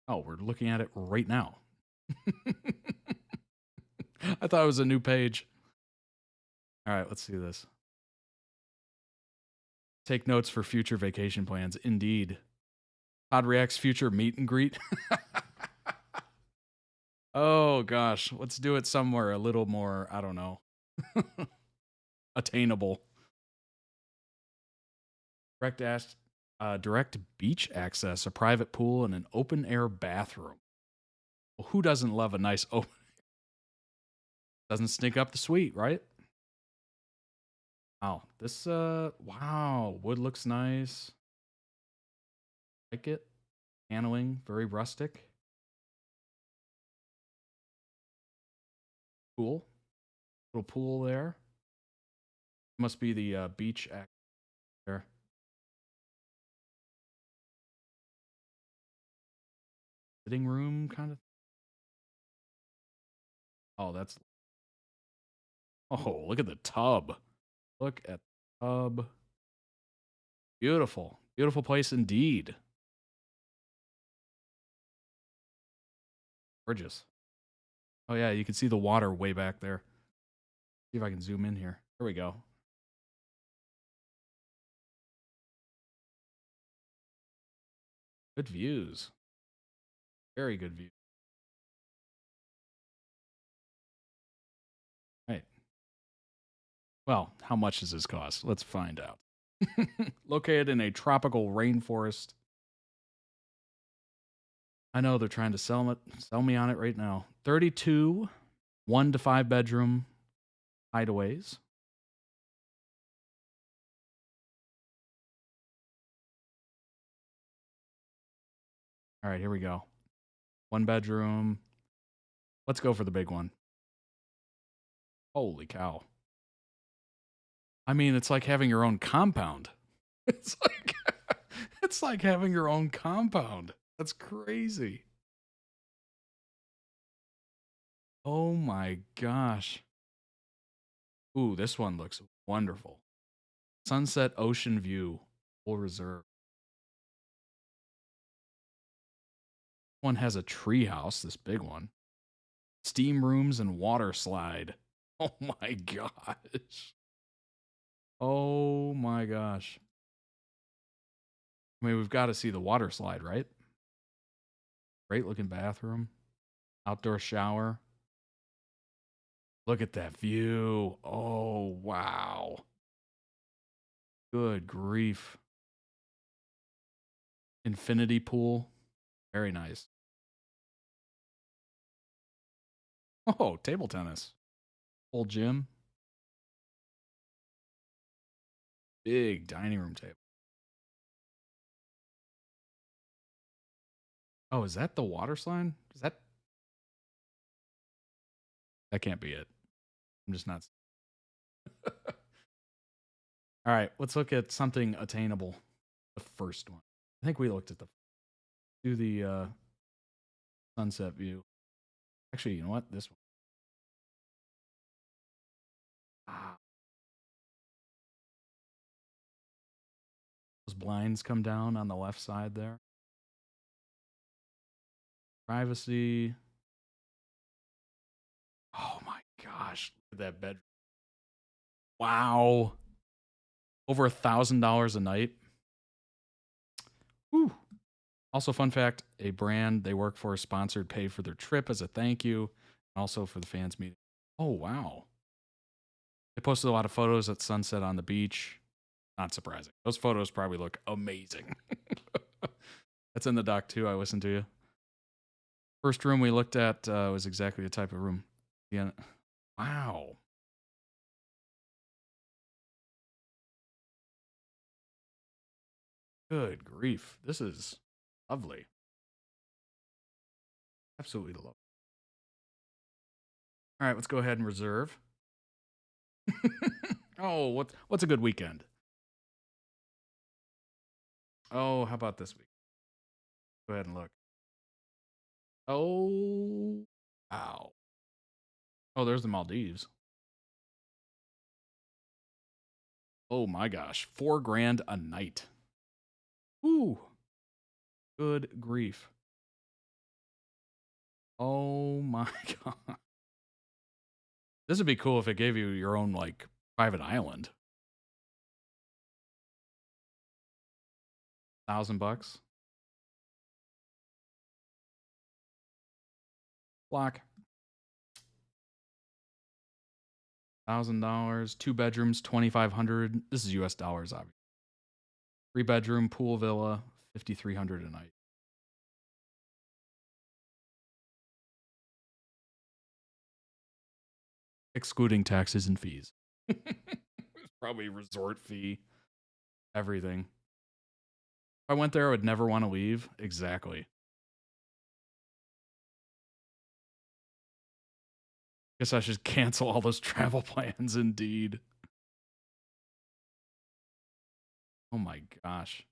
Oh, we're looking at it right now. I thought it was a new page. All right, let's see this. Take notes for future vacation plans. Indeed. Todd reacts future meet and greet. Oh, gosh. Let's do it somewhere a little more, I don't know, attainable. Direct beach access, a private pool, and an open-air bathroom. Well, who doesn't love a nice open? Doesn't stink up the suite, right? Wow, this, wow, wood looks nice. Like it. Paneling, very rustic. Pool. Little pool there. Must be the beach act there. Sitting room kind of. Oh, that's. Oh, look at the tub. Look at the tub. Beautiful. Beautiful place indeed. Gorgeous. Oh, yeah, you can see the water way back there. See if I can zoom in here. There we go. Good views. Very good view. Right. Well, how much does this cost? Let's find out. Located in a tropical rainforest. I know they're trying to sell me on it right now. 32 1 to 5 bedroom hideaways. All right, here we go. 1 bedroom. Let's go for the big one. Holy cow. I mean, it's like having your own compound. It's like having your own compound. That's crazy. Oh my gosh. Ooh, this one looks wonderful. Sunset ocean view, full reserve. One has a tree house, this big one. Steam rooms and water slide. Oh my gosh. Oh my gosh. I mean, we've got to see the water slide, right? Great looking bathroom. Outdoor shower. Look at that view. Oh, wow. Good grief. Infinity pool. Very nice. Oh, table tennis. Full gym. Big dining room table. Oh, is that the water slide? Is that? That can't be it. I'm just not. All right, let's look at something attainable. The first one. I think we looked at the sunset view. Actually, you know what? This one. Those blinds come down on the left side there. Privacy. Oh my gosh. Look at that bedroom. Wow. Over $1,000 a night. Whew. Also, fun fact, a brand they work for sponsored paid for their trip as a thank you. Also for the fans meeting. Oh, wow. They posted a lot of photos at sunset on the beach. Not surprising. Those photos probably look amazing. That's in the doc too. I listened to you. First room we looked at was exactly the type of room. Yeah. Wow. Good grief. This is lovely. Absolutely lovely. All right, let's go ahead and reserve. Oh, what's a good weekend? Oh, how about this week? Go ahead and look. Oh, wow. Oh, there's the Maldives. Oh my gosh, $4,000 a night. Ooh, good grief. Oh my god. This would be cool if it gave you your own like private island. $1,000. Block. $1,000, 2 bedrooms, 2,500. This is US dollars, obviously. 3 bedroom pool villa, 5,300 a night. Excluding taxes and fees. Probably resort fee, everything. I went there, I would never want to leave. Exactly. Guess I should cancel all those travel plans, indeed. Oh my gosh.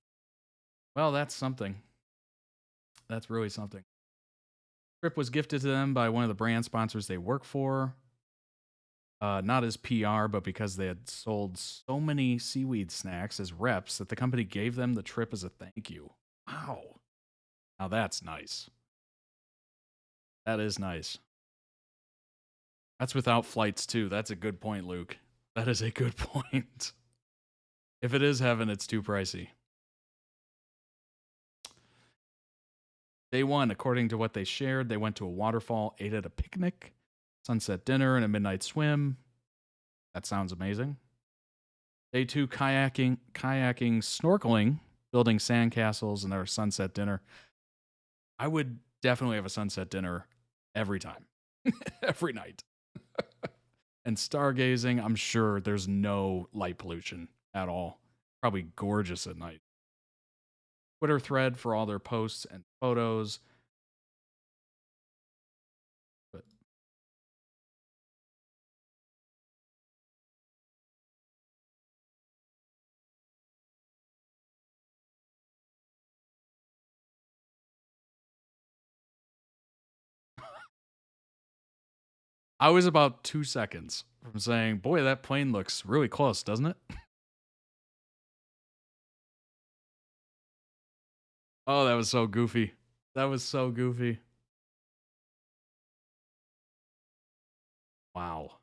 Well, that's something. That's really something. Trip was gifted to them by one of the brand sponsors they work for. Not as PR, but because they had sold so many seaweed snacks as reps that the company gave them the trip as a thank you. Wow. Now that's nice. That is nice. That's without flights, too. That's a good point, Luke. That is a good point. If it is heaven, it's too pricey. Day one, according to what they shared, they went to a waterfall, ate at a picnic, sunset dinner, and a midnight swim. That sounds amazing. Day two, kayaking, snorkeling, building sandcastles, and their sunset dinner. I would definitely have a sunset dinner every time, every night. And stargazing, I'm sure there's no light pollution at all. Probably gorgeous at night. Twitter thread for all their posts and photos. But I was about 2 seconds from saying, boy, that plane looks really close, doesn't it? Oh, that was so goofy. That was so goofy. Wow.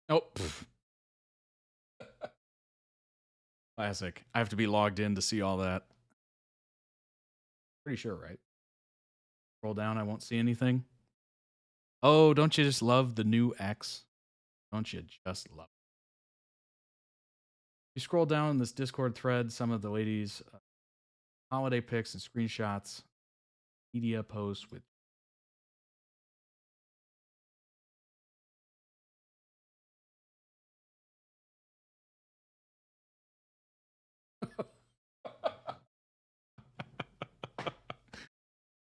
Oh. Classic. I have to be logged in to see all that. Pretty sure, right? Scroll down, I won't see anything. Oh, don't you just love the new X? Don't you just love it? You scroll down in this Discord thread, some of the ladies' holiday pics and screenshots, media posts with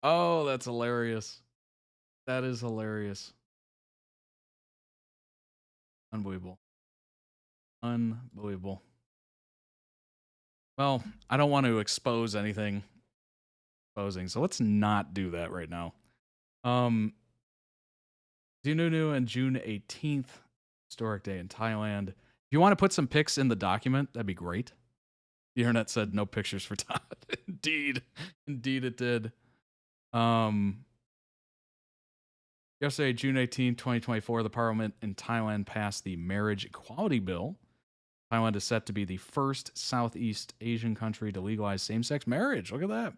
oh, that's hilarious. That is hilarious. Unbelievable. Unbelievable. Well, I don't want to expose anything. So let's not do that right now. ZeeNuNew and June 18th, historic day in Thailand. If you want to put some pics in the document, that'd be great. The internet said no pictures for Todd. Indeed it did. Yesterday, June 18, 2024, the parliament in Thailand passed the Marriage Equality Bill. Thailand is set to be the first Southeast Asian country to legalize same-sex marriage. Look at that.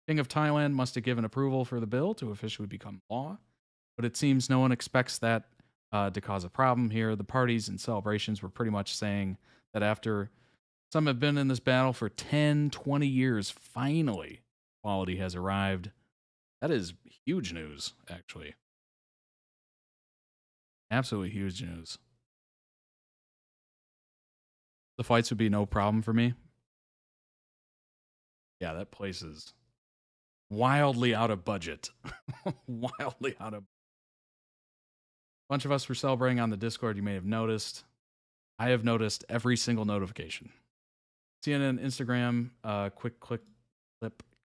King of Thailand must have given approval for the bill to officially become law, but it seems no one expects that to cause a problem here. The parties and celebrations were pretty much saying that after some have been in this battle for 10, 20 years, finally, equality has arrived. That is huge news, actually. Absolutely huge news. The fights would be no problem for me. Yeah, that place is wildly out of budget. Wildly out of. A bunch of us were celebrating on the Discord, you may have noticed. I have noticed every single notification. CNN, Instagram, quick clip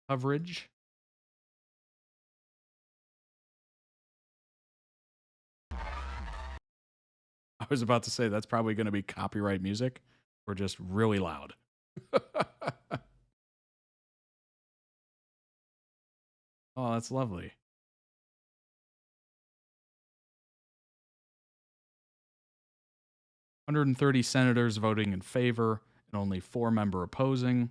coverage. I was about to say that's probably going to be copyright music or just really loud. Oh, that's lovely. "130 senators voting in favor and only 4 members opposing.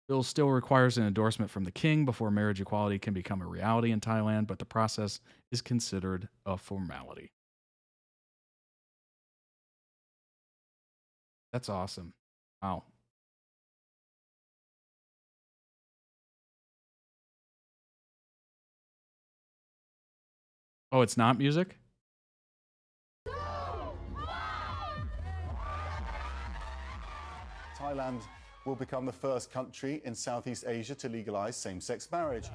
Bill still requires an endorsement from the king before marriage equality can become a reality in Thailand, but the process is considered a formality." That's awesome. Wow. Oh, it's not music? Thailand will become the first country in Southeast Asia to legalize same-sex marriage.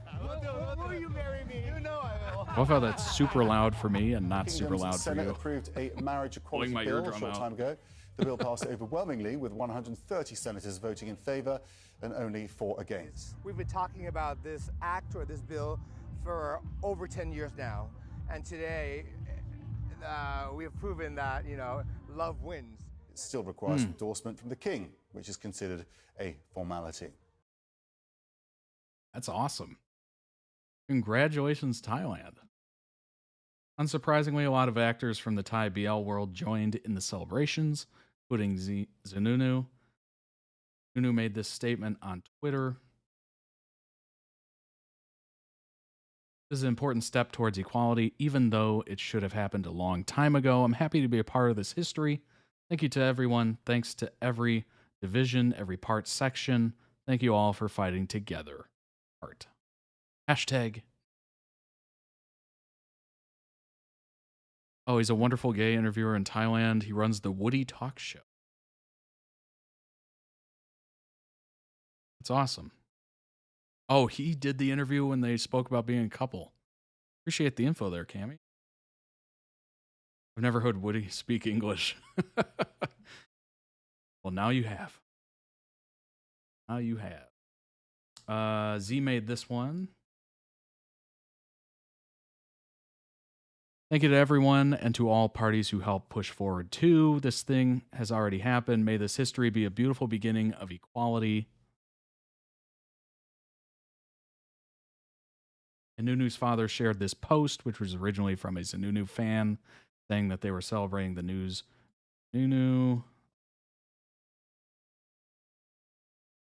Will you marry me? You know I will. I love how that's super loud for me and not super Kingdom's loud for Senate you. approved a marriage equality my bill a eardrum short out. time ago. The bill passed overwhelmingly, with 130 senators voting in favor and only 4 against. We've been talking about this act or this bill for over 10 years now. And today, we have proven that, you know, love wins. It still requires endorsement from the king, which is considered a formality. That's awesome. Congratulations, Thailand. Unsurprisingly, a lot of actors from the Thai BL world joined in the celebrations, including ZeeNuNew. ZeeNuNew made this statement on Twitter. This is an important step towards equality, even though it should have happened a long time ago. I'm happy to be a part of this history. Thank you to everyone. Thanks to every division, every part section. Thank you all for fighting together. Heart. Hashtag. Oh, he's a wonderful gay interviewer in Thailand. He runs the Woody Talk Show. It's awesome. Oh, he did the interview when they spoke about being a couple. Appreciate the info there, Cammy. I've never heard Woody speak English. Well, now you have. Now you have. Z made this one. Thank you to everyone and to all parties who helped push forward too. This thing has already happened. May this history be a beautiful beginning of equality. And ZeeNuNew's father shared this post, which was originally from a ZeeNuNew fan, saying that they were celebrating the news. ZeeNuNew.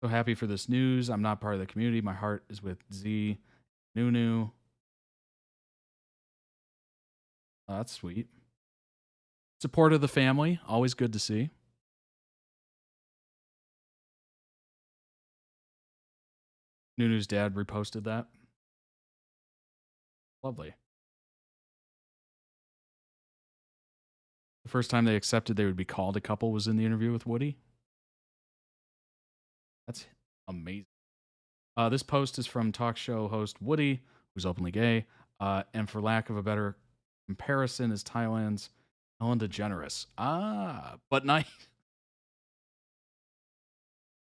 So happy for this news. I'm not part of the community. My heart is with ZeeNuNew. Oh, that's sweet. Support of the family. Always good to see. ZeeNuNew's dad reposted that. Lovely. The first time they accepted they would be called a couple was in the interview with Woody. That's amazing. This post is from talk show host Woody, who's openly gay, and for lack of a better comparison, is Thailand's Ellen DeGeneres. But nice.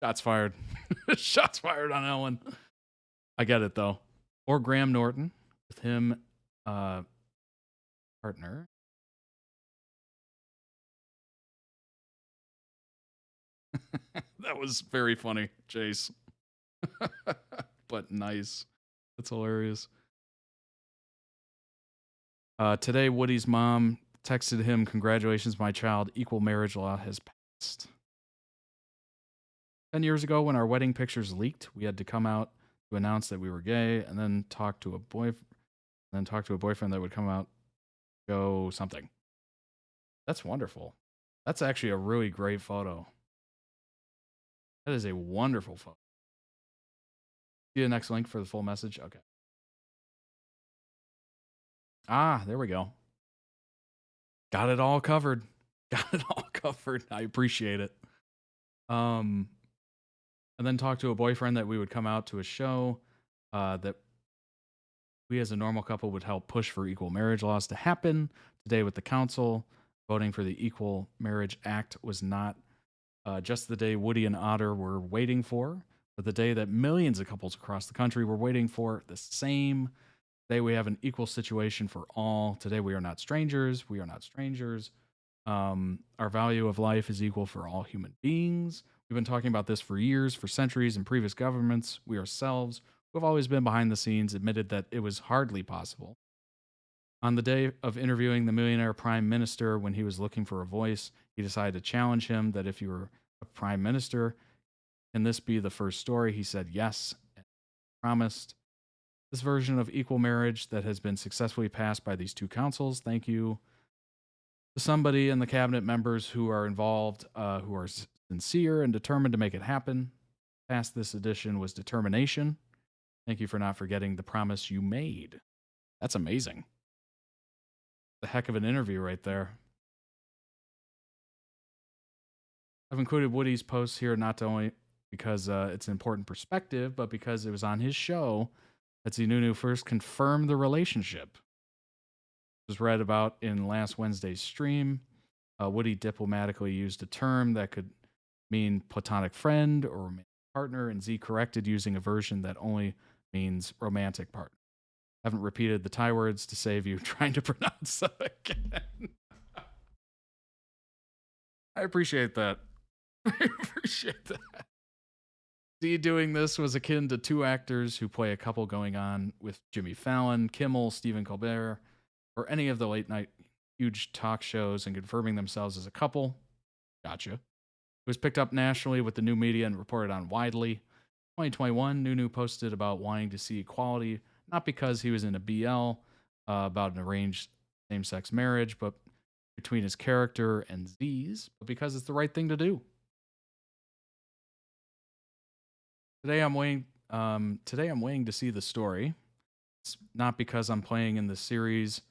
Shots fired. Shots fired on Ellen. I get it though. Or Graham Norton with him, partner. That was very funny, Jace. But nice. That's hilarious. Today, Woody's mom texted him, "Congratulations, my child. Equal marriage law has passed." 10 years ago, when our wedding pictures leaked, we had to come out to announce that we were gay, and then talk to a boyfriend that would come out, show something. That's wonderful. That's actually a really great photo. That is a wonderful photo. See the next link for the full message? Okay. There we go. Got it all covered. Got it all covered. I appreciate it. And then talk to a boyfriend that we would come out to a show, that we as a normal couple would help push for equal marriage laws to happen. Today with the council, voting for the Equal Marriage Act was not just the day Woody and Otter were waiting for, but the day that millions of couples across the country were waiting for. The same day we have an equal situation for all. Today we are not strangers. We are not strangers. Our value of life is equal for all human beings. We've been talking about this for years, for centuries, in previous governments. We ourselves, who have always been behind the scenes, admitted that it was hardly possible. On the day of interviewing the millionaire prime minister, when he was looking for a voice, he decided to challenge him that if you were a prime minister, can this be the first story? He said yes, and promised. This version of equal marriage that has been successfully passed by these two councils. Thank you to somebody and the cabinet members who are involved, who are sincere and determined to make it happen. Past this edition was determination. Thank you for not forgetting the promise you made. That's amazing. a heck of an interview right there. I've included Woody's posts here not only because it's an important perspective, but because it was on his show that ZeeNuNew first confirmed the relationship. It was read about in last Wednesday's stream. Woody diplomatically used a term that could mean platonic friend or romantic partner, and Z corrected using a version that only means romantic partner. I haven't repeated the Thai words to save you trying to pronounce them again. I appreciate that. I appreciate that. Z doing this was akin to two actors who play a couple going on with Jimmy Fallon, Kimmel, Stephen Colbert, or any of the late night huge talk shows and confirming themselves as a couple. Gotcha. It was picked up nationally with the new media and reported on widely. 2021, NuNew posted about wanting to see equality, not because he was in a BL about an arranged same-sex marriage, but between his character and Z's, but because it's the right thing to do. Today I'm waiting to see the story. It's not because I'm playing in the series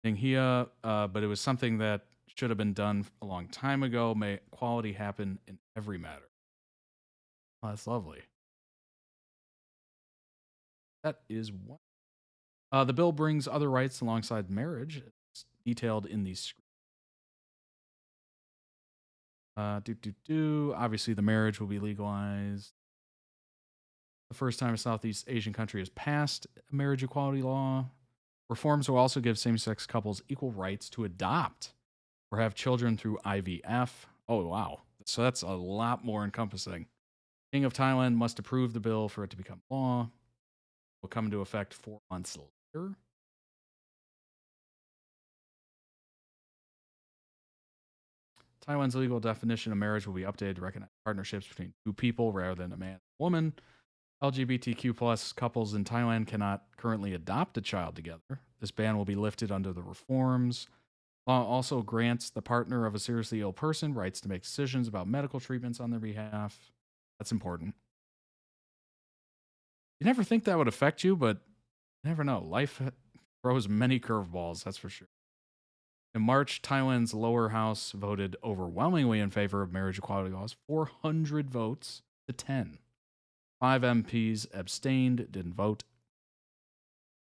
thing here, but it was something that should have been done a long time ago. May equality happen in every matter. Oh, that's lovely. That is what. The bill brings other rights alongside marriage. It's detailed in the script. Obviously, the marriage will be legalized. The first time a Southeast Asian country has passed a marriage equality law. Reforms will also give same-sex couples equal rights to adopt or have children through IVF. Oh, wow. So that's a lot more encompassing. King of Thailand must approve the bill for it to become law. It will come into effect 4 months later. Taiwan's legal definition of marriage will be updated to recognize partnerships between two people rather than a man and a woman. LGBTQ plus couples in Thailand cannot currently adopt a child together. This ban will be lifted under the reforms. Law also grants the partner of a seriously ill person rights to make decisions about medical treatments on their behalf. That's important. You never think that would affect you, but you never know. Life throws many curveballs, that's for sure. In March, Thailand's lower house voted overwhelmingly in favor of marriage equality laws, 400 votes to 10. 5 MPs abstained, didn't vote.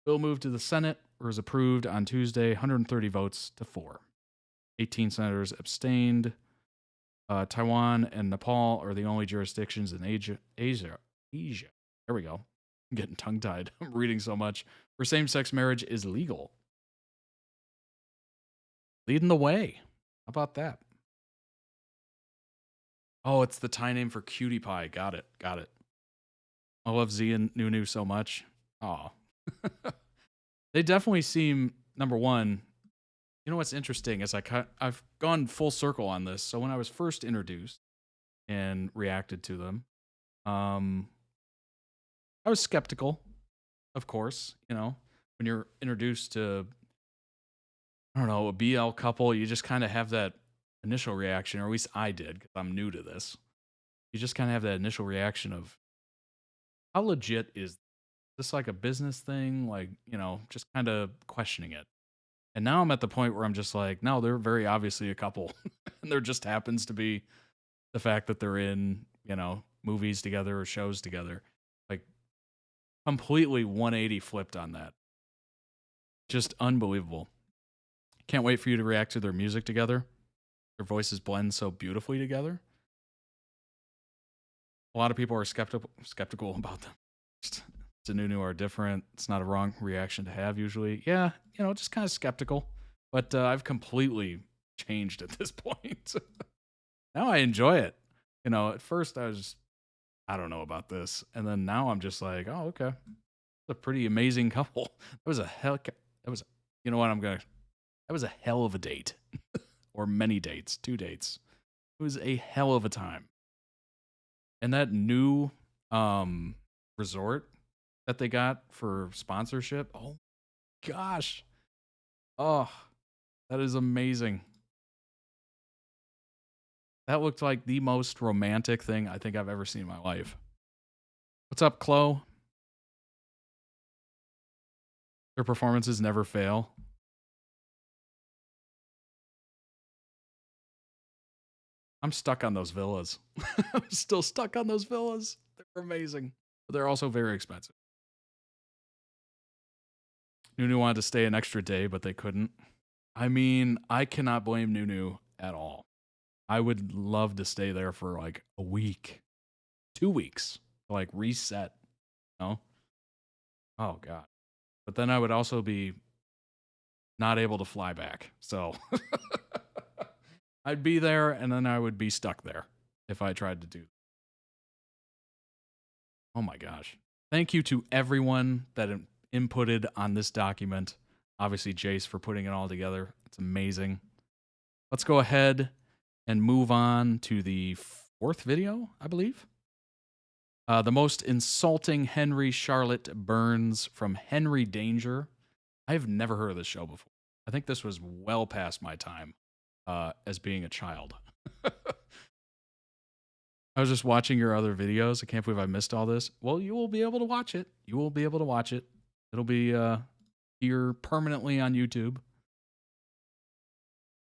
Bill moved to the Senate, was approved on Tuesday, 130 votes to 4. 18 senators abstained. Taiwan and Nepal are the only jurisdictions in Asia. There we go. I'm getting tongue-tied. I'm reading so much. Where same-sex marriage is legal. Leading the way. How about that? Oh, it's the Thai name for cutie pie. Got it. I love ZeeNuNew so much. Oh, they definitely seem, number one, you know what's interesting is I've gone full circle on this. So when I was first introduced and reacted to them, I was skeptical, of course. You know, when you're introduced to, I don't know, a BL couple, you just kind of have that initial reaction, or at least I did, because I'm new to this. You just kind of have that initial reaction of, how legit is this? Like a business thing? Like, you know, just kind of questioning it. And now I'm at the point where I'm just like, no, they're very obviously a couple. And there just happens to be the fact that they're in, you know, movies together or shows together. Like, completely 180 flipped on that. Just unbelievable. Can't wait for you to react to their music together. Their voices blend so beautifully together. A lot of people are skeptical about them. ZeeNuNew are different. It's not a wrong reaction to have usually. Yeah, you know, just kind of skeptical. But I've completely changed at this point. Now I enjoy it. You know, at first I was just, I don't know about this. And then now I'm just like, oh, okay. It's a pretty amazing couple. That was a hell of a date. Or many dates, 2 dates. It was a hell of a time. And that new resort that they got for sponsorship, oh gosh. Oh, that is amazing. That looked like the most romantic thing I think I've ever seen in my life. What's up, Chloe? Their performances never fail. I'm stuck on those villas. I'm still stuck on those villas. They're amazing. But they're also very expensive. NuNew wanted to stay an extra day, but they couldn't. I mean, I cannot blame NuNew at all. I would love to stay there for like a week, 2 weeks, to like reset. No? Oh, God. But then I would also be not able to fly back. So I'd be there and then I would be stuck there if I tried to do that. Oh my gosh. Thank you to everyone that inputted on this document. Obviously, Jace for putting it all together. It's amazing. Let's go ahead and move on to the fourth video, I believe. The most insulting Henry Charlotte Burns from Henry Danger. I have never heard of this show before. I think this was well past my time as being a child. I was just watching your other videos. I can't believe I missed all this. Well, you will be able to watch it. You will be able to watch it. It'll be here permanently on YouTube.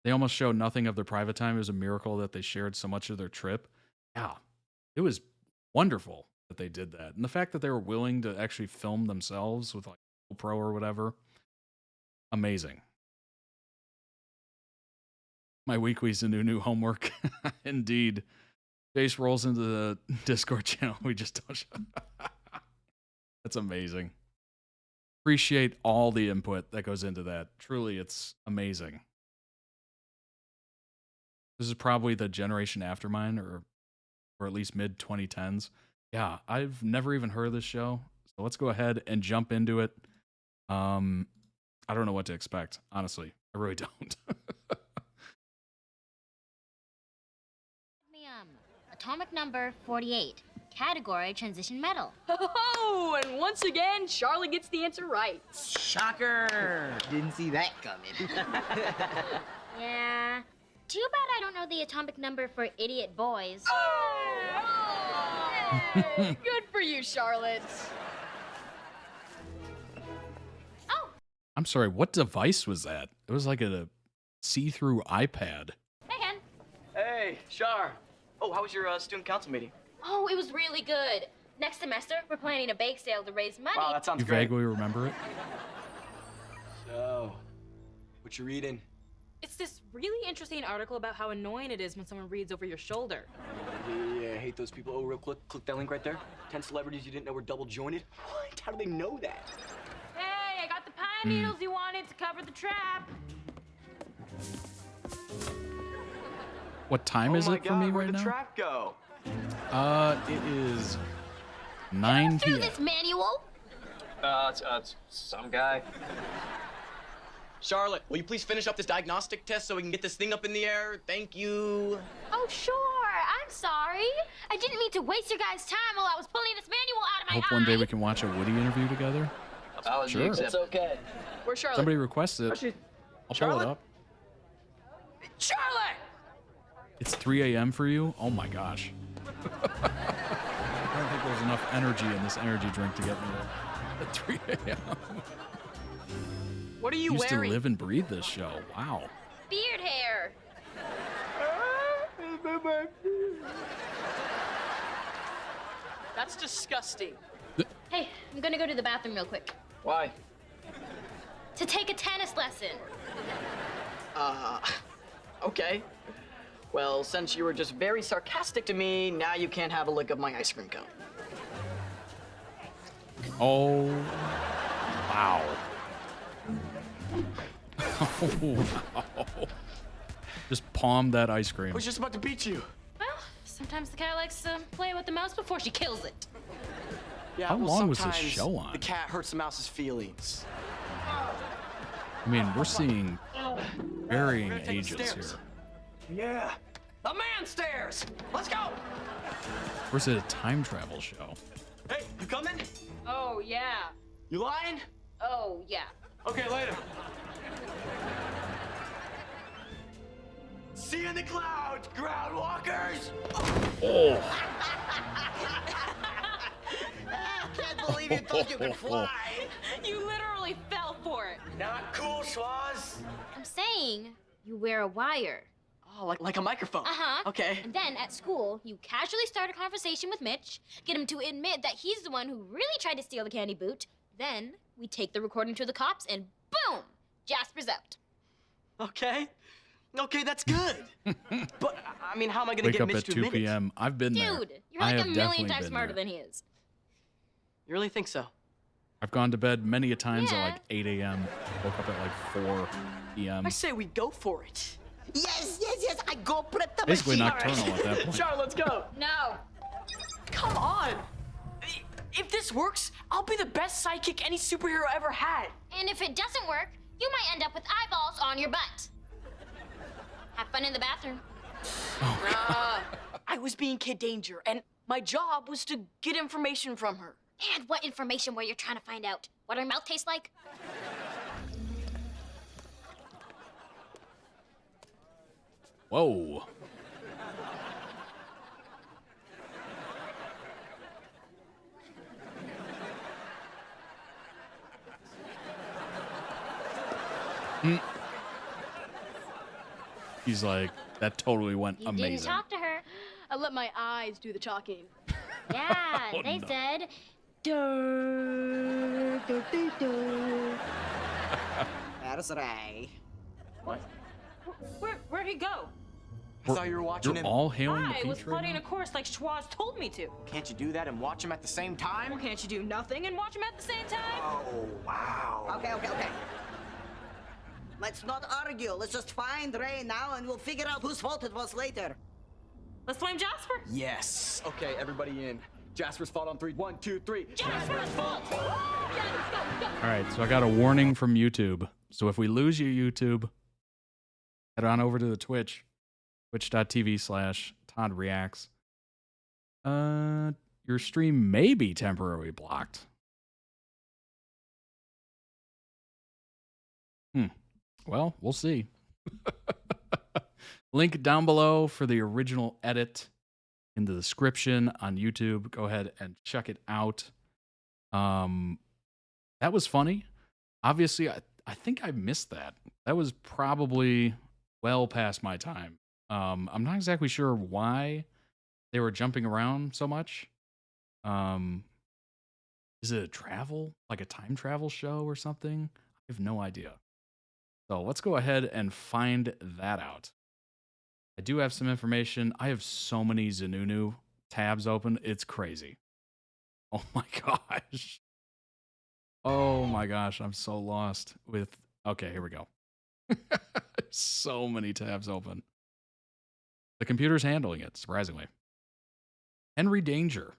They almost showed nothing of their private time. It was a miracle that they shared so much of their trip. Yeah, it was wonderful that they did that. And the fact that they were willing to actually film themselves with like GoPro or whatever. Amazing. My weekly ZeeNuNew homework. Indeed. Jace rolls into the Discord channel. We just don't show. That's amazing. Appreciate all the input that goes into that. Truly, it's amazing. This is probably the generation after mine, or at least mid-2010s. Yeah, I've never even heard of this show. So let's go ahead and jump into it. I don't know what to expect, honestly. I really don't. Atomic number 48. Category transition metal. Oh, and once again, Charlotte gets the answer right. Shocker! Didn't see that coming. Yeah. Too bad I don't know the atomic number for idiot boys. Hey, good for you, Charlotte. Oh. I'm sorry, what device was that? It was like a see-through iPad. Hey, Hen. Hey, Char. Oh, how was your student council meeting? Oh, it was really good. Next semester, we're planning a bake sale to raise money. Wow, that sounds You great. vaguely remember it? So, what you reading? It's this really interesting article about how annoying it is when someone reads over your shoulder. Yeah, I hate those people. Oh, real quick, click that link right there. 10 celebrities you didn't know were double jointed. What? How do they know that? Hey, I got the pine needles you wanted to cover the trap. What time is it for me where'd right the now? trap go? It is 9 Through p.m. this manual? It's some guy. Charlotte, will you please finish up this diagnostic test so we can get this thing up in the air? Thank you. Oh, sure. I'm sorry. I didn't mean to waste your guys' time while I was pulling this manual out of I my hope one day we can watch a Woody interview together. Sure. It's okay. Where's Charlotte? Somebody request it. I'll pull it up. Charlotte! It's 3 a.m. for you? Oh my gosh. I don't think there's enough energy in this energy drink to get me there at 3 a.m. What are you Used wearing? to live and breathe this show. Wow. beard hair. That's disgusting. Hey, I'm gonna go to the bathroom real quick. Why? To take a tennis lesson. Okay. Well, since you were just very sarcastic to me, now you can't have a lick of my ice cream cone. Oh. Wow. Oh, wow. Just palm that ice cream. I was just about to beat you. Well, sometimes the cat likes to play with the mouse before she kills it. Yeah, How well, long was this sometimes show on? The cat hurts the mouse's feelings. I mean, we're seeing varying We're gonna take the ages stairs. here. Yeah. The man stairs! Let's go! Or is it a time travel show? Hey, you coming? Oh, yeah. You lying? Oh, yeah. Okay, later. See you in the clouds, ground walkers! Oh. Can't believe you thought you could fly! You literally fell for it. Not cool, Schwaz! I'm saying you wear a wire. Oh, like a microphone. Okay. And then at school, you casually start a conversation with Mitch, get him to admit that he's the one who really tried to steal the candy boot. Then we take the recording to the cops, and boom, Jasper's out. Okay. Okay, that's good. But I mean, how am I gonna Wake get up Mitch at to 2 admit it? p.m. I've been there. Dude, you're I like have a million definitely times been smarter there. than he is. You really think so? I've gone to bed many a times at like 8 a.m. Woke up at like 4 p.m. I say we go for it. Yes, I go prep the Basically machine. nocturnal at that point. Charlotte, let's go. No. Come on. If this works, I'll be the best sidekick any superhero ever had. And if it doesn't work, you might end up with eyeballs on your butt. Have fun in the bathroom. I was being Kid Danger, and my job was to get information from her. And what information were you trying to find out? What her mouth tastes like? Whoa. He's like, that totally went You amazing. didn't talk to her. I let my eyes do the talking. Yeah, Oh, they no. said, That's right. What? Where'd he go? I thought you were watching You're him. all hailing the I was future right studying now? a course like Schwaz told me to. Can't you do that and watch him at the same time? Well, can't you do nothing and watch him at the same time? Oh, wow. Okay. Let's not argue. Let's just find Ray now and we'll figure out whose fault it was later. Let's blame Jasper. Yes. Okay, everybody in. Jasper's fault on 3. 1, 2, 3. Jasper's fault. All right, so I got a warning from YouTube. So if we lose you, YouTube, head on over to the Twitch, twitch.tv/ToddReacts. Your stream may be temporarily blocked. Well, we'll see. Link down below for the original edit in the description on YouTube. Go ahead and check it out. That was funny. Obviously, I think I missed that. That was probably well past my time. I'm not exactly sure why they were jumping around so much. Is it a travel, like a time travel show or something? I have no idea. So let's go ahead and find that out. I do have some information. I have so many ZeeNuNew tabs open. It's crazy. Oh my gosh. Oh my gosh. I'm so lost with... Okay, here we go. So many tabs open. The computer's handling it, surprisingly. Henry Danger.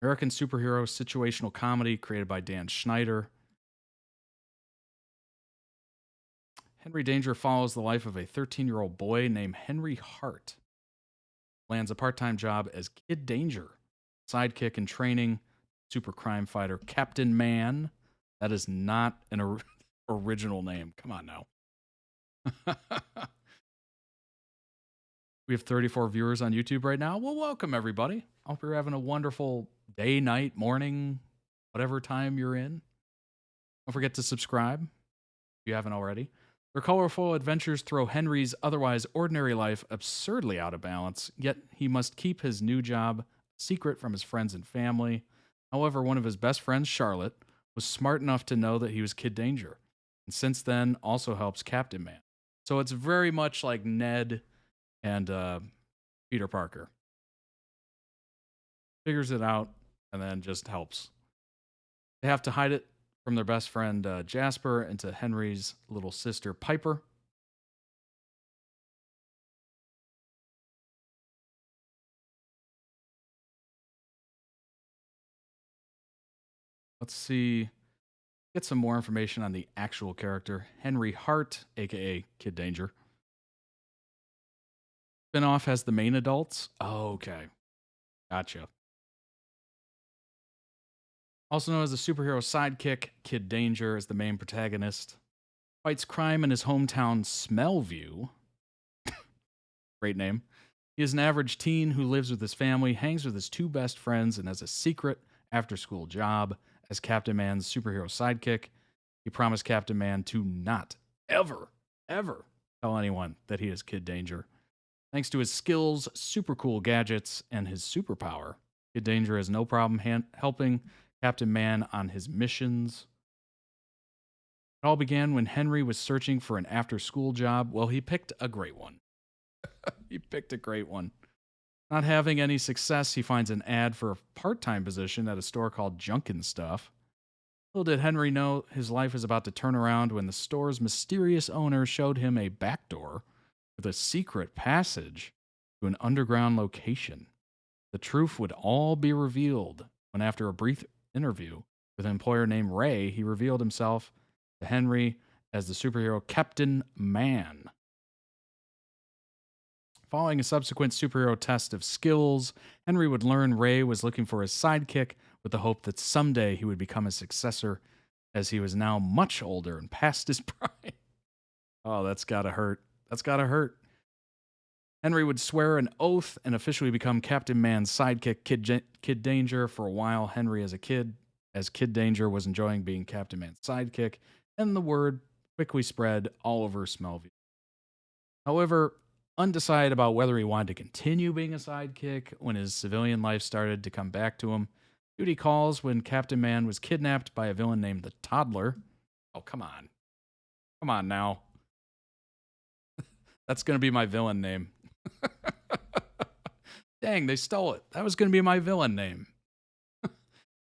American superhero situational comedy created by Dan Schneider. Henry Danger follows the life of a 13-year-old boy named Henry Hart. Lands a part-time job as Kid Danger, sidekick in training, super crime fighter Captain Man. That is not an original name. Come on now. We have 34 viewers on YouTube right now. Well, welcome everybody. I hope you're having a wonderful day, night, morning, whatever time you're in. Don't forget to subscribe if you haven't already. Their colorful adventures throw Henry's otherwise ordinary life absurdly out of balance, yet he must keep his new job secret from his friends and family. However, one of his best friends, Charlotte, was smart enough to know that he was Kid Danger, and since then also helps Captain Man. So it's very much like Ned and Peter Parker. Figures it out and then just helps. They have to hide it from their best friend Jasper and to Henry's little sister Piper. Let's see. Get some more information on the actual character, Henry Hart, aka Kid Danger. Spinoff has the main adults. Oh, okay. Gotcha. Also known as the superhero sidekick, Kid Danger is the main protagonist. Fights crime in his hometown, Smellview. Great name. He is an average teen who lives with his family, hangs with his two best friends, and has a secret after-school job as Captain Man's superhero sidekick. He promised Captain Man to not ever, ever tell anyone that he is Kid Danger. Thanks to his skills, super cool gadgets, and his superpower, Kid Danger has no problem helping Captain Man on his missions. It all began when Henry was searching for an after-school job. Well, he picked a great one. He picked a great one. Not having any success, he finds an ad for a part-time position at a store called Junkin' Stuff. Little did Henry know his life was about to turn around when the store's mysterious owner showed him a back door with a secret passage to an underground location. The truth would all be revealed when, after a brief interview with an employer named Ray, he revealed himself to Henry as the superhero Captain Man. Following a subsequent superhero test of skills, Henry would learn Ray was looking for his sidekick with the hope that someday he would become a successor, as he was now much older and past his prime. Oh, that's gotta hurt. That's gotta hurt. Henry would swear an oath and officially become Captain Man's sidekick, Kid Danger. For a while, Henry as Kid Danger was enjoying being Captain Man's sidekick, and the word quickly spread all over Smellville. However, undecided about whether he wanted to continue being a sidekick when his civilian life started to come back to him, duty calls when Captain Man was kidnapped by a villain named the Toddler. Oh, come on. Come on now. That's going to be my villain name. Dang, they stole it. That was going to be my villain name.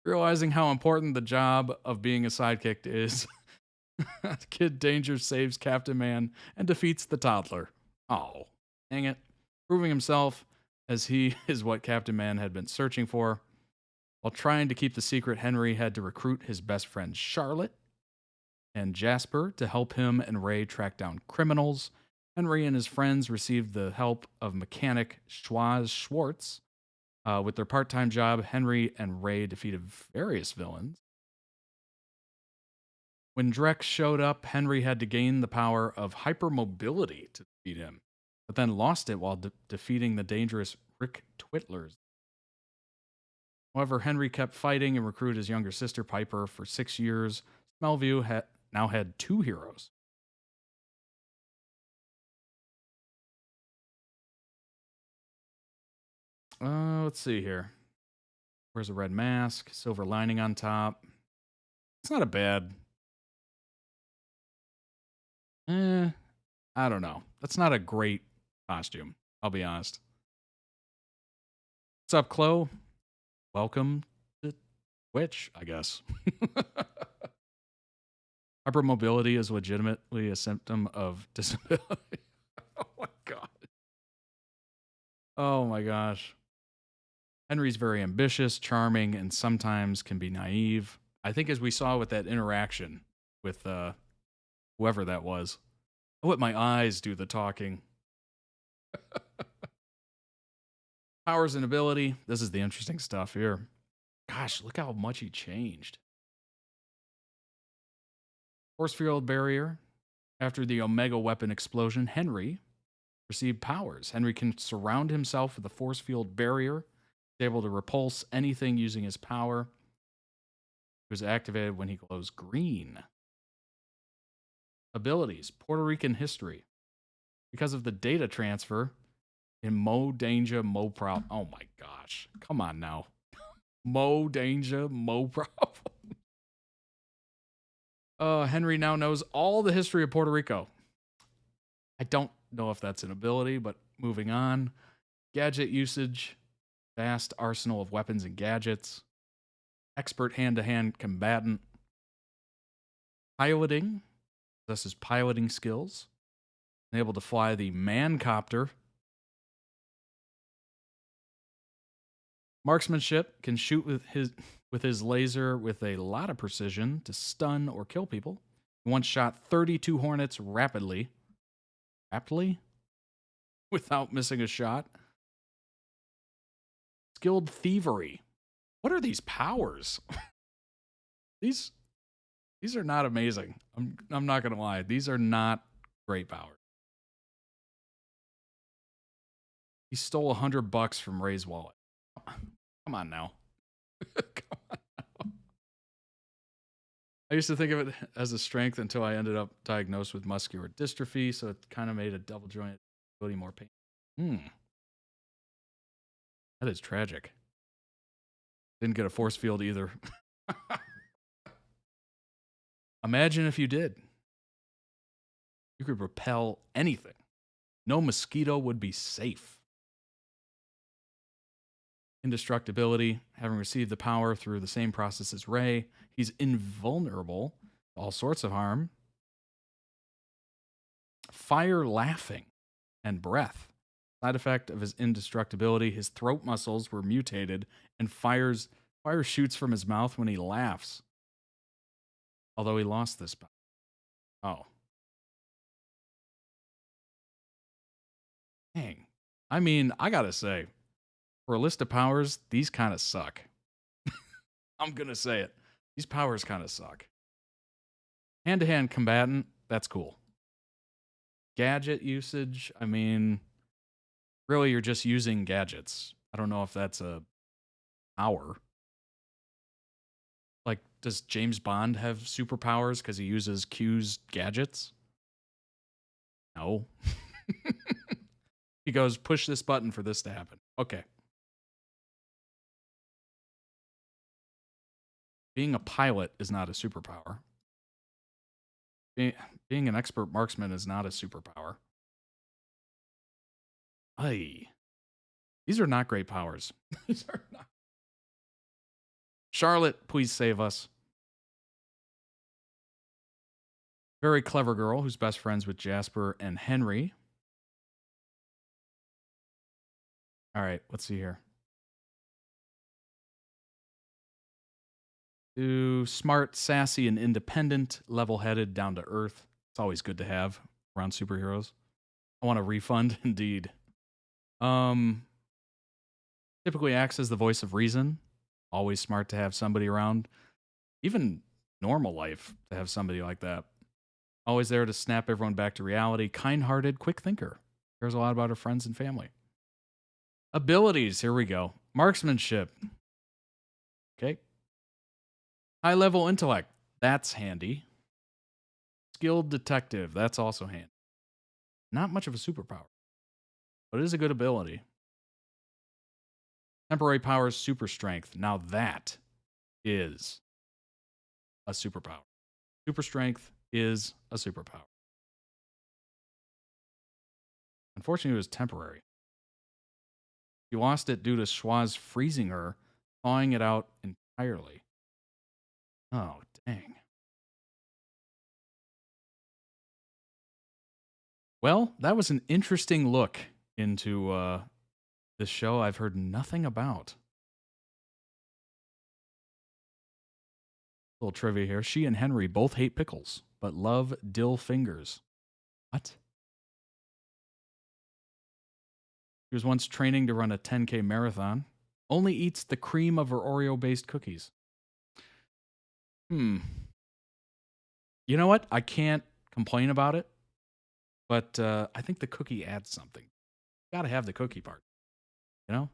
Realizing how important the job of being a sidekick is, Kid Danger saves Captain Man and defeats the Toddler. Oh, dang it. Proving himself as he is what Captain Man had been searching for. While trying to keep the secret, Henry had to recruit his best friend Charlotte and Jasper to help him and Ray track down criminals. Henry and his friends received the help of mechanic Schwaz Schwartz. With their part-time job, Henry and Ray defeated various villains. When Drex showed up, Henry had to gain the power of hypermobility to defeat him, but then lost it while defeating the dangerous Rick Twitlers. However, Henry kept fighting and recruited his younger sister Piper for 6 years. Smellville now had 2 heroes. Let's see here. Wears a red mask, silver lining on top. It's not a bad... I don't know. That's not a great costume, I'll be honest. What's up, Chloe? Welcome to Twitch, I guess. Hypermobility is legitimately a symptom of disability. Oh my god. Oh my gosh. Henry's very ambitious, charming, and sometimes can be naive. I think as we saw with that interaction with whoever that was. I let my eyes do the talking. Powers and ability. This is the interesting stuff here. Gosh, look how much he changed. Force field barrier. After the Omega weapon explosion, Henry received powers. Henry can surround himself with a force field barrier. He's able to repulse anything using his power. It was activated when he glows green. Abilities. Puerto Rican history. Because of the data transfer in Mo Danger, Mo Problem. Oh my gosh. Come on now. Mo Danger, Mo Problem. Henry now knows all the history of Puerto Rico. I don't know if that's an ability, but moving on. Gadget usage. Vast arsenal of weapons and gadgets. Expert hand-to-hand combatant. Piloting. Possesses piloting skills. Able to fly the Mancopter. Marksmanship. Can shoot with his laser with a lot of precision to stun or kill people. He once shot 32 Hornets rapidly. Rapidly? Without missing a shot. Skilled thievery. What are these powers? These are not amazing. I'm not gonna lie. These are not great powers. He stole $100 from Ray's wallet. Come on now. Come on now. I used to think of it as a strength until I ended up diagnosed with muscular dystrophy, so it kind of made a double jointed ability more painful. That is tragic. Didn't get a force field either. Imagine if you did. You could repel anything. No mosquito would be safe. Indestructibility, having received the power through the same process as Rey, he's invulnerable to all sorts of harm. Fire laughing and breath. Side effect of his indestructibility, his throat muscles were mutated and fire shoots from his mouth when he laughs. Although he lost this power. Oh. Dang. I mean, I gotta say, for a list of powers, these kind of suck. I'm gonna say it. These powers kind of suck. Hand-to-hand combatant, that's cool. Gadget usage, I mean, really you're just using gadgets. I don't know if that's a power. Like, does James Bond have superpowers because he uses Q's gadgets? No. He goes, push this button for this to happen. Okay. Being a pilot is not a superpower. Being an expert marksman is not a superpower. Ay. These are not great powers. These are not. Charlotte, please save us. Very clever girl who's best friends with Jasper and Henry. All right, let's see here. Smart, sassy, and independent, level-headed, down to earth. It's always good to have around superheroes. I want a refund, indeed. Typically acts as the voice of reason. Always smart to have somebody around. Even normal life to have somebody like that. Always there to snap everyone back to reality. Kind-hearted, quick thinker. Cares a lot about her friends and family. Abilities, here we go. Marksmanship. Okay. High-level intellect. That's handy. Skilled detective. That's also handy. Not much of a superpower, but it is a good ability. Temporary powers, super strength. Now that is a superpower. Super strength is a superpower. Unfortunately, it was temporary. She lost it due to Schwaz freezing her, thawing it out entirely. Oh, dang. Well, that was an interesting look into this show I've heard nothing about. Little trivia here. She and Henry both hate pickles, but love dill fingers. What? She was once training to run a 10K marathon. Only eats the cream of her Oreo-based cookies. You know what? I can't complain about it, but I think the cookie adds something. Gotta have the cookie part, you know?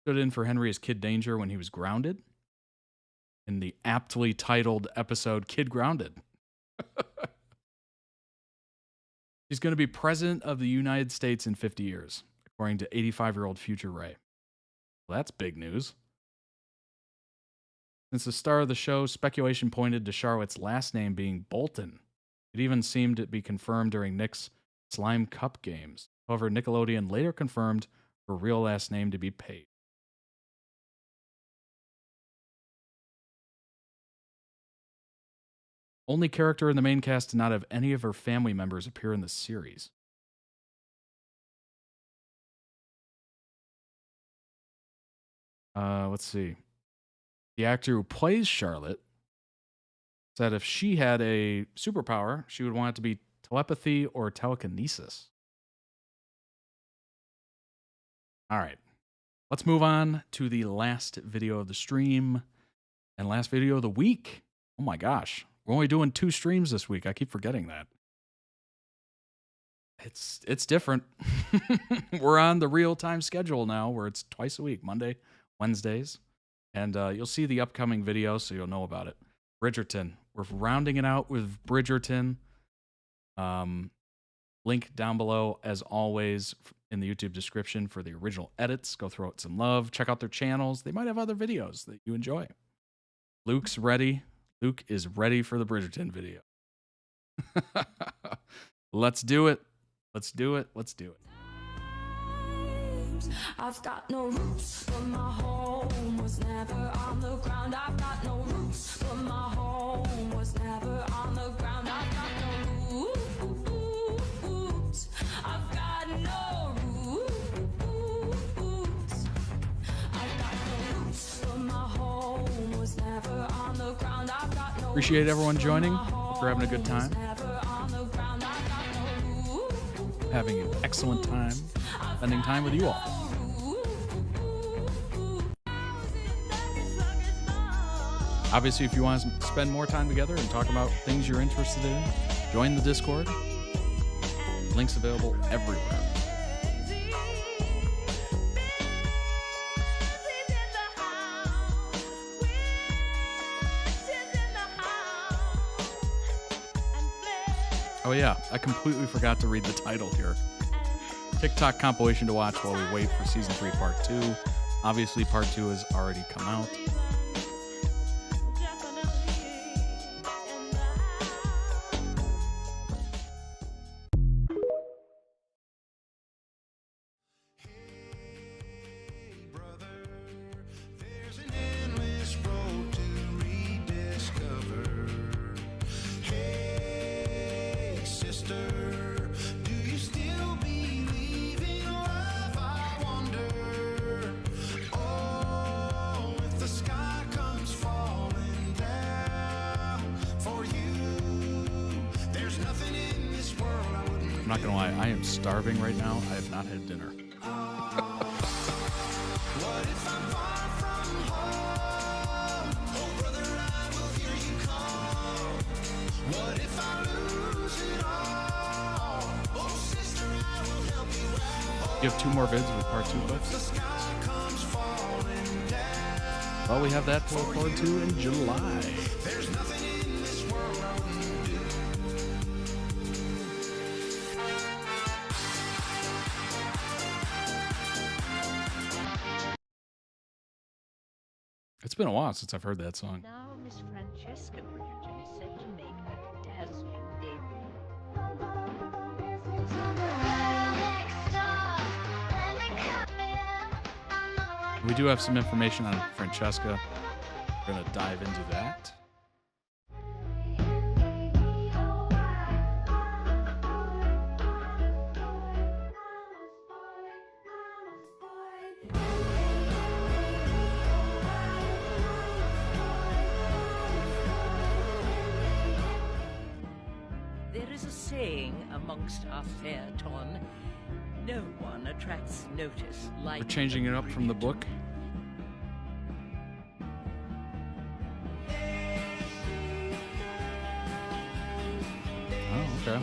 Stood in for Henry as Kid Danger when he was grounded in the aptly titled episode Kid Grounded. She's going to be president of the United States in 50 years, according to 85-year-old future Rey. Well, that's big news. Since the start of the show, speculation pointed to Charlotte's last name being Bolton. It even seemed to be confirmed during Nick's Slime Cup games. However, Nickelodeon later confirmed her real last name to be Paige. Only character in the main cast to not have any of her family members appear in the series. Let's see. The actor who plays Charlotte said if she had a superpower, she would want it to be telepathy or telekinesis. All right. Let's move on to the last video of the stream and last video of the week. Oh my gosh. We're only doing 2 streams this week. I keep forgetting that. It's different. We're on the real-time schedule now where it's twice a week, Monday, Wednesdays. And you'll see the upcoming video, so you'll know about it. Bridgerton. We're rounding it out with Bridgerton. Link down below, as always, in the YouTube description for the original edits. Go throw it some love. Check out their channels. They might have other videos that you enjoy. Luke's ready. Luke is ready for the Bridgerton video. Let's do it. Let's do it. Let's do it. I've got no roots, but my home was never on the ground. I've got no roots, but my home was never on the ground. I've got no roots. I've got no roots. I've got no roots, but my home was never on the ground. I've got no. Appreciate everyone joining. Hope you're having a good time. Having an excellent time spending time with you all. Obviously, if you want to spend more time together and talk about things you're interested in, join the Discord. Links available everywhere. Oh yeah, I completely forgot to read the title here. TikTok compilation to watch while we wait for Season 3 Part 2. Obviously, Part 2 has already come out. I'm not gonna lie, I am starving right now. I have not had dinner. You have 2 more vids with Part 2 clips? Well, we have that to look forward to in July. It's been a while since I've heard that song. Now, Miss Francesca Bridgerton is set to make her dazzling debut. We do have some information on Francesca. We're going to dive into that. There is a saying amongst our fair ton, no one attracts notice like... We're changing it up from the book. Oh, okay.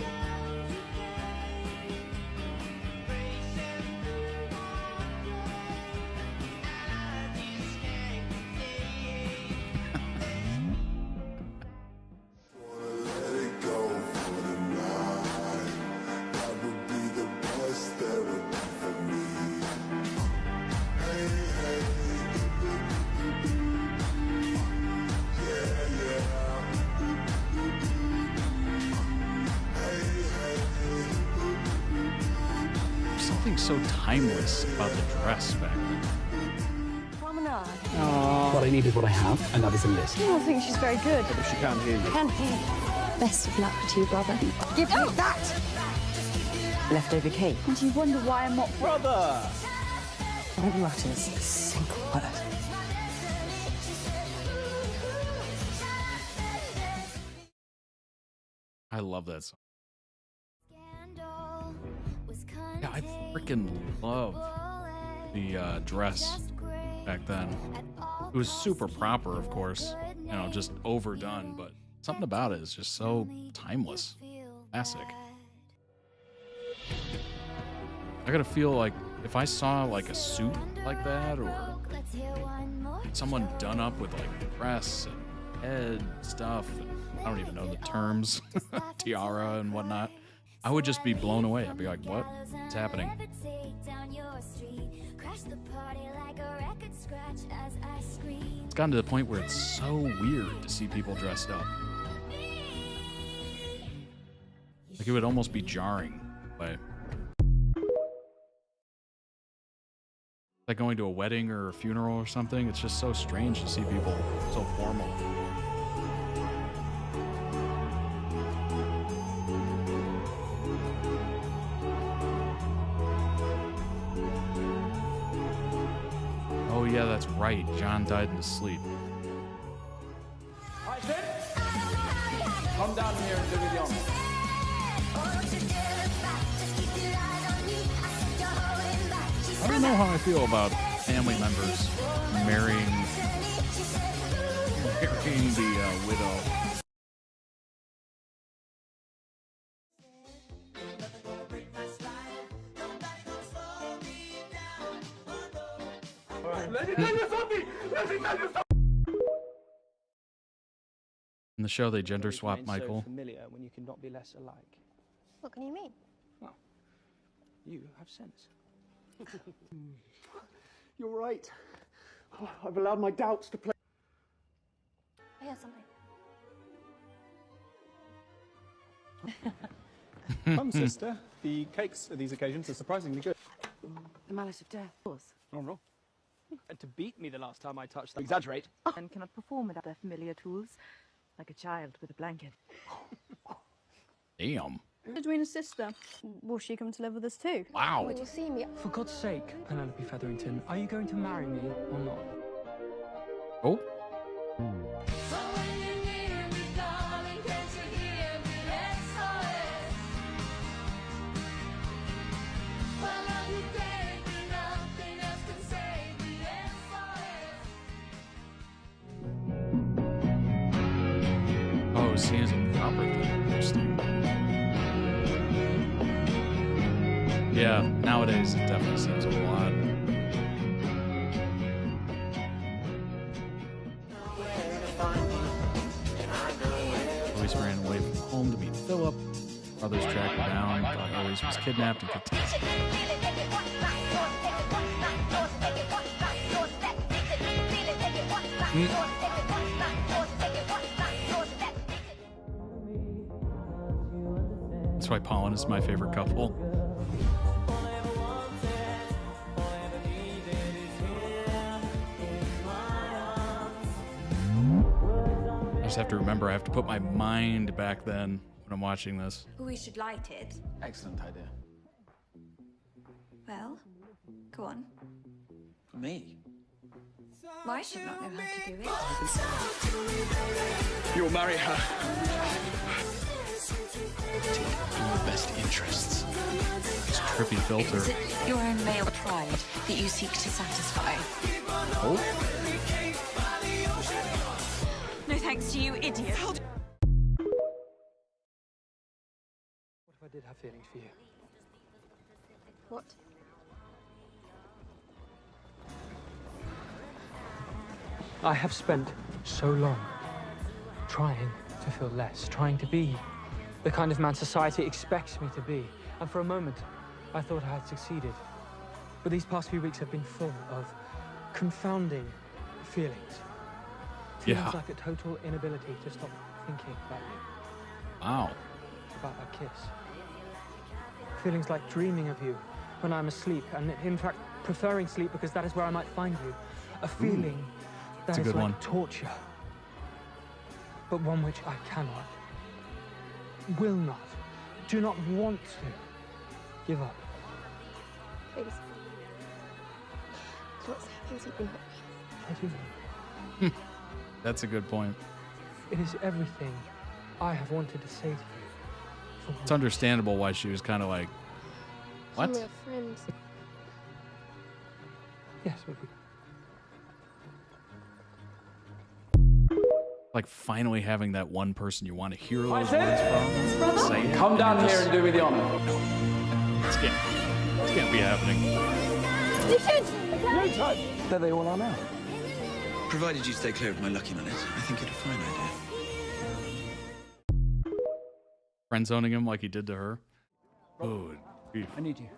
So timeless about the dress back then. Promenade. What I need is what I have, and that is a list. I think she's very good. But she can't hear you. Can't hear you. Best of luck to you, brother. Give me that! Leftover cake. And you wonder why I'm not... Brother! Don't utter a single word. I love that song. Yeah, I freaking love the dress back then. It was super proper, of course, you know, just overdone, but something about it is just so timeless, classic. I gotta feel like if I saw like a suit like that or someone done up with like dress and head stuff. I don't even know the terms, tiara and whatnot. I would just be blown away. I'd be like, what? What's happening? It's gotten to the point where it's so weird to see people dressed up. Like it would almost be jarring. Like going to a wedding or a funeral or something. It's just so strange to see people so formal. Oh yeah, that's right. John died in his sleep. Hi, Trin. Come down here and do me the honor. I don't know how I feel about family members marrying the widow. In the show, they gender swap Michael. Familiar when you cannot be less alike. What can you mean? Well, you have sense. You're right. Oh, I've allowed my doubts to play. I hear something. Come, sister. The cakes at these occasions are surprisingly good. The malice of death. Oh, no. And to beat me the last time I touched them. Exaggerate. And cannot perform without their familiar tools, like a child with a blanket. Damn. Edwina's sister. Will she come to live with us too? Wow. Would you see me? For God's sake, Penelope Featherington, are you going to marry me or not? Oh. Oh, seen as a proper thing. Interesting. Yeah, nowadays it definitely seems a lot. Eloise ran away from home to meet Philip. Brothers tracked her down, thought Eloise was kidnapped and kicked. That's why Pollen is my favorite couple. I just have to remember I have to put my mind back then when I'm watching this. We should light it. Excellent idea. Well, go on. Me? Well, I should not know how to do it. You'll marry her. In your best interests. It's trippy filter. Is it your own male pride that you seek to satisfy? Oh. No thanks to you, idiot. What if I did have feelings for you? What? I have spent so long trying to feel less, trying to be the kind of man society expects me to be. And for a moment, I thought I had succeeded. But these past few weeks have been full of confounding feelings. Feelings like a total inability to stop thinking about you. Wow. About our kiss. Feelings like dreaming of you when I'm asleep, and in fact, preferring sleep because that is where I might find you. A feeling that is like torture. But one which I cannot, will not, do not want to give up. Please. What's happened to you? I do. That's a good point. It is everything I have wanted to say to you. It's understandable why she was kind of like, what? We're friends. Yes, we do. Like finally having that one person you want to hear those words from. Say it, Come down here and do me the honor. No. This can't be happening. Richard! No time. There they all are now. Provided you stay clear of my lucky minute, I think it's a fine idea. Friend zoning him like he did to her. Oh, beef. I need you.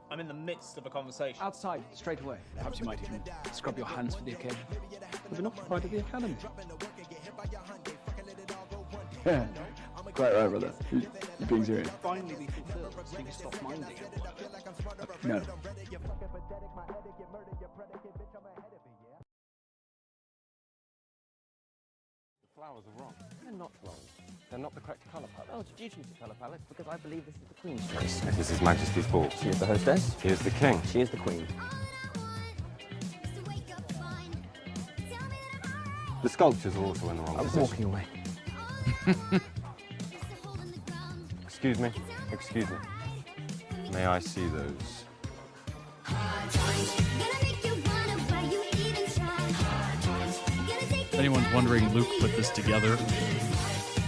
I'm in the midst of a conversation. Outside, straight away. Perhaps you might even scrub your hands for the occasion. We've been occupied at the academy. Yeah, quite right, brother. You're being serious. Finally be fulfilled, so you can stop minding. No. The flowers are wrong. They're not wrong. They're not the correct colour palette. Oh, did you choose the colour palette? Because I believe this is the Queen's choice. This is His Majesty's ball. She is the hostess. He is the king. She is the Queen. The sculptures are also in the wrong position. I was walking away. Excuse me. Excuse me. May I see those? If anyone's wondering, Luke put this together.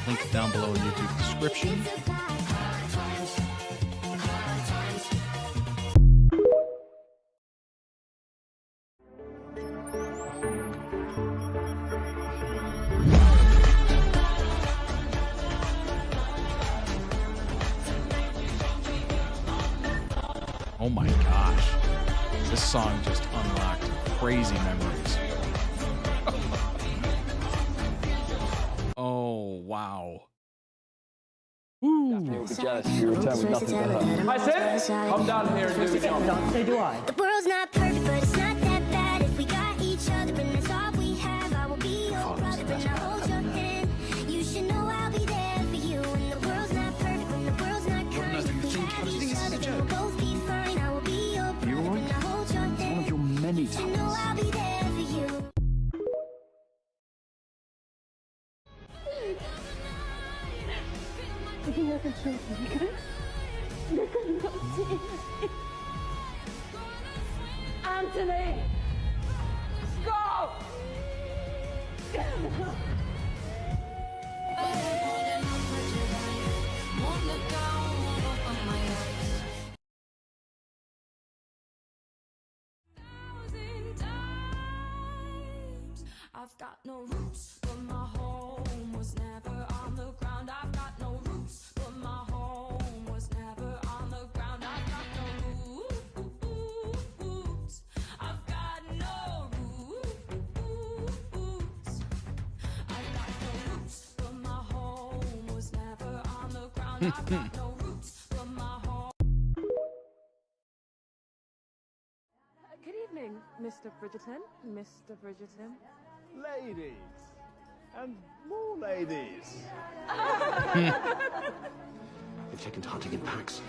Link down below in YouTube description. Oh my gosh. This song just unlocked crazy memories. Oh, wow. Daphne will be jealous if you return with nothing to her. I said, come down here and do the job. So do I. The world's not perfect, but it's not that bad. If we got each other and that's all we have, I will be your brother and I'll hold your hand. You should know I'll be there for you. And the world's not perfect, when the world's not kind. If we have each other, then we'll both be fine. I will be your brother and I'll hold your hand. One of your many times. You know I'll be there for you. I think I can show you. You cannot see. Anthony! Go! I've got no roots, but my home was never on the ground. I've got no roots, but my home was never on the ground. I've got no roots. I've got no roots. I've got no roots, but my home was never on the ground. I've got no roots, but my home. Good evening, Mr. Bridgerton. Mr. Bridgerton. Ladies. And more ladies. They've taken to hunting in packs.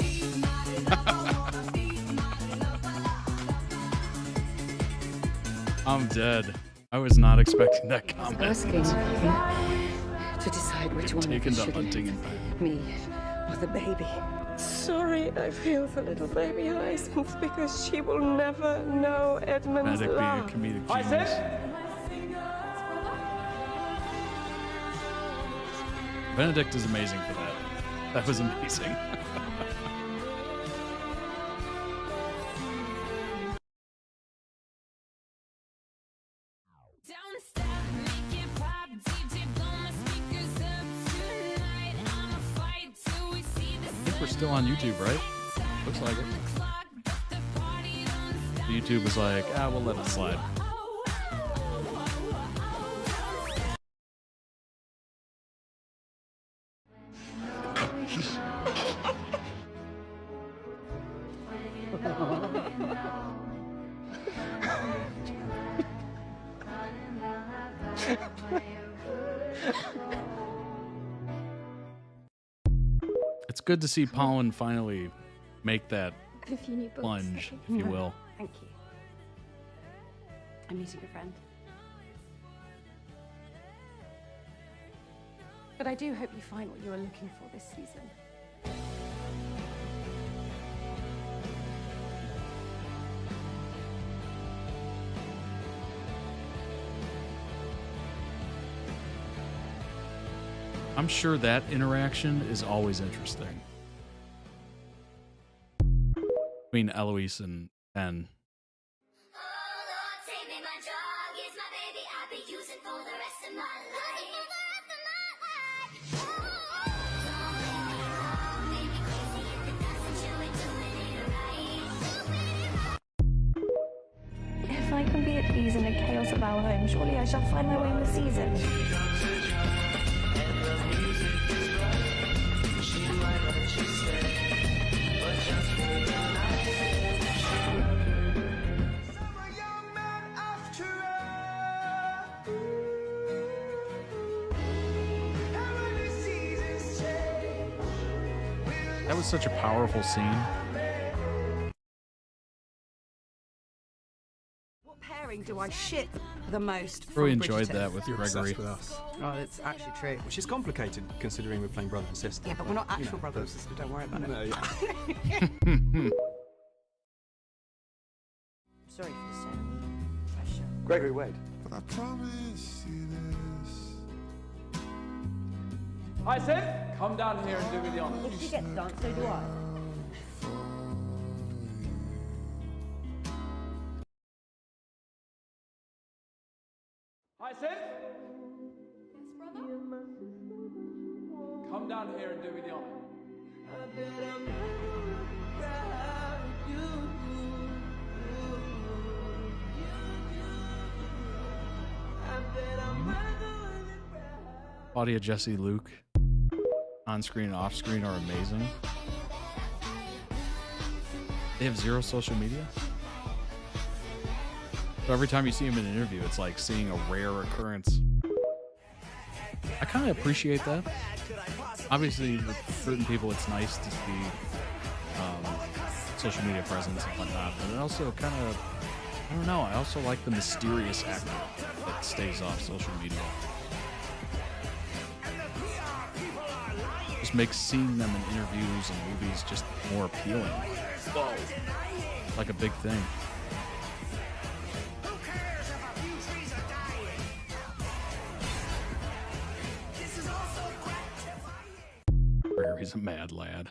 I'm dead. I was not expecting that comment. Asking to decide which one Taken of to us should hunting in it, me or the baby. Sorry, I feel for little baby Hyacinth because she will never know Edmund's Benedict love. being a comedic genius. Benedict is amazing for that. That was amazing. I think we're still on YouTube, right? Looks like it. YouTube was like, we'll let it slide. It's good to see Pollen finally make that plunge, if you will. Thank you. I'm meeting a friend. But I do hope you find what you are looking for this season. I'm sure that interaction is always interesting. Between Eloise and Ben. is my baby. I'll be using for the rest of my life. Don't make me wrong, make me crazy if it doesn't show it doing it right. If I can be at ease in the chaos of our home, surely I shall find my way in the season. That was such a powerful scene. What pairing do I ship the most? Really from enjoyed Bridgerton? that with You're Gregory. obsessed with us. Oh, it's actually true. Which is complicated considering we're playing brother and sister. Yeah, but we're not You actual know, brothers and sisters. Don't worry about No, it. yeah. Sorry for the sound. Pressure. Gregory, wait. But I promise you this. Hi, Sid. Come down here and do me the honors. If you get to dance, so do I. Hi, Sid. Yes, brother. Come down here and do me the honor. Claudia, Jesse, Luke, on screen and off screen, are amazing. They have zero social media. So every time you see him in an interview, it's like seeing a rare occurrence. I kind of appreciate that. Obviously, with certain people, it's nice to see social media presence and whatnot, but it also kind of, I don't know, I also like the mysterious actor that stays off social media. Just makes seeing them in interviews and movies just more appealing. Whoa. Like a big thing. He's a mad lad.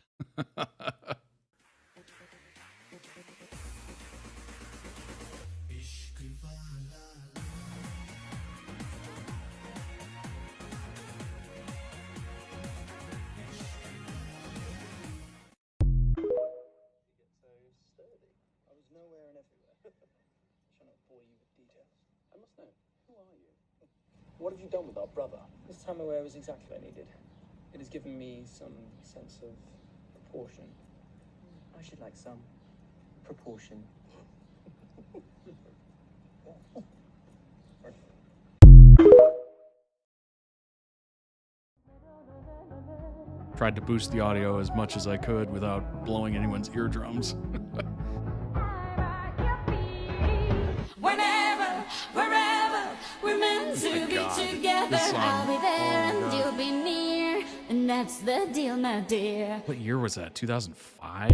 What have you done with our brother? This time away was exactly what I needed. It has given me some sense of proportion. I should like some proportion. Tried to boost the audio as much as I could without blowing anyone's eardrums. Whenever, wherever, we're meant to be together. I'll be there and you'll be near. And that's the deal, my dear. What year was that? 2005?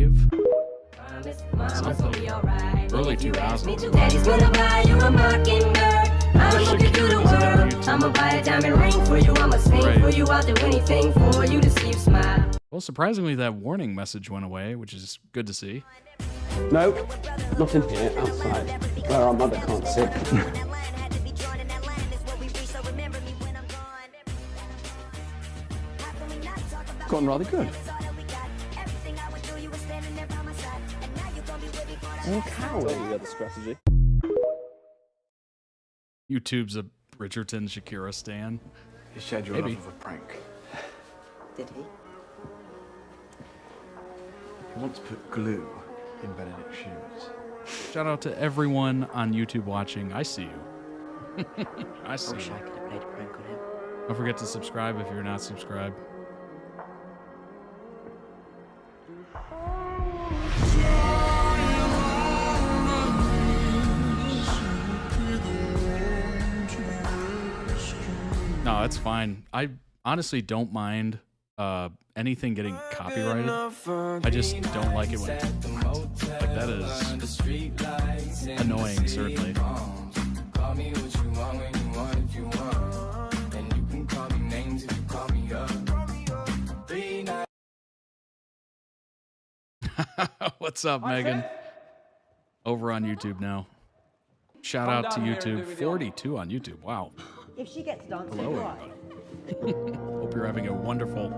Something. Early 2000s. Daddy's gonna buy you a mockingbird. I'ma look you through the world. I'ma buy a diamond ring for you. I'ma sing for you. I'll do anything for you to see you smile. Well, surprisingly, that warning message went away, which is good to see. No, not in here, outside, where our mother can't sit. Gotten rather good. You coward. You got the strategy. YouTube's a Bridgerton Shakira stan. He shared your Maybe. love of a prank. Did he? He wants to put glue in Benedict's shoes. Shout out to everyone on YouTube watching. I see you. I see wish you. I could have played a prank on him. Don't forget to subscribe if you're not subscribed. No, that's fine. I honestly don't mind anything getting copyrighted. I just don't like it when it's burnt. Like, that is annoying, certainly. What's up, Megan? Over on YouTube now. Shout Come out to down here and do YouTube. me the honor. 42 on YouTube. Wow. If she gets done, so Hello, do I. everybody. Hope you're having a wonderful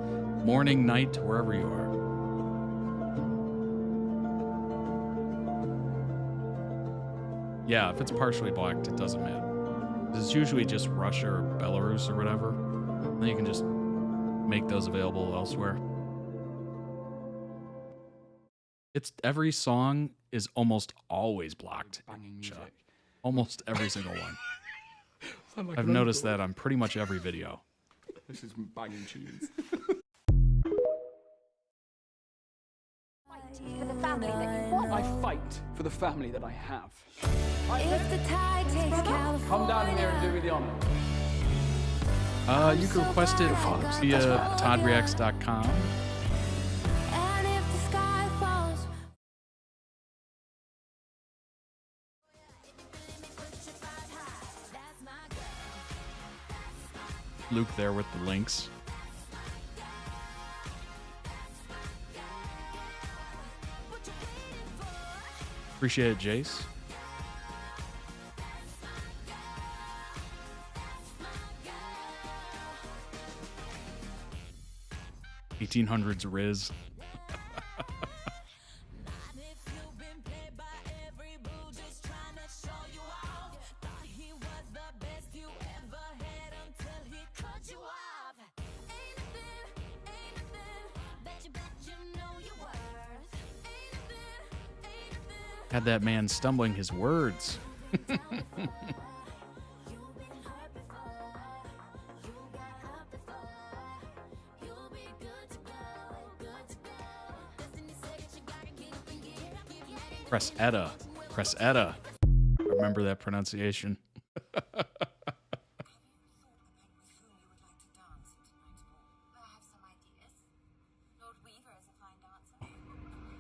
morning, night, wherever you are. Yeah, if it's partially blacked, it doesn't matter. It's usually just Russia or Belarus or whatever. Then you can just make those available elsewhere. It's every song is almost always blocked. Banging music. Almost every single one. Sound like I've an noticed uncle. that on pretty much every video. This is banging tunes. For the family that you want. I fight for the family that I have. If the tide takes California. Come down here and do me the honor. You can request it via toddreacts.com. And if the sky falls. Luke there with the links. Appreciate it, Jace. $1800s Riz. Had that man stumbling his words. Press Etta. Press Etta. Remember that pronunciation.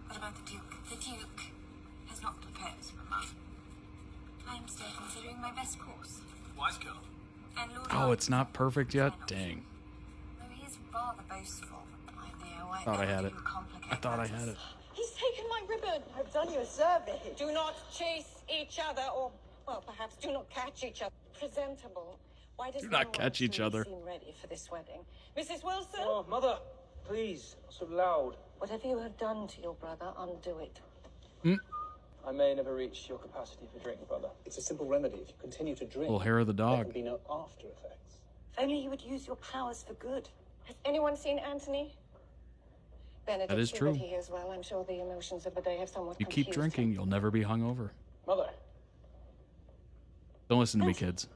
What about the Duke? The Duke has not prepared us for a month. I am still considering my best course. Wise girl. And Lord Oh, it's not perfect yet? Dang. though he is rather boastful, I fear Thought I had it. I thought I had it. He's taken my ribbon. I've done you a service. Do not chase each other, or, well, perhaps do not catch each other. Presentable. Why does Do no not one catch each actually other. seem ready for this wedding? Mrs. Wilson? Oh, Mother, please, not so loud. Whatever you have done to your brother, undo it. I may never reach your capacity for drink, brother. It's a simple remedy. If you continue to drink, Little hair of the there dog. can be no after effects. If only you would use your powers for good. Has anyone seen Anthony? Benedict, That is see true. that he is well. I'm sure the emotions of the day have somewhat You keep confused drinking, you'll never be hungover. Mother. Don't listen to me, kids.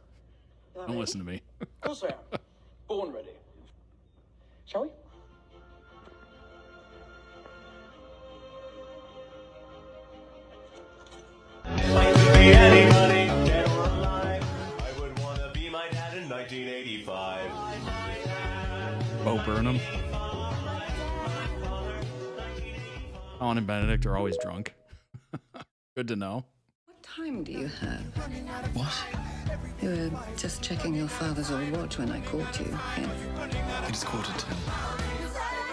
You are Don't ready? listen to me. Of course I am. Born ready. Shall we? Anybody, dead or alive, I would want to be my dad in 1985. Bo Burnham. Colin and Benedict are always drunk. Good to know. What time do you have? What? You were just checking your father's old watch when I caught you, yes? It is 1:45.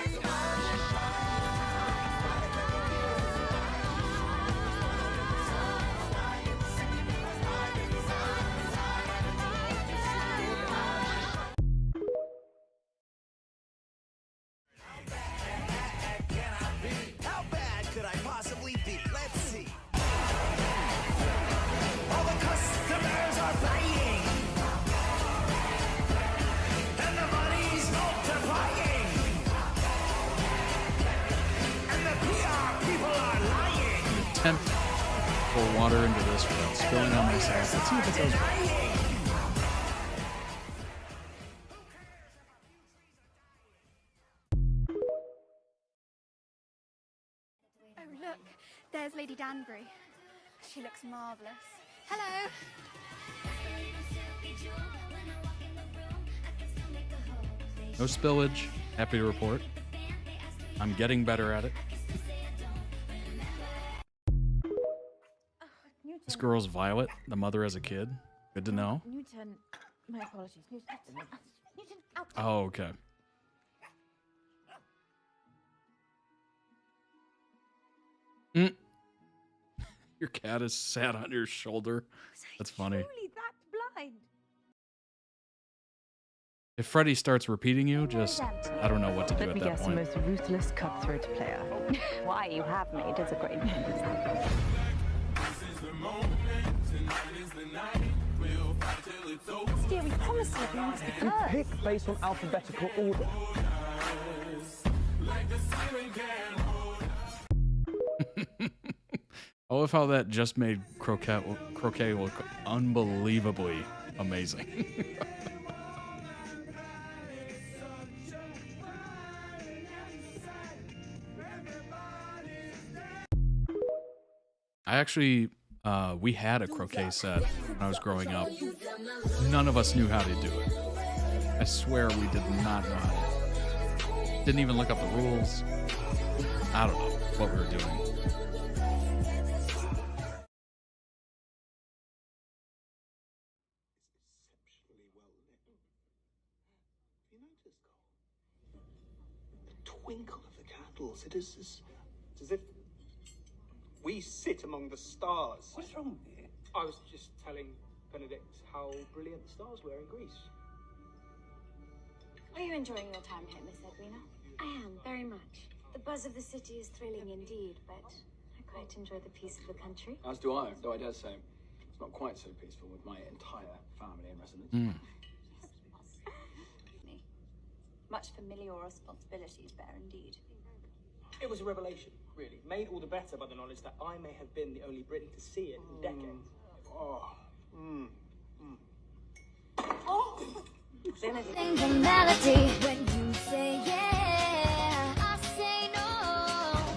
How bad could I possibly be? Let's see. All the customers are paying, and the money's multiplying, and the PR people are lying. Attempt to pour water into this without spilling on myself. Let's see if it goes right. Oh, look, there's Lady Danbury. She looks marvellous. Hello. No spillage. Happy to report. I'm getting better at it. This girl's Violet. The mother as a kid. Good to know. Newton, my apologies. Newton, out. Oh, okay. Your cat is sat on your shoulder. That's funny. Truly that blind? If Freddy starts repeating you, just I don't know what to do Let at me that guess, the point. most ruthless cutthroat player. Why you have me does a great deal. Dear, we promised you everyone must be You heard. pick based on alphabetical order. I love how that just made croquet look unbelievably amazing. I actually, we had a croquet set when I was growing up. None of us knew how to do it. I swear we did not know how to. Didn't even look up the rules. I don't know what we were doing. Twinkle of the candles. It is as if we sit among the stars. What's wrong with you? I was just telling Benedict how brilliant the stars were in Greece. Are you enjoying your time here, Miss Edwina? I am, very much. The buzz of the city is thrilling indeed, but I quite enjoy the peace of the country. As do I, though I dare say it's not quite so peaceful with my entire family in residence. Much familial responsibilities bear indeed. It was a revelation, really. Made all the better by the knowledge that I may have been the only Briton to see it in decades. Melody. When you say yeah, I say no.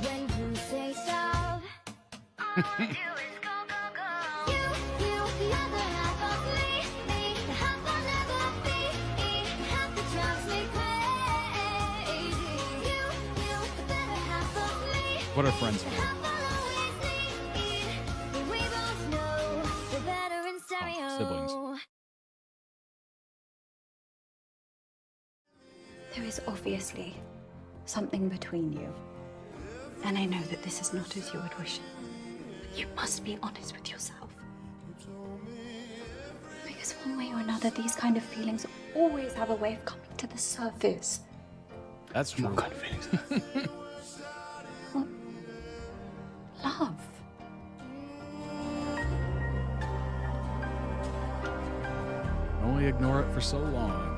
When you say stop, all I do is go, go, go. You, the other half of me, the half I'll never be, the half that drives me crazy. You, the better half of me. What are friends for? We both know we're better in stereo. Siblings. There is obviously something between you. And I know that this is not as you would wish it. But you must be honest with yourself. Because one way or another, these kind of feelings always have a way of coming to the surface. That's true. What kind of feelings? Well, love. Only ignore it for so long.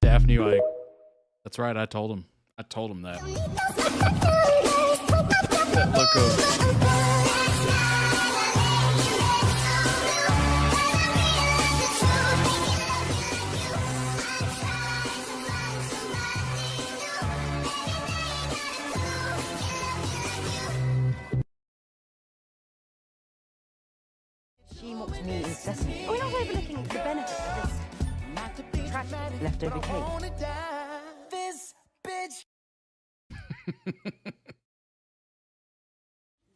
Daphne, like, that's right, I told him. I told him that. That look of... She mocks me incessantly. We're not overlooking the benefit of this tragic leftover cake. This bitch.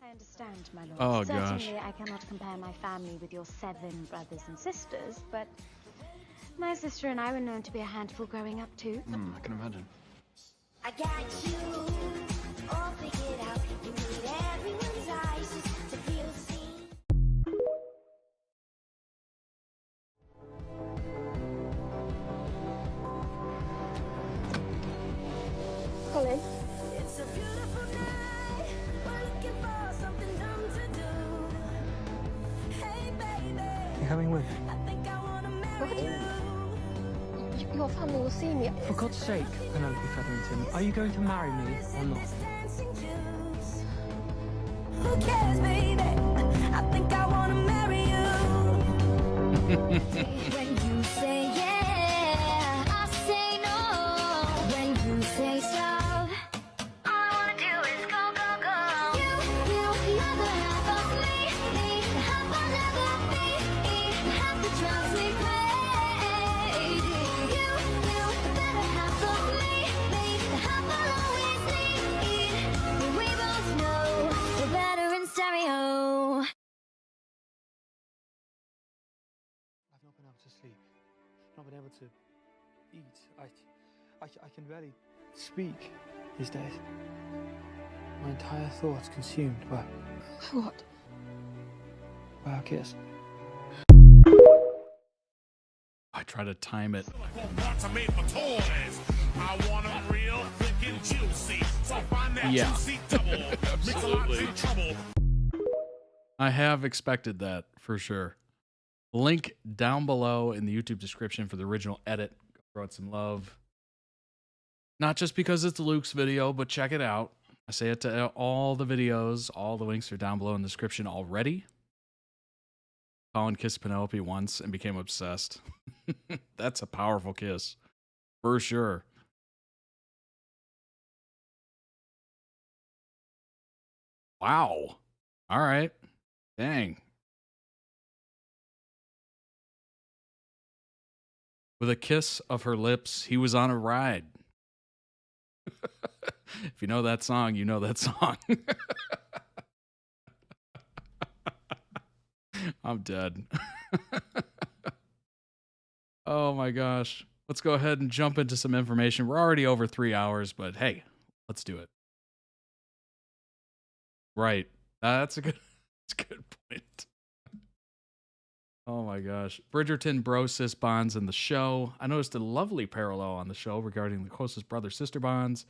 I understand, my lord. Oh, gosh. Certainly, I cannot compare my family with your 7 brothers and sisters, but my sister and I were known to be a handful growing up too. I can imagine. I got you all figured out. You need everyone's eyes just to feel seen. Colin. It's a beautiful night. We're looking for something dumb to do. Hey, baby. You coming with? I think I wanna marry you. Your family will see me. For God's sake, Penelope Featherington, are you going to marry me or not? Who cares, baby? I think I wanna marry you. When you say yeah, I say no. When you say stop, all I wanna do is go, go, go. You, the other half of me, the half I'll never be, the half that drives me crazy. You, the better half of me, the half I'll always need. We both know we're better in stereo. I've not been able to sleep, not been able to eat. I can barely speak these days. My entire thoughts consumed by What? our kiss. I try to time it. Yeah. Absolutely. I have expected that for sure. Link down below in the YouTube description for the original edit. Go throw it some love. Not just because it's Luke's video, but check it out. I say it to all the videos. All the links are down below in the description already. Colin kissed Penelope once and became obsessed. That's a powerful kiss. For sure. Wow. All right. Dang. With a kiss of her lips, he was on a ride. If you know that song, you know that song. I'm dead. Oh my gosh. Let's go ahead and jump into some information. We're already over 3 hours, but hey, let's do it. Right. That's a good point. Oh my gosh. Bridgerton bro-sis bonds in the show. I noticed a lovely parallel on the show regarding the closest brother-sister bonds.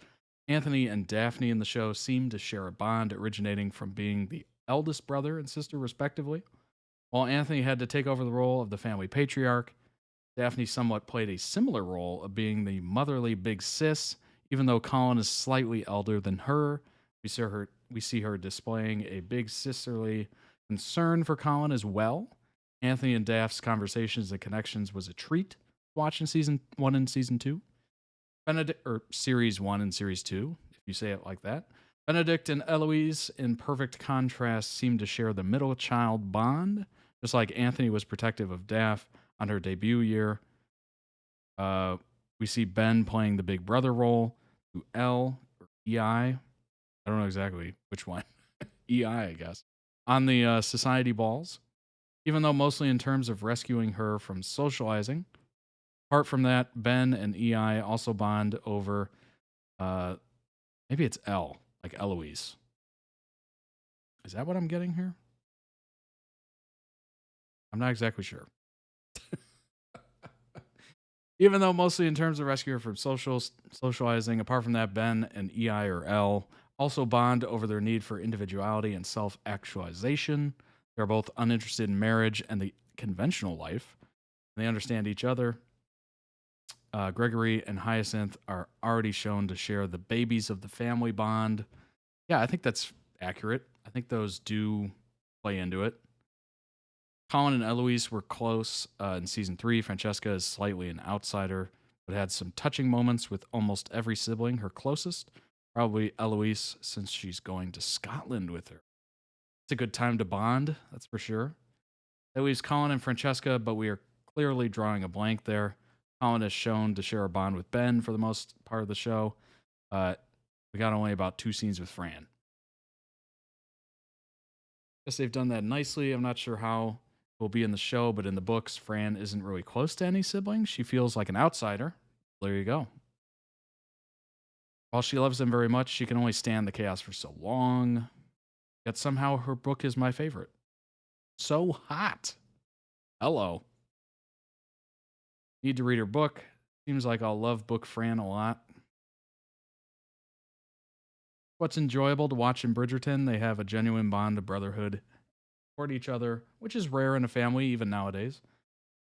Anthony and Daphne in the show seem to share a bond originating from being the eldest brother and sister, respectively. While Anthony had to take over the role of the family patriarch, Daphne somewhat played a similar role of being the motherly big sis, even though Colin is slightly elder than her. We see her displaying a big sisterly concern for Colin as well. Anthony and Daph's conversations and connections was a treat watching season 1 and season 2. Series 1 and series 2, if you say it like that. Benedict and Eloise, in perfect contrast, seem to share the middle child bond, just like Anthony was protective of Daph on her debut year. We see Ben playing the big brother role to L, or EI. I don't know exactly which one. EI, I guess. On the society balls. Even though mostly in terms of rescuing her from socializing. Apart from that, Ben and EI also bond over, maybe it's L, like Eloise. Is that what I'm getting here? I'm not exactly sure. Even though mostly in terms of rescuing her from socializing, apart from that, Ben and EI or L also bond over their need for individuality and self-actualization. They're both uninterested in marriage and the conventional life. And they understand each other. Gregory and Hyacinth are already shown to share the babies of the family bond. Yeah, I think that's accurate. I think those do play into it. Colin and Eloise were close in season 3. Francesca is slightly an outsider, but had some touching moments with almost every sibling. Her closest, probably Eloise, since she's going to Scotland with her. It's a good time to bond, that's for sure. That leaves Colin and Francesca, but we are clearly drawing a blank there. Colin is shown to share a bond with Ben for the most part of the show. We got only about 2 scenes with Fran. Guess they've done that nicely. I'm not sure how it will be in the show, but in the books, Fran isn't really close to any siblings. She feels like an outsider. There you go. While she loves them very much, she can only stand the chaos for so long. Yet somehow her book is my favorite. So hot. Hello. Need to read her book. Seems like I'll love book Fran a lot. What's enjoyable to watch in Bridgerton, they have a genuine bond of brotherhood toward each other, which is rare in a family even nowadays.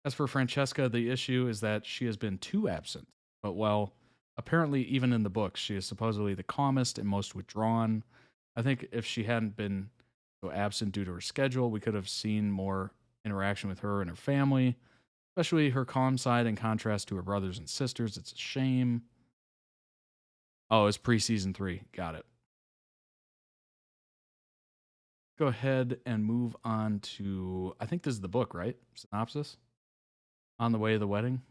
As for Francesca, the issue is that she has been too absent. But well, apparently even in the books, she is supposedly the calmest and most withdrawn. I think if she hadn't been so absent due to her schedule, we could have seen more interaction with her and her family. Especially her calm side in contrast to her brothers and sisters. It's a shame. Oh, it's pre-season 3. Got it. Go ahead and move on to, I think this is the book, right? Synopsis. On the Way to the Wedding.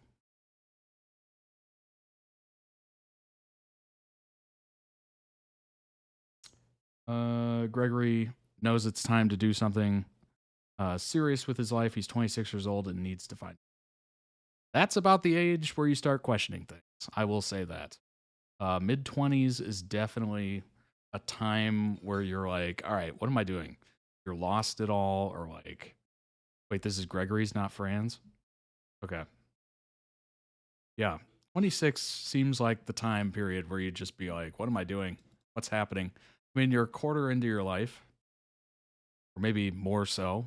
Gregory knows it's time to do something serious with his life. He's 26 years old and needs to find. That's about the age where you start questioning things. I will say that. Mid-20s is definitely a time where you're like, all right, what am I doing? You're lost at all, or like, wait, this is Gregory's, not Fran's? Okay. Yeah. 26 seems like the time period where you'd just be like, what am I doing? What's happening? I mean, you're a quarter into your life, or maybe more so.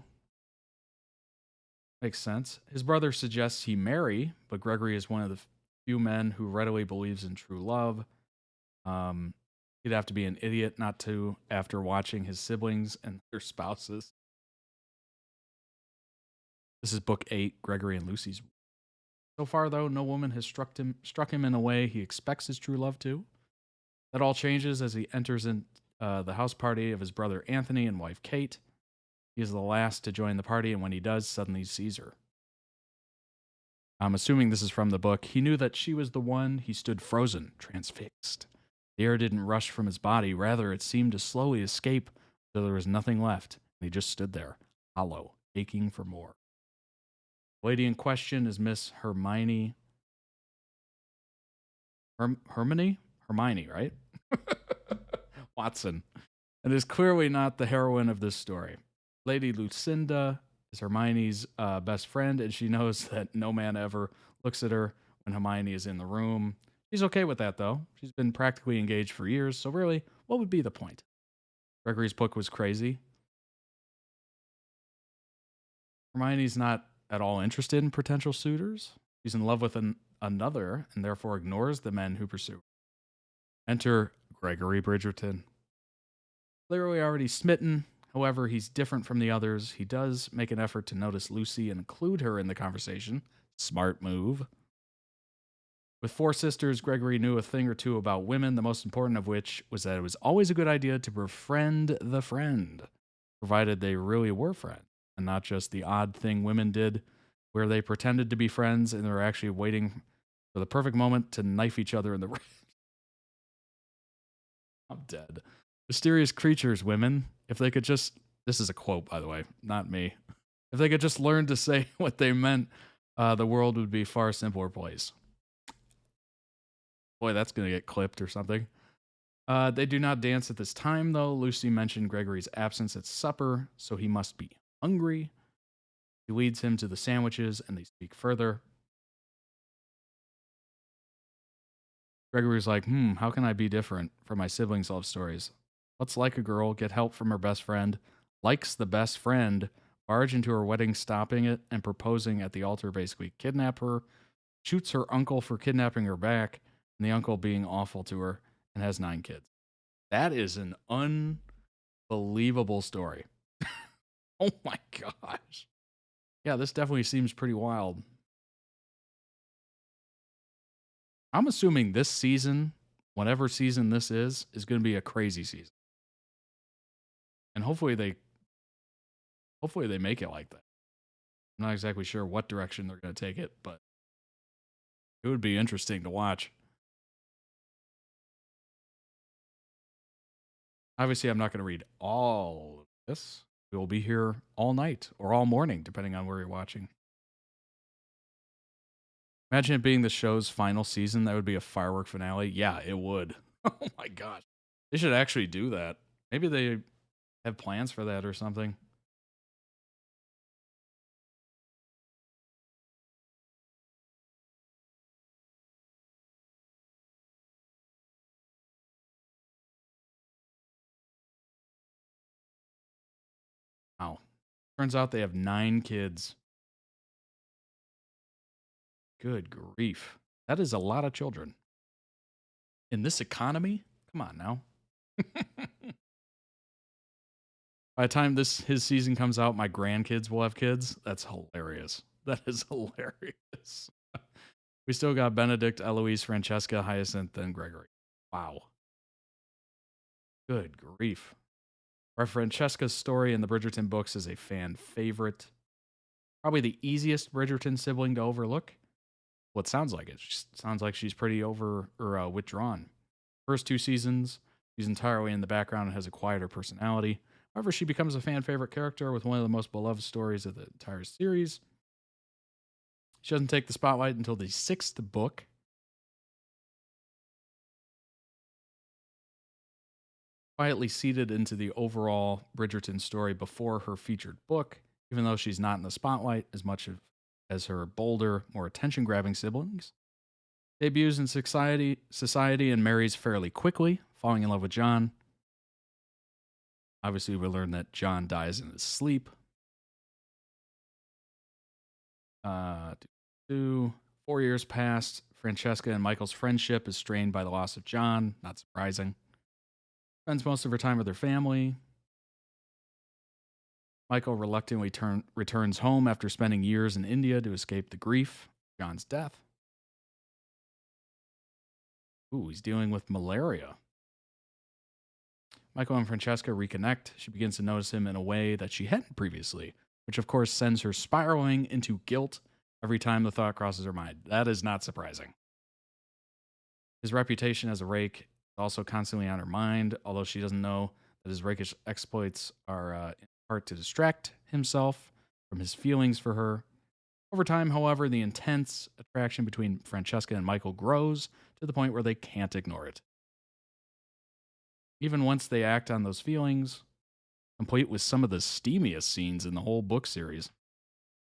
Makes sense. His brother suggests he marry, but Gregory is one of the few men who readily believes in true love. He'd have to be an idiot not to after watching his siblings and their spouses. This is book 8, Gregory and Lucy's. So far, though, no woman has struck him in a way he expects his true love to. That all changes as he enters in the house party of his brother Anthony and wife Kate. He is the last to join the party, and when he does, suddenly sees her. I'm assuming this is from the book. He knew that she was the one. He stood frozen, transfixed. The air didn't rush from his body. Rather, it seemed to slowly escape until there was nothing left, and he just stood there, hollow, aching for more. The lady in question is Miss Hermione. Hermione, right? Watson. And is clearly not the heroine of this story. Lady Lucinda is Hermione's best friend, and she knows that no man ever looks at her when Hermione is in the room. She's okay with that, though. She's been practically engaged for years, so really, what would be the point? Gregory's book was crazy. Hermione's not at all interested in potential suitors. She's in love with another, and therefore ignores the men who pursue her. Enter Gregory Bridgerton. Clearly already smitten. However, he's different from the others. He does make an effort to notice Lucy and include her in the conversation. Smart move. With 4 sisters, Gregory knew a thing or two about women, the most important of which was that it was always a good idea to befriend the friend, provided they really were friends, and not just the odd thing women did where they pretended to be friends and they were actually waiting for the perfect moment to knife each other in the ribs. I'm dead. Mysterious creatures, women. If they could just... This is a quote, by the way, not me. If they could just learn to say what they meant, the world would be a far simpler place. Boy, that's going to get clipped or something. They do not dance at this time, though. Lucy mentioned Gregory's absence at supper, so he must be hungry. He leads him to the sandwiches, and they speak further. Gregory's like, how can I be different from my siblings' love stories? Let's like a girl, get help from her best friend, likes the best friend, barge into her wedding, stopping it, and proposing at the altar, basically kidnap her, shoots her uncle for kidnapping her back, and the uncle being awful to her, and has 9 kids. That is an unbelievable story. Oh my gosh. Yeah, this definitely seems pretty wild. I'm assuming this season, whatever season this is going to be a crazy season. And hopefully they make it like that. I'm not exactly sure what direction they're going to take it, but it would be interesting to watch. Obviously, I'm not going to read all of this. We will be here all night or all morning, depending on where you're watching. Imagine it being the show's final season. That would be a firework finale. Yeah, it would. Oh my gosh. They should actually do that. Maybe they have plans for that or something. Wow. Turns out they have 9 kids. Good grief. That is a lot of children. In this economy? Come on now. By the time his season comes out, my grandkids will have kids. That's hilarious. That is hilarious. We still got Benedict, Eloise, Francesca, Hyacinth, and Gregory. Wow. Good grief. Our Francesca's story in the Bridgerton books is a fan favorite. Probably the easiest Bridgerton sibling to overlook. Well, it sounds like it. Sounds like she's pretty withdrawn. First 2 seasons, she's entirely in the background and has a quieter personality. However, she becomes a fan favorite character with one of the most beloved stories of the entire series. She doesn't take the spotlight until the 6th book. quietly seeded into the overall Bridgerton story before her featured book, even though she's not in the spotlight as much as her bolder, more attention-grabbing siblings. Debuts in society and marries fairly quickly, falling in love with John. Obviously, we learn that John dies in his sleep. 4 years passed. Francesca and Michael's friendship is strained by the loss of John. Not surprising. Spends most of her time with her family. Michael reluctantly returns home after spending years in India to escape the grief of John's death. Ooh, he's dealing with malaria. Michael and Francesca reconnect. She begins to notice him in a way that she hadn't previously, which of course sends her spiraling into guilt every time the thought crosses her mind. That is not surprising. His reputation as a rake is also constantly on her mind, although she doesn't know that his rakish exploits are in part to distract himself from his feelings for her. Over time, however, the intense attraction between Francesca and Michael grows to the point where they can't ignore it. Even once they act on those feelings, complete with some of the steamiest scenes in the whole book series.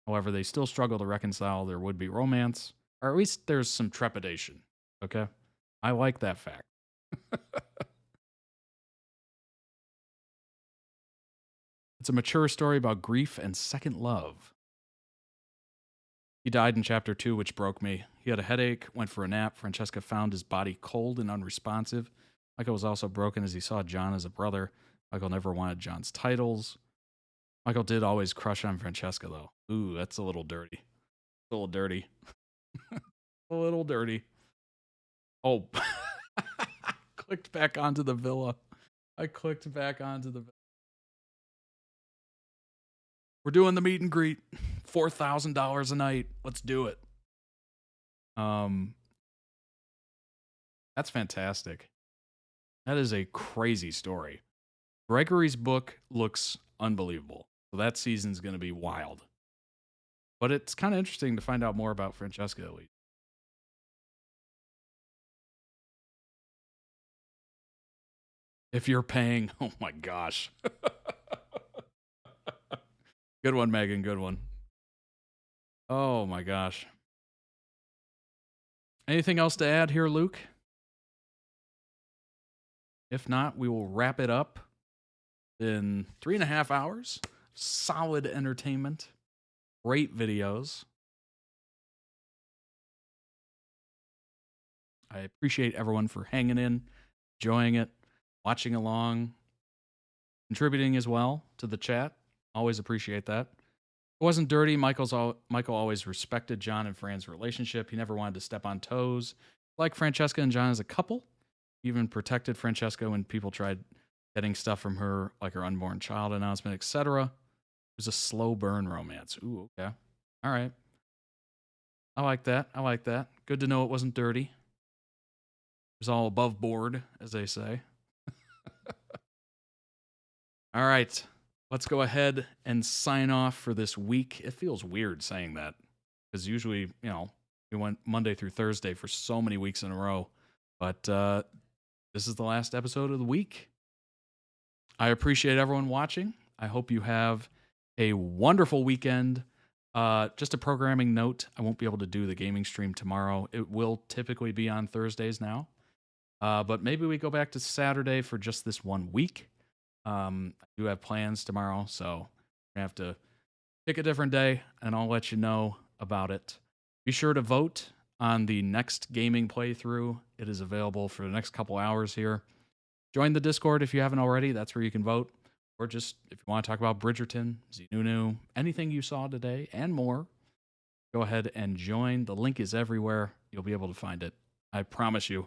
However, they still struggle to reconcile their would-be romance, or at least there's some trepidation, okay? I like that fact. It's a mature story about grief and second love. He died in chapter 2, which broke me. He had a headache, went for a nap. Francesca found his body cold and unresponsive. Michael was also broken as he saw John as a brother. Michael never wanted John's titles. Michael did always crush on Francesca, though. Ooh, that's a little dirty. A little dirty. A little dirty. Oh, clicked back onto the villa. I clicked back onto the villa. We're doing the meet and greet. $4,000 a night. Let's do it. That's fantastic. That is a crazy story. Gregory's book looks unbelievable. So that season's going to be wild. But it's kind of interesting to find out more about Francesca at least. If you're paying, oh my gosh. Good one, Megan. Good one. Oh my gosh. Anything else to add here, Luke? If not, we will wrap it up in 3.5 hours. Solid entertainment. Great videos. I appreciate everyone for hanging in, enjoying it, watching along, contributing as well to the chat. Always appreciate that. It wasn't dirty. Michael always respected John and Fran's relationship. He never wanted to step on toes. Like Francesca and John as a couple. He even protected Francesca when people tried getting stuff from her, like her unborn child announcement, etc. It was a slow burn romance. Ooh, okay. All right. I like that. I like that. Good to know it wasn't dirty. It was all above board, as they say. All right. Let's go ahead and sign off for this week. It feels weird saying that because usually, we went Monday through Thursday for so many weeks in a row. But this is the last episode of the week. I appreciate everyone watching. I hope you have a wonderful weekend. Just a programming note, I won't be able to do the gaming stream tomorrow. It will typically be on Thursdays now. But maybe we go back to Saturday for just this 1 week. I do have plans tomorrow, so I have to pick a different day, and I'll let you know about it. Be sure to vote on the next gaming playthrough. It is available for the next couple hours here. Join the Discord if you haven't already. That's where you can vote. Or just, if you want to talk about Bridgerton, ZeeNuNew, anything you saw today, and more, go ahead and join. The link is everywhere. You'll be able to find it. I promise you.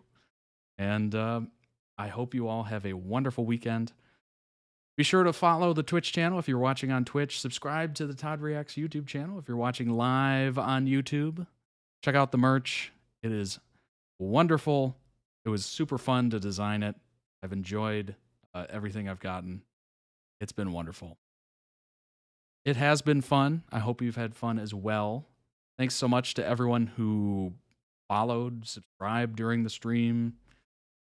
And I hope you all have a wonderful weekend. Be sure to follow the Twitch channel if you're watching on Twitch. Subscribe to the Todd Reacts YouTube channel if you're watching live on YouTube. Check out the merch. It is wonderful. It was super fun to design it. I've enjoyed everything I've gotten. It's been wonderful. It has been fun. I hope you've had fun as well. Thanks so much to everyone who followed, subscribed during the stream,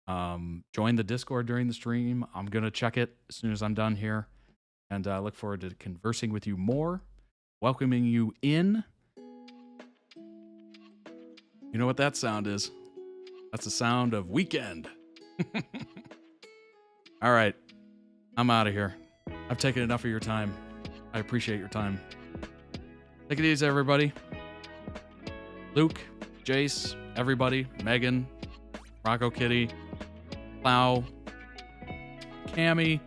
Join the Discord during the stream. I'm going to check it as soon as I'm done here. And I look forward to conversing with you more, welcoming you in. You know what that sound is? That's the sound of weekend. All right. I'm out of here. I've taken enough of your time. I appreciate your time. Take it easy, everybody. Luke, Jace, everybody, Megan, Rocco Kitty, Plow, Cammy.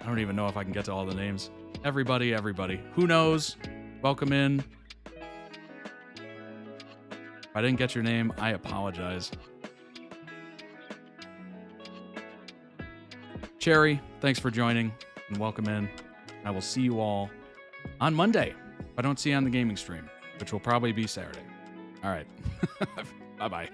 I don't even know if I can get to all the names. Everybody. Who knows? Welcome in. If I didn't get your name, I apologize. Cherry, thanks for joining and welcome in. I will see you all on Monday. If I don't see you on the gaming stream, which will probably be Saturday. All right. Bye-bye.